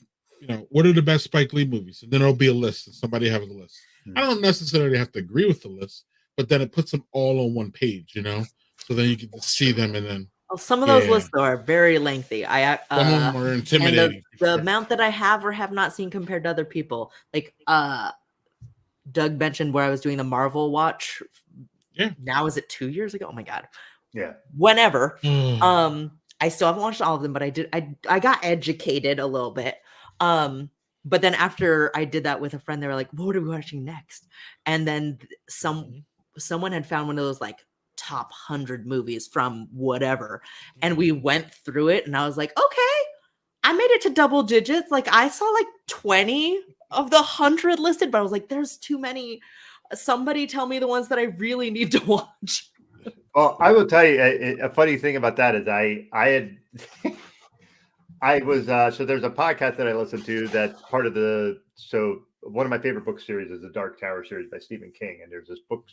H: what are the best Spike Lee movies, and then there'll be a list, and somebody has a list. I don't necessarily have to agree with the list, but then it puts them all on one page, so then you can just see them, and then.
I: Well, some of those lists are very lengthy. Some
H: of them are intimidating.
I: And the amount that I have or have not seen compared to other people, like Doug mentioned where I was doing the Marvel watch.
H: Yeah.
I: Now is it 2 years ago? Oh my god.
G: Yeah.
I: Whenever. I still haven't watched all of them, but I got educated a little bit. But then after I did that with a friend, they were like, "What are we watching next?" And then someone had found one of those like top 100 movies from whatever, and we went through it, and I was like, okay, I made it to double digits. Like I saw like 20 of the 100 listed, but I was like, there's too many. Somebody tell me the ones that I really need to watch.
G: Well, I will tell you a funny thing about that is I was so there's a podcast that I listen to that's part of one of my favorite book series is the Dark Tower series by Stephen King, and there's this book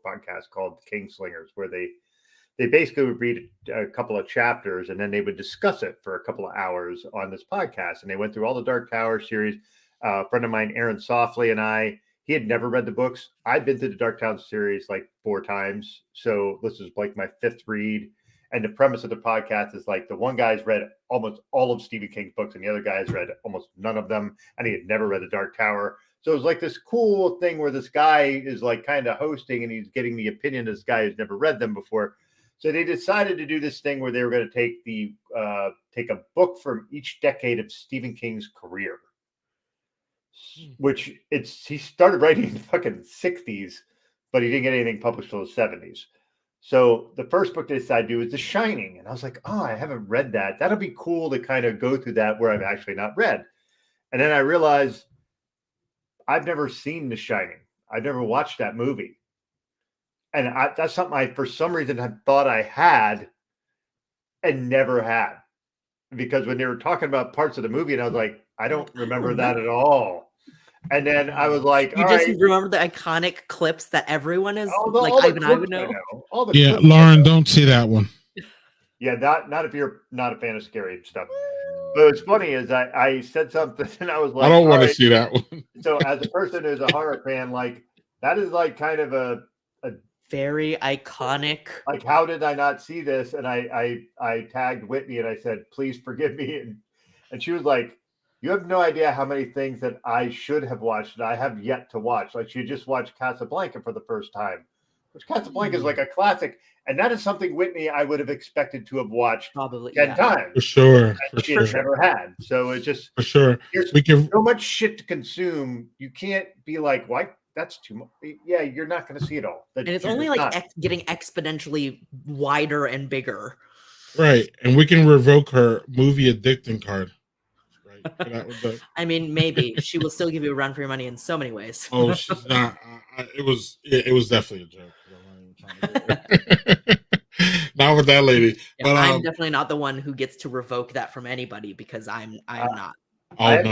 G: podcast called Kingslingers where they basically would read a couple of chapters and then they would discuss it for a couple of hours on this podcast, and they went through all the Dark Tower series. A friend of mine, Aaron Softly, and he had never read the books. I'd been through the Dark Tower series like 4 times, so this is like my 5th read. And the premise of the podcast is like the one guy's read almost all of Stephen King's books, and the other guy's read almost none of them, and he had never read The Dark Tower. So it was like this cool thing where this guy is like kind of hosting, and he's getting the opinion of this guy who's never read them before. So they decided to do this thing where they were going to take a book from each decade of Stephen King's career, which he started writing in the fucking 60s, but he didn't get anything published till the 70s. So the first book they decided to do is The Shining. And I was like, oh, I haven't read that. That'll be cool to kind of go through that where I've actually not read. And then I realized I've never seen The Shining. I've never watched that movie. And that's something I, for some reason, had thought I had and never had. Because when they were talking about parts of the movie, and I was like, I don't remember that at all. And then I was like,
I: you just remember the iconic clips that everyone is Ivan would know.
H: Lauren, don't see that one.
G: Yeah, not if you're not a fan of scary stuff. But what's funny is I said something and I was like,
H: I don't
G: all
H: want to
G: right.
H: see that one.
G: So as a person who's a horror fan, like that is like kind of a
I: Very iconic.
G: like how did I not see this? And I tagged Whitney and I said, please forgive me. And she was like, you have no idea how many things that I should have watched that I have yet to watch. Like she just watched Casablanca for the first time, which Casablanca is like a classic. And that is something, Whitney, I would have expected to have watched
I: Probably
G: 10 times.
H: For sure.
G: That she never had. So it just
H: For sure.
G: There's
H: We can
G: so much shit to consume. You can't be like, why? That's too much. Yeah, you're not going to see it all.
I: And it's only like getting exponentially wider and bigger.
H: right. And we can revoke her movie addicting card. Right.
I: I mean, maybe she will still give you a run for your money in so many ways.
H: Oh, she's not. It was definitely a joke. Not with that lady.
I: Yeah, but I'm definitely not the one who gets to revoke that from anybody because I'm not.
G: I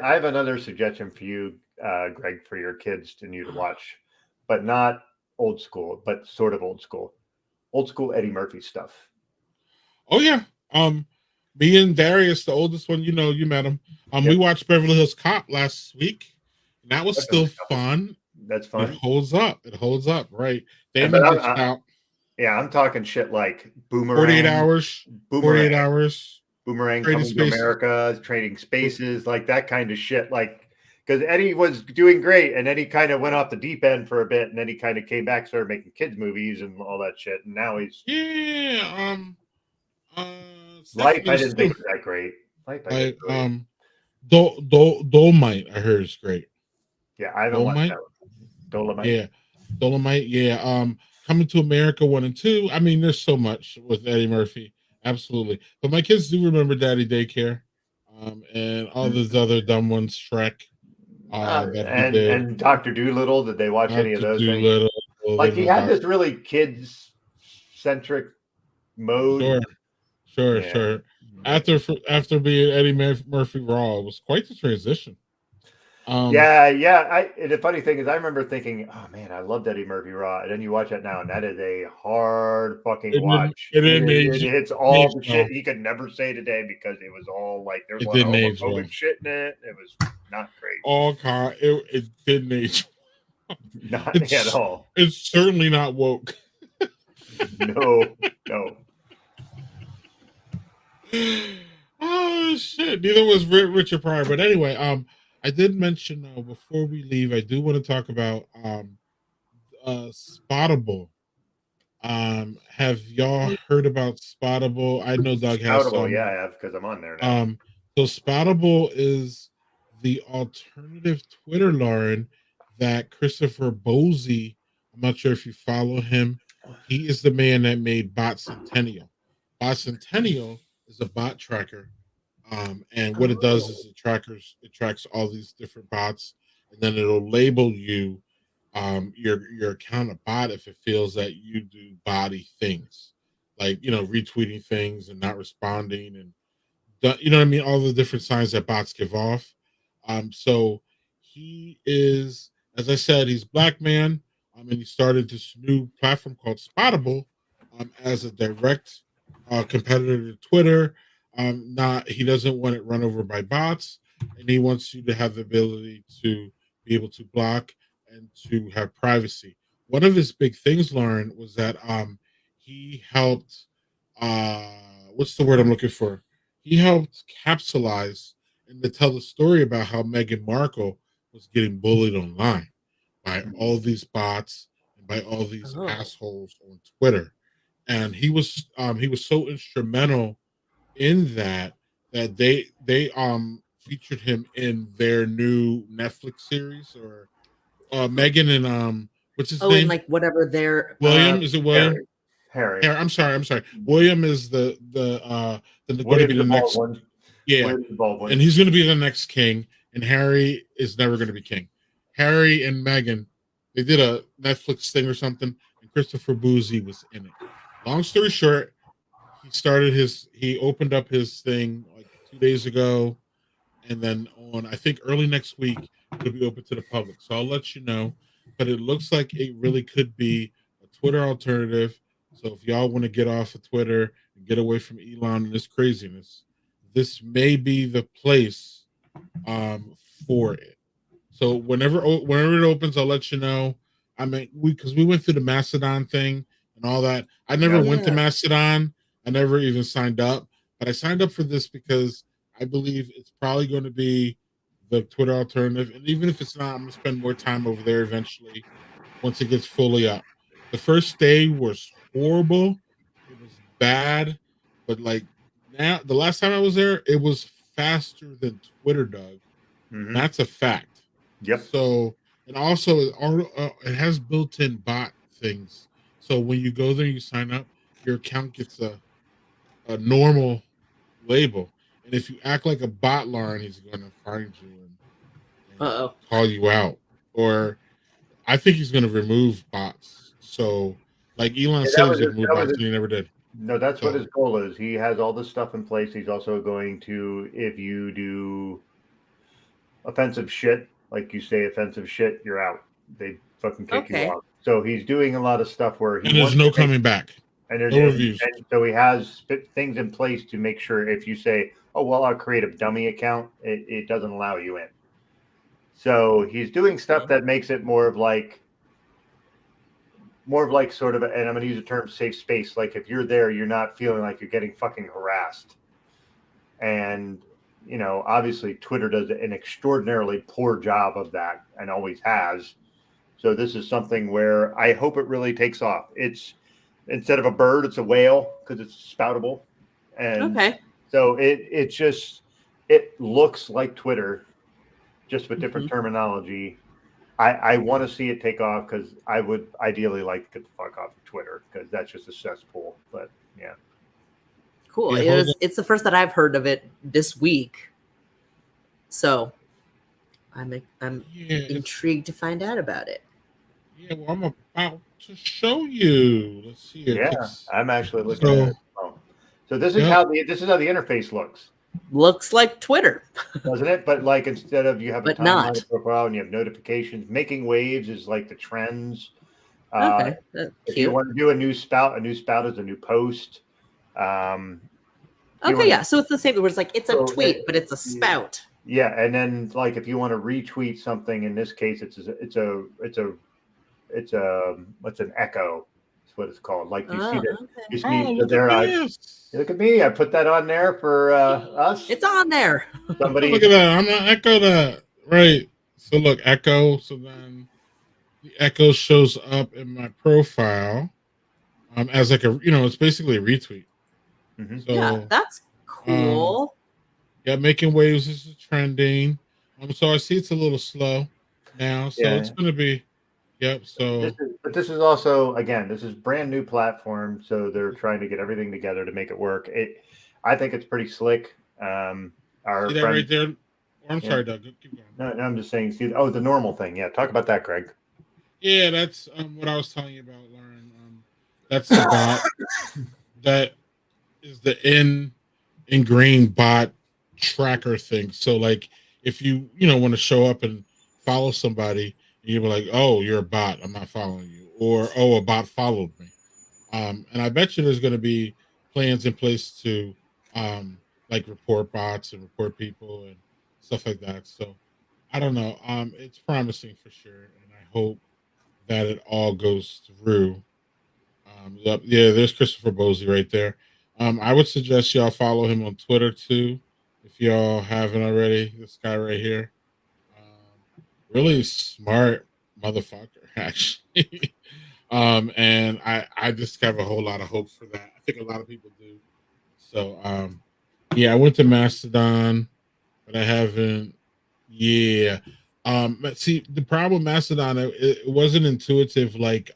G: have another suggestion for you, Greg, for your kids and you to watch, but not old school, but sort of old school Eddie Murphy stuff.
H: Oh yeah. Me and Darius, the oldest one, you met him. We watched Beverly Hills Cop last week. And that was still fun.
G: That's fun.
H: It holds up. Right.
G: I'm talking shit like Boomerang.
H: 48 hours.
G: Boomerang.
H: 48 hours.
G: Boomerang Coming to America, Trading Spaces, like that kind of shit. Like, because Eddie was doing great, and then he kind of went off the deep end for a bit, and then he kind of came back, started making kids movies and all that shit, and now he's Life. I didn't think was that great.
H: Dolomite, I heard is great.
G: Yeah, I haven't watched that one. Dolomite.
H: Yeah, Dolomite. Yeah, Coming to America 1 and 2. I mean, there's so much with Eddie Murphy. Absolutely. But my kids do remember Daddy Daycare, and all those other dumb ones, Shrek.
G: And Dr. Dolittle. Did they watch any of those things? Like he had this really kids-centric mode.
H: Sure. After being Eddie Murphy Raw, it was quite the transition.
G: And the funny thing is, I remember thinking, "Oh man, I loved Eddie Murphy Raw," and then you watch it now, and that is a hard fucking watch. It hits all the shit he could never say today because it was all like there's a lot of homophobic shit in it. It was not great.
H: It didn't age.
G: Not at all.
H: It's certainly not woke.
G: No.
H: Oh shit! Neither was Richard Pryor. But anyway, I did mention before we leave, I do want to talk about Spottable. Have y'all heard about Spottable? I know Doug has some.
G: Yeah, I have because I'm on there now.
H: So Spottable is the alternative Twitter, Lauren, that Christopher Bosey. I'm not sure if you follow him. He is the man that made Bot Centennial. Bot Centennial is a bot tracker. And what it does is it tracks all these different bots, and then it'll label you your account a bot if it feels that you do body things, like retweeting things and not responding, and you know what I mean, all the different signs that bots give off. So he is, as I said, he's a black man, and he started this new platform called Spottable as a direct competitor to Twitter. He doesn't want it run over by bots, and he wants you to have the ability to be able to block and to have privacy. One of his big things, Lauren, was that he helped what's the word I'm looking for? He helped capsulize and to tell the story about how Meghan Markle was getting bullied online by all these bots and by all these assholes on Twitter. And he was so instrumental in that they featured him in their new Netflix series, or Megan and what's his name?
I: And like whatever their
H: William, is it William?
G: Harry.
H: I'm sorry. William is the going to be the next one. Yeah, and he's going to be the next king, and Harry is never going to be king. Harry and Meghan, they did a Netflix thing or something, and Christopher Boozy was in it. Long story short, he opened up his thing like 2 days ago, and then on, I think, early next week, it'll be open to the public. So I'll let you know. But it looks like it really could be a Twitter alternative. So if y'all want to get off of Twitter and get away from Elon and this craziness, this may be the place for it. So whenever it opens, I'll let you know. I mean, because we went through the Mastodon thing and all that. I never went to
I: Yeah.
H: Mastodon. I never even signed up, but I signed up for this because I believe it's probably going to be the Twitter alternative. And even if it's not, I'm gonna spend more time over there eventually once it gets fully up. The first day was horrible. It was bad, but like now, the last time I was there, it was faster than Twitter, Doug.
G: Mhm.
H: That's a fact.
G: Yep.
H: So, and also it has built-in bot things. So when you go there, you sign up, your account gets a normal label, and if you act like a bot, Lauren, he's going to find you and
I: Uh-oh.
H: call you out. Or I think he's going to remove bots. So, like Elon
G: Yeah,
H: said, he was going to remove bots, and he never did.
G: no, that's what
H: So,
G: his goal is. He has all this stuff in place. He's also going to, if you do offensive shit, like you say offensive shit, you're out. They fucking kick you
I: Okay.
G: off. So he's doing a lot of stuff where he
H: and there's
G: wants
H: no
G: to make,
H: coming back.
G: and, there's,
H: No reviews.
G: and so he has things in place to make sure if you say, oh, well, I'll create a dummy account, it doesn't allow you in. So he's doing stuff that makes it more of like sort of, and I'm going to use the term safe space. Like if you're there, you're not feeling like you're getting fucking harassed. And, you know, obviously Twitter does an extraordinarily poor job of that and always has. So this is something where I hope it really takes off. It's instead of a bird, it's a whale because it's spoutable. And
I: Okay.
G: so it looks like Twitter, just with different
I: Mm-hmm.
G: terminology. I want to see it take off because I would ideally like to get the fuck off of Twitter because that's just a cesspool. But yeah.
I: Cool.
H: Yeah,
I: It's the first that I've heard of it this week. So I'm intrigued to find out about it.
H: Yeah, well, I'm about to show you. Let's see here.
G: Yeah, I'm actually looking at it as well. So this is how the interface looks.
I: Looks like Twitter,
G: doesn't it? But like instead of you have a
I: But
G: timeline
I: not.
G: profile and you have notifications, making waves is like the trends.
I: Okay, that's
G: If
I: cute.
G: you want to do a new spout is a new post.
I: Okay, yeah. So it's the same. Where it's like it's a tweet, but it's a spout.
G: Yeah, and then like if you want to retweet something, in this case, it's an echo. That's what it's called. Like you see that.
I: Okay.
G: You see
H: Oh,
G: so
H: look
G: there.
H: at this.
G: Look at me. I put that on there for us.
I: It's on there.
G: Somebody.
H: Look at that. I'm gonna echo that. Right. So look, echo. So then the echo shows up in my profile as like it's basically a retweet.
G: Mm-hmm.
H: So
I: Yeah, that's cool.
H: Yeah, making waves is trending. So I see it's a little slow now. So it's gonna be so
G: this is also, again, this is brand new platform, so they're trying to get everything together to make it work. I think it's pretty slick. Our
H: see that
G: friend,
H: right there? I'm sorry, Doug. Keep going.
G: No, I'm just saying. See, the normal thing. Yeah, talk about that, Greg.
H: Yeah, that's what I was telling you about, Lauren. That's the bot that is the ingrained bot tracker thing. So like if you want to show up and follow somebody, and you're like, oh, you're a bot, I'm not following you, or oh, a bot followed me. And I bet you there's going to be plans in place to like report bots and report people and stuff like that. So I don't know. It's promising for sure, and I hope that it all goes through. Yeah, there's Christopher Bosey right there. I would suggest y'all follow him on Twitter too, if y'all haven't already. This guy right here, really smart motherfucker, actually. And I just have a whole lot of hope for that. I think a lot of people do. So, yeah, I went to Mastodon, but I haven't. Yeah. But see, the problem with Mastodon, it wasn't intuitive like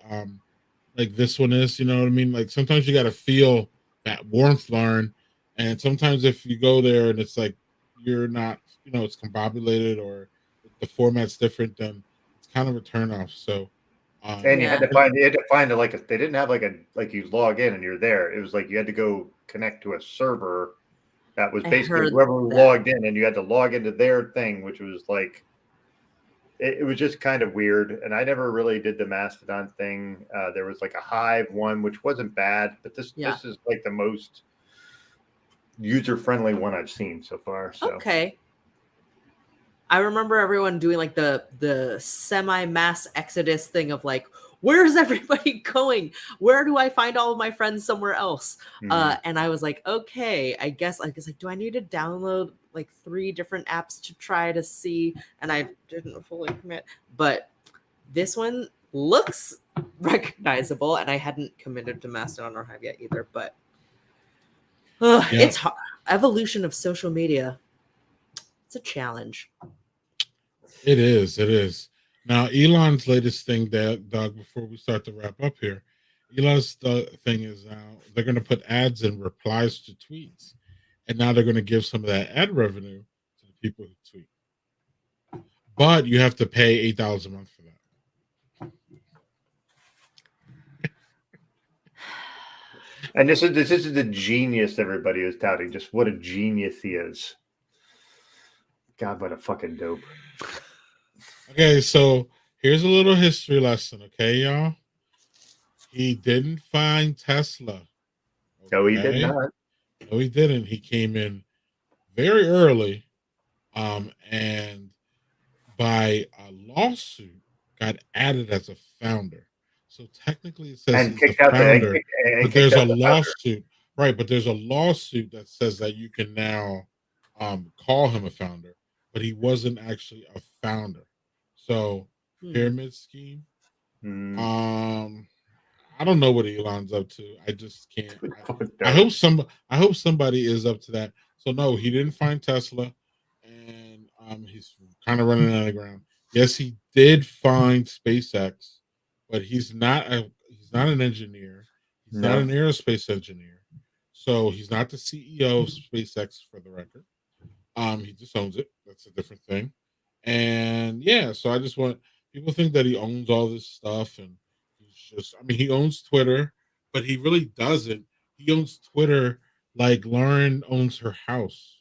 H: this one is, you know what I mean? Like sometimes you got to feel that warmth, Lauren. And sometimes if you go there and it's like you're not, it's combobulated or the format's different, then it's kind of a turnoff. So,
G: and you had to find it they didn't have like you log in and you're there. It was like you had to go connect to a server that was basically whoever logged in, and you had to log into their thing, which was like it was just kind of weird. And I never really did the Mastodon thing. There was like a Hive one, which wasn't bad, but this is like the most user-friendly one I've seen so far. So
I: Okay. I remember everyone doing like the semi-mass exodus thing of like, where's everybody going? Where do I find all of my friends somewhere else? And I was like, okay, I guess like, do I need to download like 3 different apps to try to see? And I didn't fully commit, but this one looks recognizable, and I hadn't committed to Mastodon or Hive yet either. But it's hard. Evolution of social media. It's a challenge.
H: It is. It is. Now, Elon's latest thing, that Doug, before we start to wrap up here, Elon's thing is now they're going to put ads in replies to tweets, and now they're going to give some of that ad revenue to the people who tweet. But you have to pay $8 a month for that.
G: And this is the genius everybody is touting. Just what a genius he is. God, what a fucking dope.
H: Okay, so here's a little history lesson, okay, y'all? He didn't find Tesla. Okay?
G: No, he did not.
H: No, he didn't. He came in very early, and by a lawsuit, got added as a founder. So technically, it says
G: And
H: he's a founder, but there's a lawsuit, right? But there's a lawsuit that says that you can now call him a founder, but he wasn't actually a founder. So pyramid scheme. I don't know what Elon's up to. I just can't. I hope somebody is up to that. So no, he didn't find Tesla, and he's kind of running out of ground. Yes, he did find SpaceX, but he's not an engineer. He's not an aerospace engineer. So he's not the CEO of SpaceX, for the record. He just owns it. That's a different thing. And yeah, so I just want people think that he owns all this stuff, and he owns Twitter, but he really doesn't. He owns Twitter like Lauren owns her house.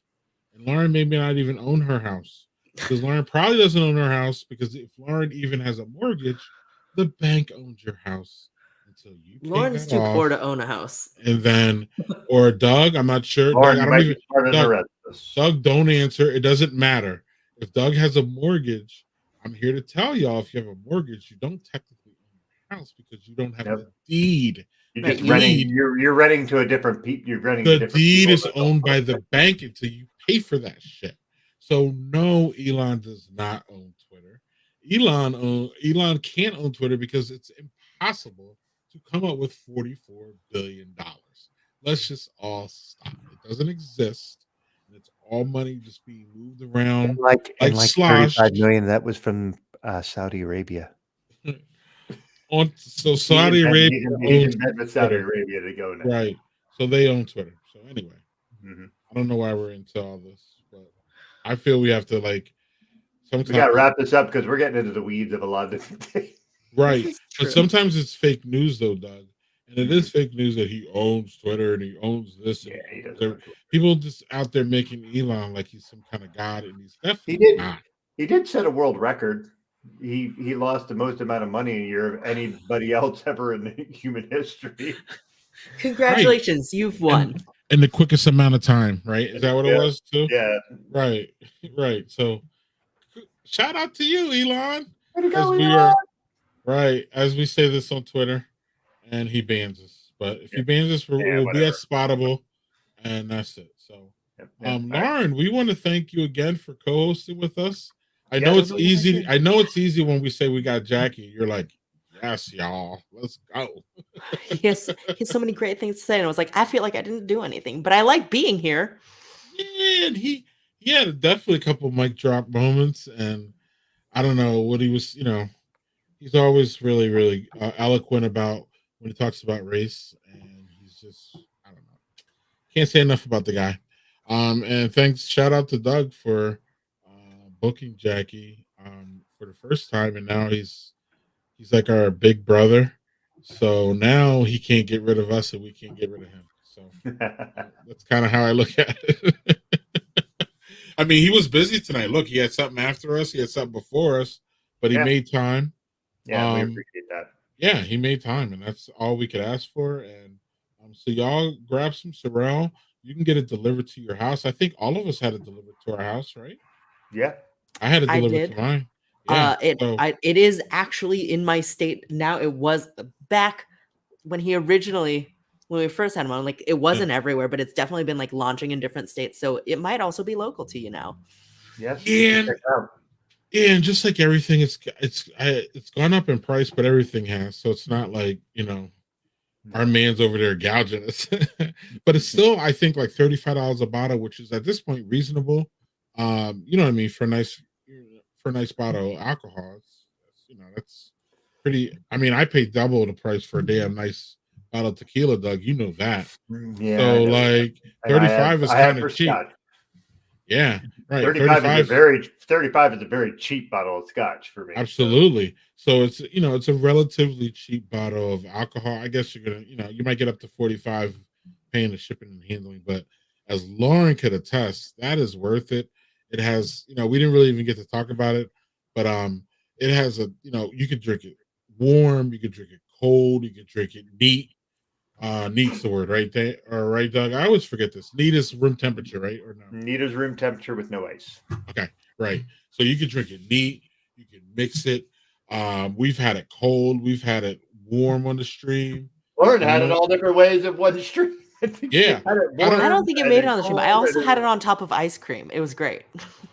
H: And Lauren maybe not even own her house, because Lauren probably doesn't own her house, because if Lauren even has a mortgage, the bank owns your house until you pay
I: Lauren's
H: that
I: too
H: off.
I: poor to own a house.
H: And then, or Doug, I'm not sure.
G: Lauren,
H: Doug,
G: might be smarter than the rest of us.
H: Doug, don't answer. It doesn't matter. If Doug has a mortgage, I'm here to tell y'all, if you have a mortgage, you don't technically own your house because you don't have the deed.
G: You're just renting. You're renting to a different people. You're renting.
H: The deed is owned by the bank until you pay for that shit. So no, Elon does not own Twitter. Elon can't own Twitter because it's impossible to come up with $44 billion. Let's just all stop. It doesn't exist. And it's all money just being moved around.
K: And like
H: sloshed.
K: 35 million, that was from Saudi Arabia.
H: So Saudi Arabia
G: owns Saudi Arabia to go now.
H: Right. So they own Twitter. So anyway, I don't know why we're into all this, but I feel we have to sometimes
G: we got to wrap this up because we're getting into the weeds of a lot of different things.
H: Right. But sometimes it's fake news though, Doug. And it is fake news that he owns Twitter and he owns this. Yeah, he does. People just out there making Elon like he's some kind of god, and he's definitely not.
G: He did set a world record. He lost the most amount of money in a year of anybody else ever in human history.
I: Congratulations, you've won.
H: In the quickest amount of time, right? Is that what it was too?
G: Yeah.
H: Right. Right. So shout out to you, Elon.
G: Way to go, Elon.
H: Right. As we say this on Twitter, and he bans us. But if he bans us, we'll be at Spottable, and that's it. So Lauren, we want to thank you again for co-hosting with us. I know it's easy. I know it's easy when we say we got Jackie. You're like, yes, y'all, let's go.
I: He has so many great things to say, and I was like, I feel like I didn't do anything, but I like being here.
H: Yeah, and he had definitely a couple mic drop moments, and I don't know what he was. He's always really, really eloquent about when he talks about race, and he's just, I don't know, can't say enough about the guy. And shout out to Doug for booking Jackie for the first time, and now he's like our big brother. So now he can't get rid of us, and we can't get rid of him. So that's kind of how I look at it. I mean, he was busy tonight. Look, he had something after us, he had something before us, but he made time.
G: Yeah, we appreciate that.
H: Yeah, he made time, and that's all we could ask for. And so y'all grab some Sorel. you can get it delivered to your house. I think all of us had it delivered to our house, right?
G: Yeah.
H: I had it
I: I
H: delivered
I: did.
H: to mine. Yeah.
I: It is actually in my state now. It was back when we first had one. Like, it wasn't everywhere, but it's definitely been like launching in different states. So it might also be local to you now.
G: Yes.
H: And yeah, and just like everything, it's gone up in price, but everything has. So it's not like, our man's over there gouging us. But it's still, I think, like $35 a bottle, which is at this point reasonable. You know what I mean, for a nice bottle of alcohol. That's pretty. I mean, I paid double the price for a damn nice bottle of tequila, Doug. You know that.
G: Yeah.
H: So like 35 is kind of cheap.
G: Scotch.
H: Yeah, right.
G: 35 is a very cheap bottle of scotch for me.
H: Absolutely. So it's it's a relatively cheap bottle of alcohol. I guess you're gonna you might get up to 45 paying the shipping and handling, but as Lauren could attest, that is worth it. It has we didn't really even get to talk about it, but it has you could drink it warm, you could drink it cold, you could drink it neat. Neat's the word, right? Right, Doug? I always forget this. Neat is room temperature, right? Or no?
G: Neat is room temperature with no ice.
H: Okay, right. So you can drink it neat. You can mix it. We've had it cold. We've had it warm on the stream.
G: Lauren had it all different ways at one stream.
H: Yeah.
I: I don't think it made it on the stream. I also had it on top of ice cream. It was great.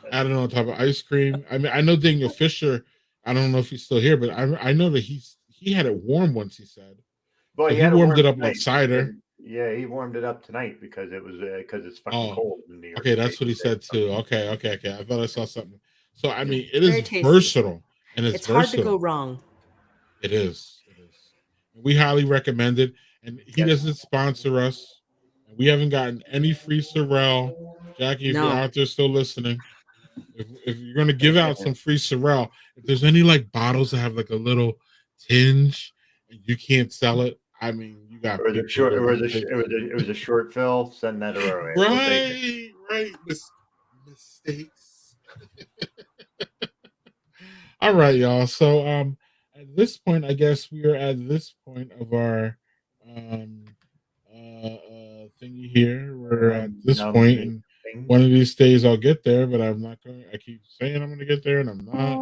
H: Had it on top of ice cream. I mean, I know Daniel Fisher. I don't know if he's still here, but I know that he had it warm once. He said.
G: Well,
H: so he warmed it up like cider.
G: Yeah, he warmed it up tonight because it's fucking cold in New York.
H: Okay, that's what he said too. Okay. I thought I saw something. So I mean, it is versatile, and it's versatile.
I: Hard to go wrong.
H: It is. We highly recommend it, and he doesn't sponsor us. We haven't gotten any free Sorel. Jackie, if you're out there still listening, if you're going to give out some free Sorel, if there's any like bottles that have like a little tinge and you can't sell it, I mean, you got.
G: It was a short fill. Send that our
H: way. Right. Mistakes. All right, y'all. So at this point, I guess we are at this point of our thingy here. We're at this point, and one of these days I'll get there, but I'm not going. I keep saying I'm going to get there, and I'm not.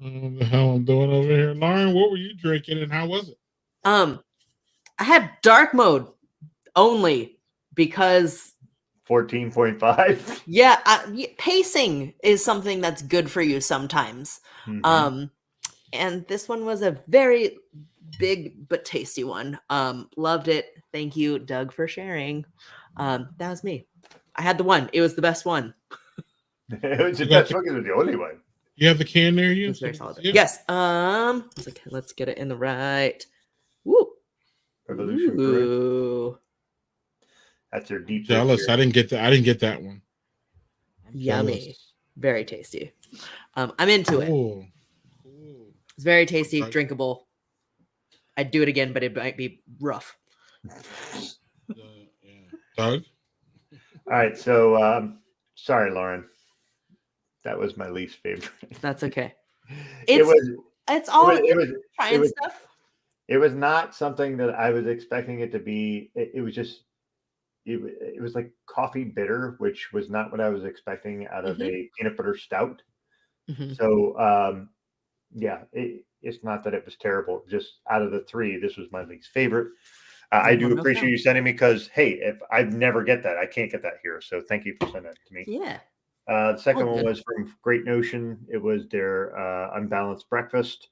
H: What the hell I'm doing over here, Lauren? What were you drinking, and how was it?
I: I had dark mode only because
G: 14.5.
I: Yeah, pacing is something that's good for you sometimes.
G: Mm-hmm.
I: And this one was a very big but tasty one. Loved it. Thank you, Doug, for sharing. That was me. I had the one. It was the best one.
G: It was the best one. It was the only one.
H: You have the can near you?
I: It's very solid. Yes. Let's get it in the right. Woo.
G: Revolution Brew. That's your deep.
H: Jealous. I didn't get that. I didn't get that one.
I: Yummy. Jealous. Very tasty. I'm into it. It's very tasty, drinkable. I'd do it again, but it might be rough.
H: Doug?
G: All right. So, sorry, Lauren. That was my least favorite.
I: That's okay.
G: It was not something that I was expecting it to be. It was just, it was like coffee bitter, which was not what I was expecting out of a peanut butter stout.
I: Mm-hmm.
G: So, yeah, it's not that it was terrible. Just out of the three, this was my least favorite. I do appreciate you sending me because, hey, if I'd never get that, I can't get that here. So thank you for sending it to me.
I: Yeah.
G: The second one was from Great Notion. It was their Unbalanced Breakfast,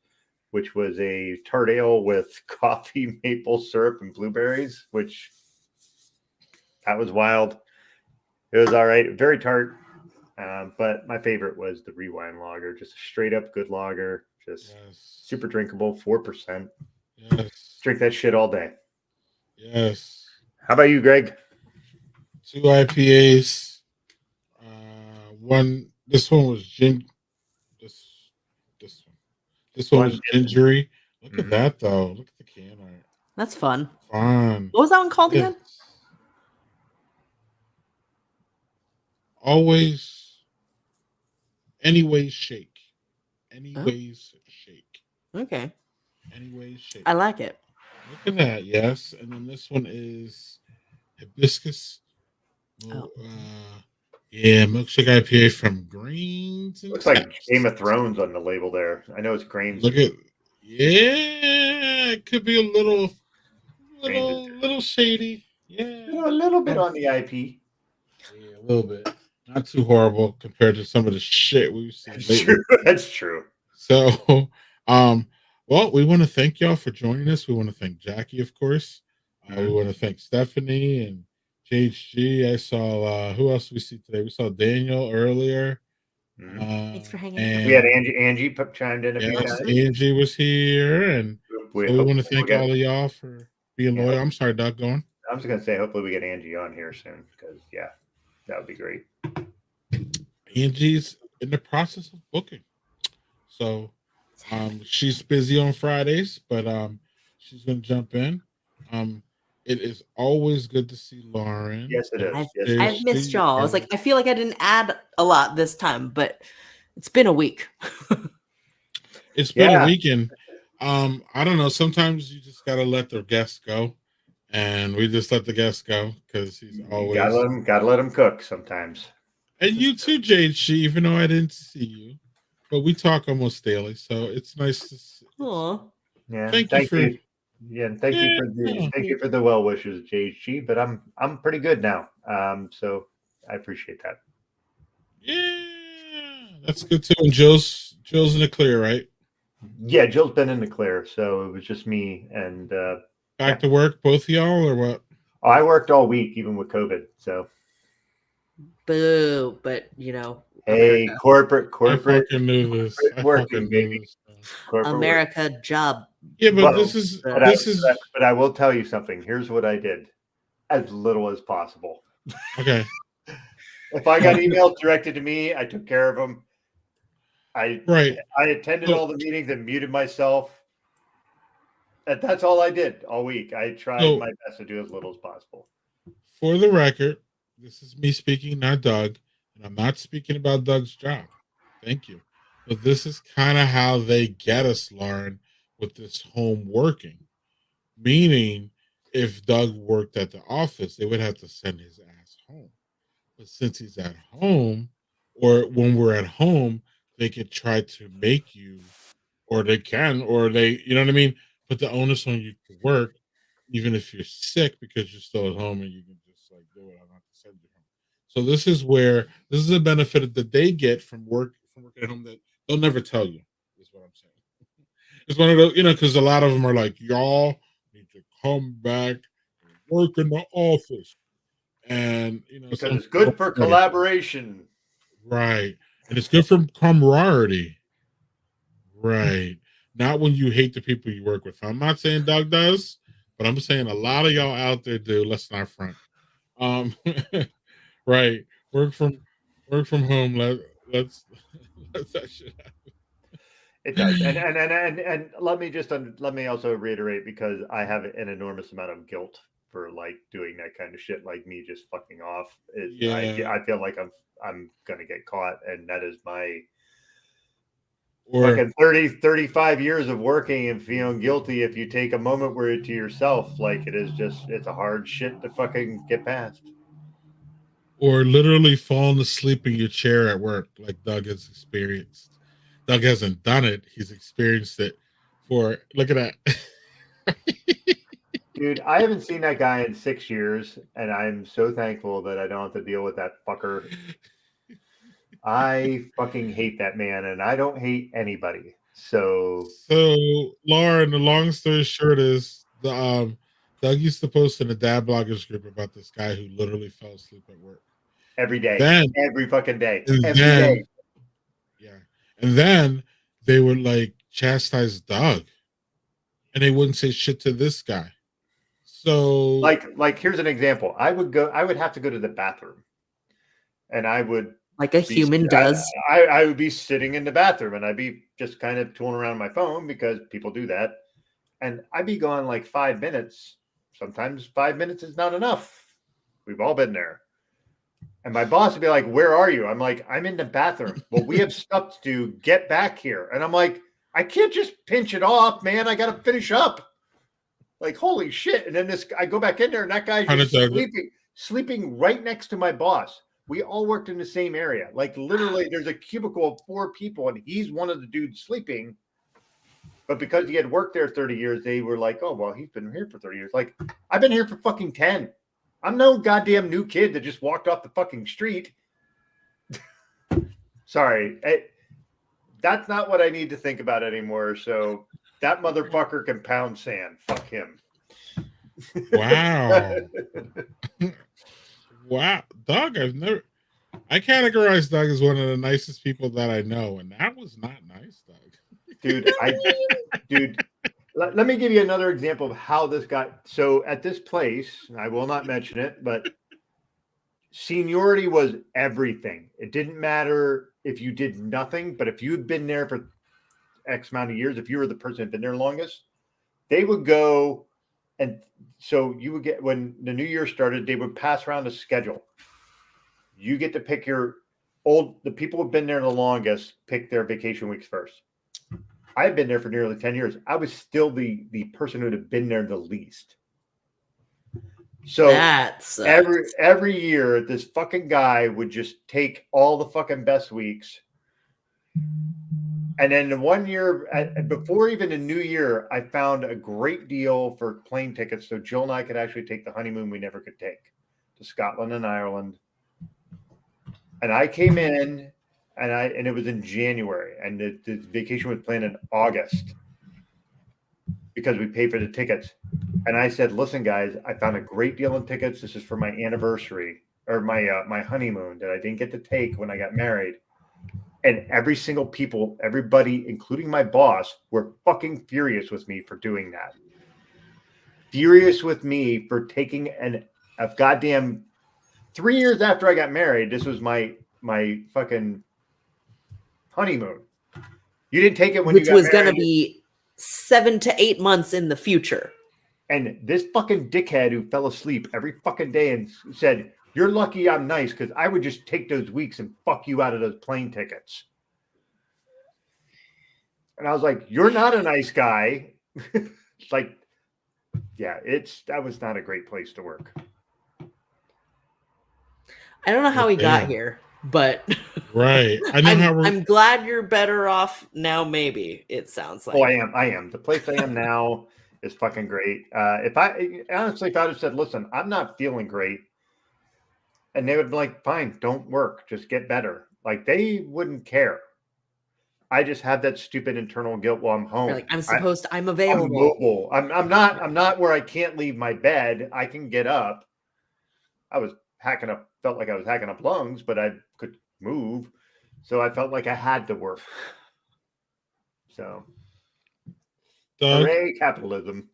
G: which was a tart ale with coffee, maple syrup, and blueberries, which that was wild. It was all right. Very tart. But my favorite was the Rewind Lager. Just a straight up good lager. Just super drinkable, 4%.
H: Yes.
G: Drink that shit all day.
H: Yes.
G: How about you, Greg?
H: 2 IPAs. This one was This one was gingery. Look at that though. Look at the can art.
I: That's fun.
H: Fun.
I: What was that one called again?
H: Always. Anyways shake. Anyways shake.
I: Okay.
H: Anyways shake.
I: I like it.
H: Look at that, yes. And then this one is hibiscus.
I: Oh.
H: Yeah, milkshake IPA from Greens and
G: Looks like
H: Taps.
G: Game of Thrones on the label there. I know it's Grains.
H: Look at, yeah, it could be a little shady. Yeah,
G: a little bit on the IP.
H: yeah, a little bit. Not too horrible compared to some of the shit we've seen
G: That's
H: lately.
G: true. That's true.
H: So, well, we want to thank y'all for joining us. We want to thank Jackie, of course. We want to thank Stephanie and JHG. I saw who else we see today? We saw Daniel earlier.
I: Thanks for hanging
H: and
G: We had Angie chimed in a few
H: yes,
G: times.
H: Angie was here, and
G: We
H: so we
G: hope
H: want to thank
G: we'll get-
H: all of y'all for being
G: Yeah.
H: loyal. I'm sorry, Doug, going.
G: I was going to say, hopefully we get Angie on here soon because, yeah, that would be great.
H: Angie's in the process of booking, so she's busy on Fridays, but she's gonna jump in. It is always good to see Lauren.
G: Yes, it is.
I: I've missed y'all. I was like, I feel like I didn't add a lot this time, but it's been a week.
H: It's been a weekend. I don't know. Sometimes you just gotta let the guests go, and we just let the guests go because he's always
G: gotta let him cook sometimes.
H: And you too, JHG, even though I didn't see you, but we talk almost daily, so it's nice to see.
I: Aw.
G: Yeah,
H: Thank you for
G: thank you for the well wishes, JHG. But I'm pretty good now. So I appreciate that.
H: Yeah, that's good too. And Jill's in the clear, right?
G: Yeah, Jill's been in the clear, so it was just me and
H: back to work, both of y'all, or what?
G: Oh, I worked all week, even with COVID. So
I: boo, but you know,
G: hey,
I: America.
G: corporate,
H: I fucking knew this. I
G: working,
H: fucking
G: baby.
H: knew this.
G: Corporate
I: America job.
H: Yeah, but
G: Well,
H: this is
G: but I will tell you something. Here's what I did: as little as possible.
H: Okay.
G: If I got emails directed to me, I took care of them. I attended all the meetings and muted myself. That's all I did all week. I tried my best to do as little as possible.
H: For the record, this is me speaking, not Doug, and I'm not speaking about Doug's job. Thank you. But this is kind of how they get us, Lauren, with this home working. Meaning, if Doug worked at the office, they would have to send his ass home. But since he's at home, or when we're at home, they could try to make you, or they can, or they, you know what I mean? Put the onus on you to work, even if you're sick, because you're still at home and you can just like do it. I don't have to send you home. So this is a benefit that they get from working at home that they'll never tell you, is what I'm saying. It's one of those, because a lot of them are like, y'all need to come back and work in the office. And
G: because it's good for collaboration.
H: Right. And it's good for camaraderie. Right. Not when you hate the people you work with. I'm not saying Doug does, but I'm saying a lot of y'all out there do. Let's not front. Right. Work from home. Let's that shit happen.
G: It does. And let me also reiterate, because I have an enormous amount of guilt for like doing that kind of shit, like me just fucking off. I feel like I'm gonna get caught, and that is my fucking 35 years of working and feeling guilty. If you take a moment where to yourself, like it's a hard shit to fucking get past.
H: Or literally falling asleep in your chair at work, like Doug has experienced. Doug hasn't done it; he's experienced it. Look at that.
G: Dude, I haven't seen that guy in 6 years, and I'm so thankful that I don't have to deal with that fucker. I fucking hate that man, and I don't hate anybody. So
H: Lauren, the long story short is Doug used to post in a dad bloggers group about this guy who literally fell asleep at work
G: every day, every fucking day, every day.
H: Yeah, and then they would like chastise Doug, and they wouldn't say shit to this guy. So,
G: like here's an example. I would have to go to the bathroom, and I would,
I: like a human does.
G: I would be sitting in the bathroom, and I'd be just kind of tooling around my phone, because people do that, and I'd be gone like 5 minutes. Sometimes 5 minutes is not enough. We've all been there. And my boss would be like, "Where are you?" I'm like, "I'm in the bathroom." "Well, we have stuff to do. Get back here." And I'm like, I can't just pinch it off, man. I got to finish up. Like, holy shit. And then I go back in there and that guy's just sleeping right next to my boss. We all worked in the same area. Like literally there's a cubicle of 4 people and he's one of the dudes sleeping. But because he had worked there 30 years, they were like, oh, well, he's been here for 30 years. Like, I've been here for fucking 10. I'm no goddamn new kid that just walked off the fucking street. Sorry. That's not what I need to think about anymore. So that motherfucker can pound sand. Fuck him.
H: Wow. Wow. Doug, I categorize Doug as one of the nicest people that I know. And that was not nice, Doug.
G: Dude, let me give you another example of how this got. So at this place, I will not mention it, but seniority was everything. It didn't matter if you did nothing, but if you had been there for X amount of years, if you were the person that had been there longest, they would go. And so you would get, when the new year started, they would pass around a schedule. You get to pick the people who've been there the longest, pick their vacation weeks first. I've been there for nearly 10 years. I was still the person who would have been there the least. So every year, this fucking guy would just take all the fucking best weeks. And then the 1 year, before even the new year, I found a great deal for plane tickets. So Jill and I could actually take the honeymoon we never could take to Scotland and Ireland. And I came in. And it was in January, and the vacation was planned in August because we paid for the tickets. And I said, "Listen, guys, I found a great deal in tickets. This is for my anniversary or my honeymoon that I didn't get to take when I got married." And everybody, including my boss, were fucking furious with me for doing that. Furious with me for taking a goddamn 3 years after I got married. This was my fucking honeymoon. You didn't take it when you got married. Which was going to
I: be 7 to 8 months in the future.
G: And this fucking dickhead who fell asleep every fucking day and said, "You're lucky I'm nice because I would just take those weeks and fuck you out of those plane tickets." And I was like, "You're not a nice guy." Like, yeah, that was not a great place to work.
I: I don't know how we got here. But
H: right,
I: I'm glad you're better off now. Maybe it sounds like.
G: Oh, I am. The place I am now is fucking great. If I had said, "Listen, I'm not feeling great," and they would be like, "Fine, don't work, just get better," like they wouldn't care. I just have that stupid internal guilt while I'm home.
I: You're like, I'm available.
G: I'm mobile. I'm not where I can't leave my bed. I can get up. I was felt like I was hacking up lungs, but I could move. So I felt like I had to work. So, hooray, capitalism.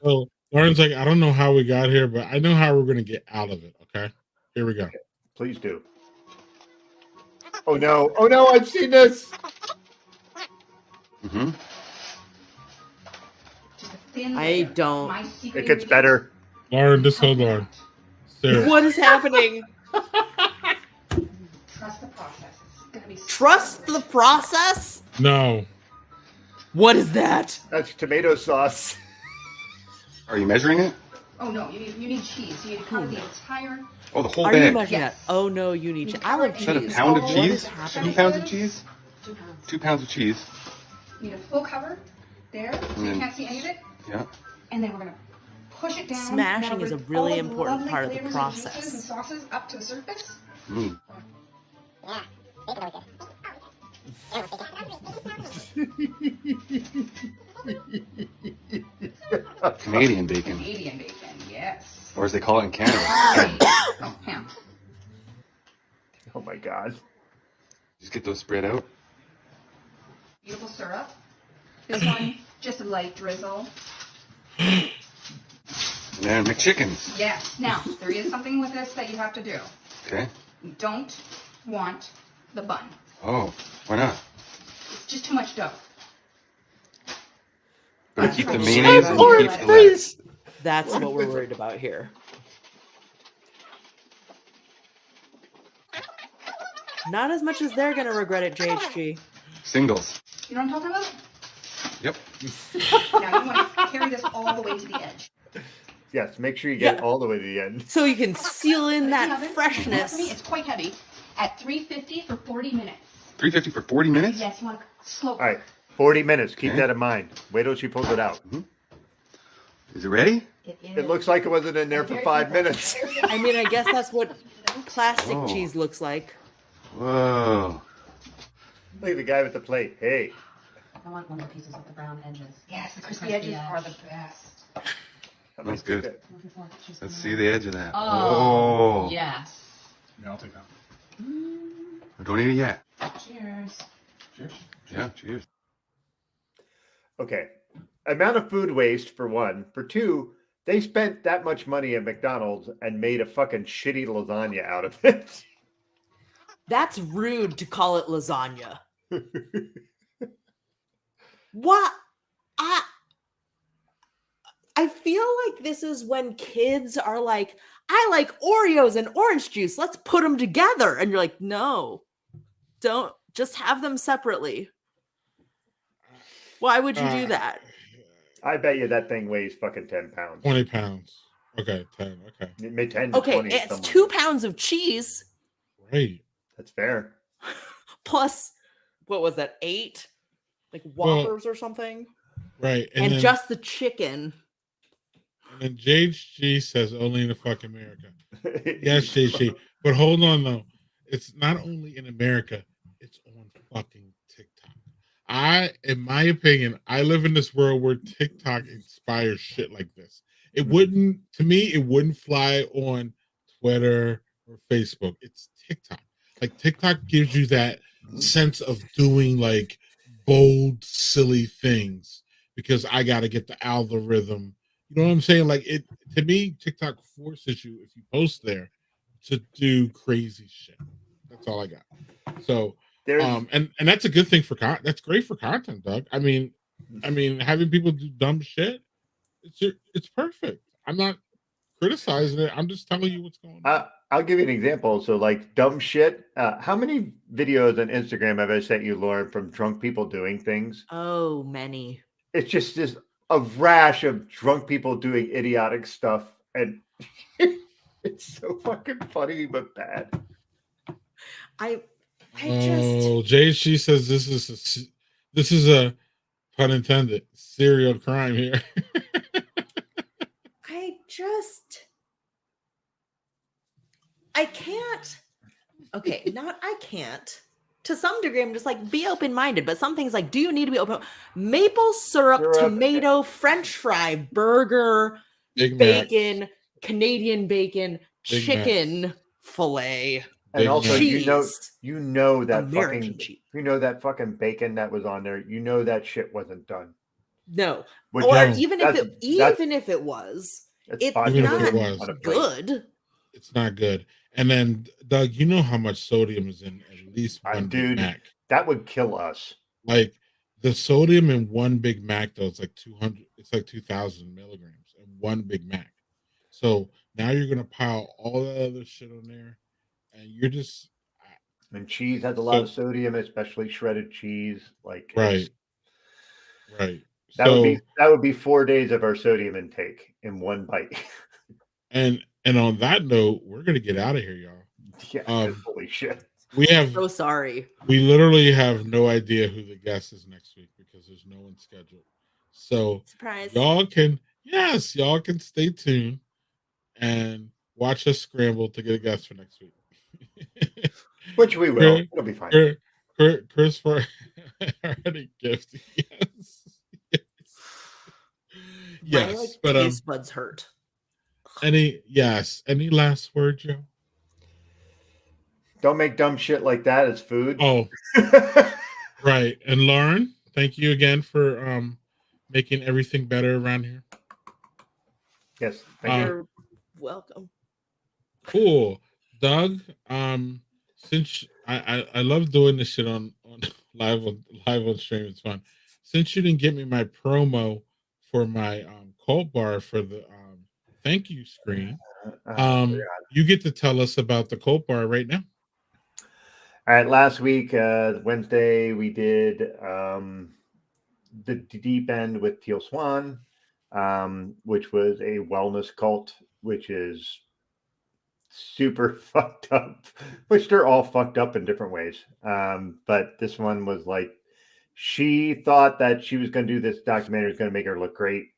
H: Well, Lauren's like, I don't know how we got here, but I know how we're going to get out of it. Okay. Here we go. Okay.
G: Please do. Oh no. I've seen this.
L: Mm-hmm.
I: I don't.
G: It gets better.
H: Lauren, just hold on. Sarah.
I: What is happening?
L: Trust the process. It's gonna be
I: Trust the process?
H: No.
I: What is that?
G: That's tomato sauce.
L: Are you measuring it?
M: Oh no, you need cheese. You need to cover the entire.
L: Oh, the whole
I: Are
L: bag.
I: you measuring that? Oh no, you need cheese. I love cheese.
L: Is that a pound of cheese?
I: What
L: 2 pounds of cheese?
M: 2 pounds.
L: 2 pounds of cheese.
M: You need a full cover there, so you can't see any of it.
L: Yeah.
M: And then we're gonna push it down.
I: Smashing is a really important part of the
M: And
I: process.
M: and sauces up to the surface.
L: Mm. Canadian bacon.
M: Canadian bacon, yes.
L: Or as they call it in Canada.
M: Oh, ham.
G: Oh my God.
L: Just get those spread out.
M: Beautiful syrup. This one, just a light drizzle.
L: And McChickens.
M: Yes. Now, there is something with this that you have to do.
L: Okay.
M: You don't want the bun.
L: Oh, why not?
M: It's just too much dough.
L: But keep the mayonnaise and you keep the lettuce.
I: That's what we're worried about here. Not as much as they're going to regret it, JHG.
L: Singles.
M: You know what I'm talking about?
L: Yep.
M: Now you want to carry this all the way to the edge.
G: Yes, make sure you get it all the way to the end.
I: So you can seal in
M: Put it
I: that
M: the oven.
I: freshness.
M: It's quite heavy. At 350 for 40 minutes.
L: 350 for 40 minutes?
M: Yes, you want to slow.
G: All right, 40 minutes. Keep
L: Okay.
G: that in mind. Wait till she pulls it out.
L: Is it ready?
G: It looks like it wasn't in there for 5 minutes.
I: I mean, I guess that's what plastic
L: Oh.
I: cheese looks like.
L: Whoa.
G: Look at the guy with the plate. Hey.
M: I want one of the pieces with the brown edges. Yes, the
B: crispy
M: crispy
B: edges
M: edge.
B: are the best.
L: That's good.
M: Looking for it. She's
L: Let's
M: gonna-
L: see the edge of that.
M: Oh, yes.
E: Yeah, I'll take that.
L: Don't eat it yet.
M: Cheers.
E: Cheers.
L: Yeah, cheers.
G: Okay. Amount of food waste, for one. For two, they spent that much money at McDonald's and made a fucking shitty lasagna out of it.
I: That's rude to call it lasagna. What? I feel like this is when kids are like, I like Oreos and orange juice. Let's put them together. And you're like, no, don't, just have them separately. Why would you do that?
G: I bet you that thing weighs fucking 10 pounds.
H: 20 pounds. Okay, 10. Okay.
G: It made 10 to
I: Okay,
G: 20.
I: it's
G: somewhere.
I: 2 pounds of cheese
H: Right.
G: That's fair.
I: plus, what was that, 8? Like Whoppers or something?
H: Right.
I: And
H: then,
I: just the chicken.
H: and then JHG says only in the fucking America. Yes, JHG. But hold on though. It's not only in America, it's on fucking TikTok. In my opinion, I live in this world where TikTok inspires shit like this. It wouldn't, to me, it wouldn't fly on Twitter or Facebook. It's TikTok. Like TikTok gives you that sense of doing like bold, silly things because I got to get the algorithm. You know what I'm saying? Like it, to me, TikTok forces you, if you post there, to do crazy shit. That's all I got. So, and that's a good thing for that's great for content, Doug. I mean, having people do dumb shit, it's perfect. I'm not criticizing it. I'm just telling you what's going on.
G: I'll give you an example. So, like dumb shit. How many videos on Instagram have I sent you, Lauren, from drunk people doing things?
I: Oh, many.
G: It's just a rash of drunk people doing idiotic stuff, and it's so fucking funny but bad.
I: I just
H: JHG says this is a pun intended serial crime here.
I: I can't. Okay, not I can't. To some degree, I'm just like, be open-minded. But some things like, do you need to be open? Maple syrup, tomato, French fry, burger,
H: Big
I: bacon,
H: Macs.
I: Canadian bacon,
H: Big
I: chicken fillet.
G: And also,
I: cheese.
G: you know that
I: American
G: fucking,
I: cheese.
G: you know that fucking bacon that was on there. You know that shit wasn't done.
I: No,
G: Which
I: or
G: is-
I: even
G: that's-
I: if it was,
G: That's
I: it's
G: fine.
H: Even if
I: not
H: it was.
I: good.
H: It's not good. And then, Doug, you know how much sodium is in at least one Big
G: Dude,
H: Mac.
G: that would kill us.
H: Like the sodium in one Big Mac, though, it's like 200. It's like 2,000 milligrams in one Big Mac. So now you're gonna pile all the other shit on there, and you're just
G: And cheese has a lot of sodium, especially shredded cheese. Like
H: right.
G: that would be 4 days of our sodium intake in one bite.
H: And on that note, we're gonna get out of here, y'all.
G: Yeah, holy shit.
H: We have
I: So sorry.
H: We literally have no idea who the guest is next week because there's no one scheduled. So
I: Surprise.
H: y'all can stay tuned and watch us scramble to get a guest for next week.
G: Which we will. It'll be fine.
H: Chris for already gifted. Yes.
I: My,
H: But
I: taste buds hurt.
H: any last word, Joe?
G: Don't make dumb shit like that as food.
H: Oh, right. And Lauren, thank you again for making everything better around here.
G: Yes, thank you.
I: You're welcome.
H: Cool. Doug, since I love doing this shit on live on stream, it's fun. Since you didn't get me my promo for my cult bar for the thank you screen, you get to tell us about the cult bar right now.
G: All right, last week, Wednesday, we did the deep end with Teal Swan, which was a wellness cult, which is super fucked up, which they're all fucked up in different ways. But this one was like, she thought that she was going to do this documentary was going to make her look great.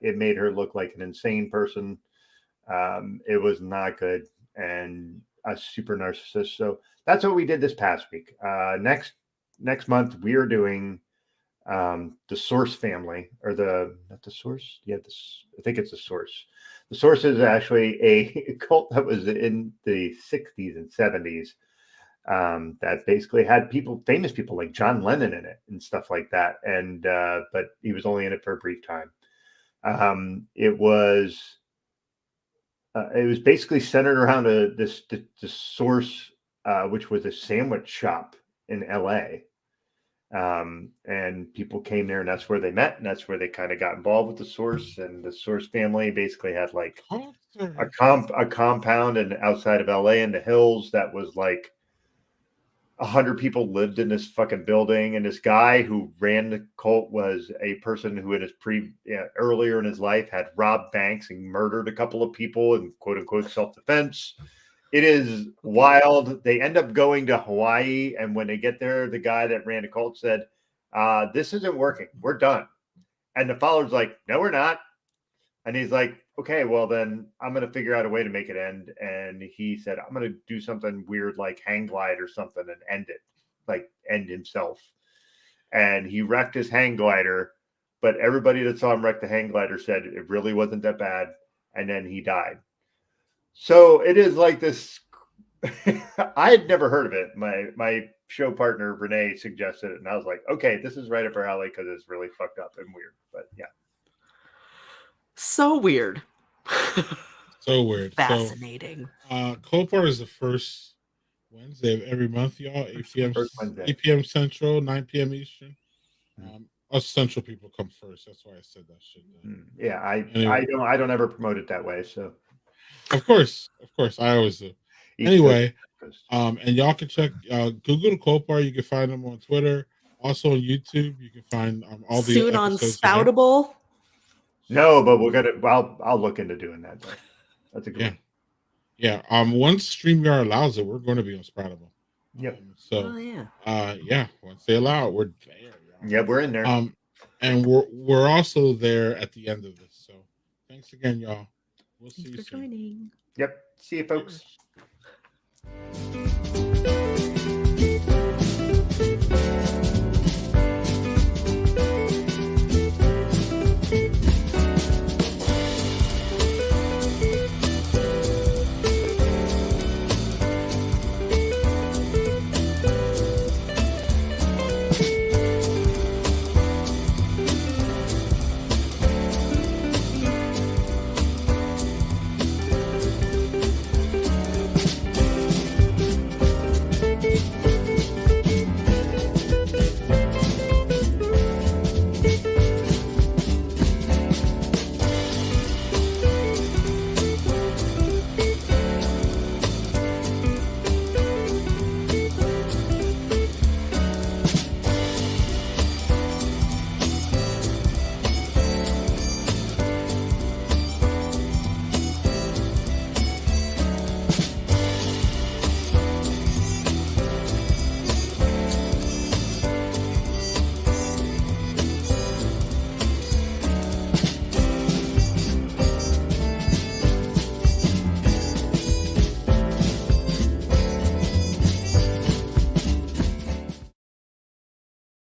G: It made her look like an insane person. It was not good and a super narcissist. So that's what we did this past week. Next month we are doing the Source family, or not the Source. Yeah, I think it's the Source. The Source is actually a cult that was in the 60s and 70s. That basically had famous people like John Lennon in it and stuff like that. And but he was only in it for a brief time. It was basically centered around this Source, which was a sandwich shop in LA. And people came there, and that's where they met, and that's where they kind of got involved with the Source. And the Source family basically had like a compound and outside of LA in the hills that was like 100 people lived in this fucking building. And this guy who ran the cult was a person who in his earlier in his life had robbed banks and murdered a couple of people in quote unquote self-defense. It is wild. They end up going to Hawaii, and when they get there, the guy that ran the cult said, this isn't working. We're done. And the followers like, no, we're not. And he's like, okay, well, then I'm going to figure out a way to make it end. And he said, I'm going to do something weird like hang glide or something and end it, like end himself. And he wrecked his hang glider, but everybody that saw him wreck the hang glider said it really wasn't that bad. And then he died. So it is like this. I had never heard of it. My show partner, Renee, suggested it. And I was like, okay, this is right up our alley because it's really fucked up and weird. But yeah.
I: So weird.
H: So weird.
I: Fascinating.
H: So, Copart is the first Wednesday of every month, y'all. 8 p.m. Central, 9 p.m. Eastern. Us Central people come first. That's why I said that shit.
G: Yeah, I don't ever promote it that way. So,
H: of course, I always do. Anyway, and y'all can check Google Copart. You can find them on Twitter, also on YouTube. You can find all the
I: soon on Spoutable.
G: No, but I'll look into doing that. Though. That's a good one.
H: Yeah. Once StreamYard allows it, we're going to be on Spoutable.
G: Yep.
H: Once they allow it, we're there. Y'all.
G: Yeah, we're in there.
H: And we're also there at the end of this. So thanks again, y'all. We'll see you soon.
I: Joining.
G: Yep. See you, folks.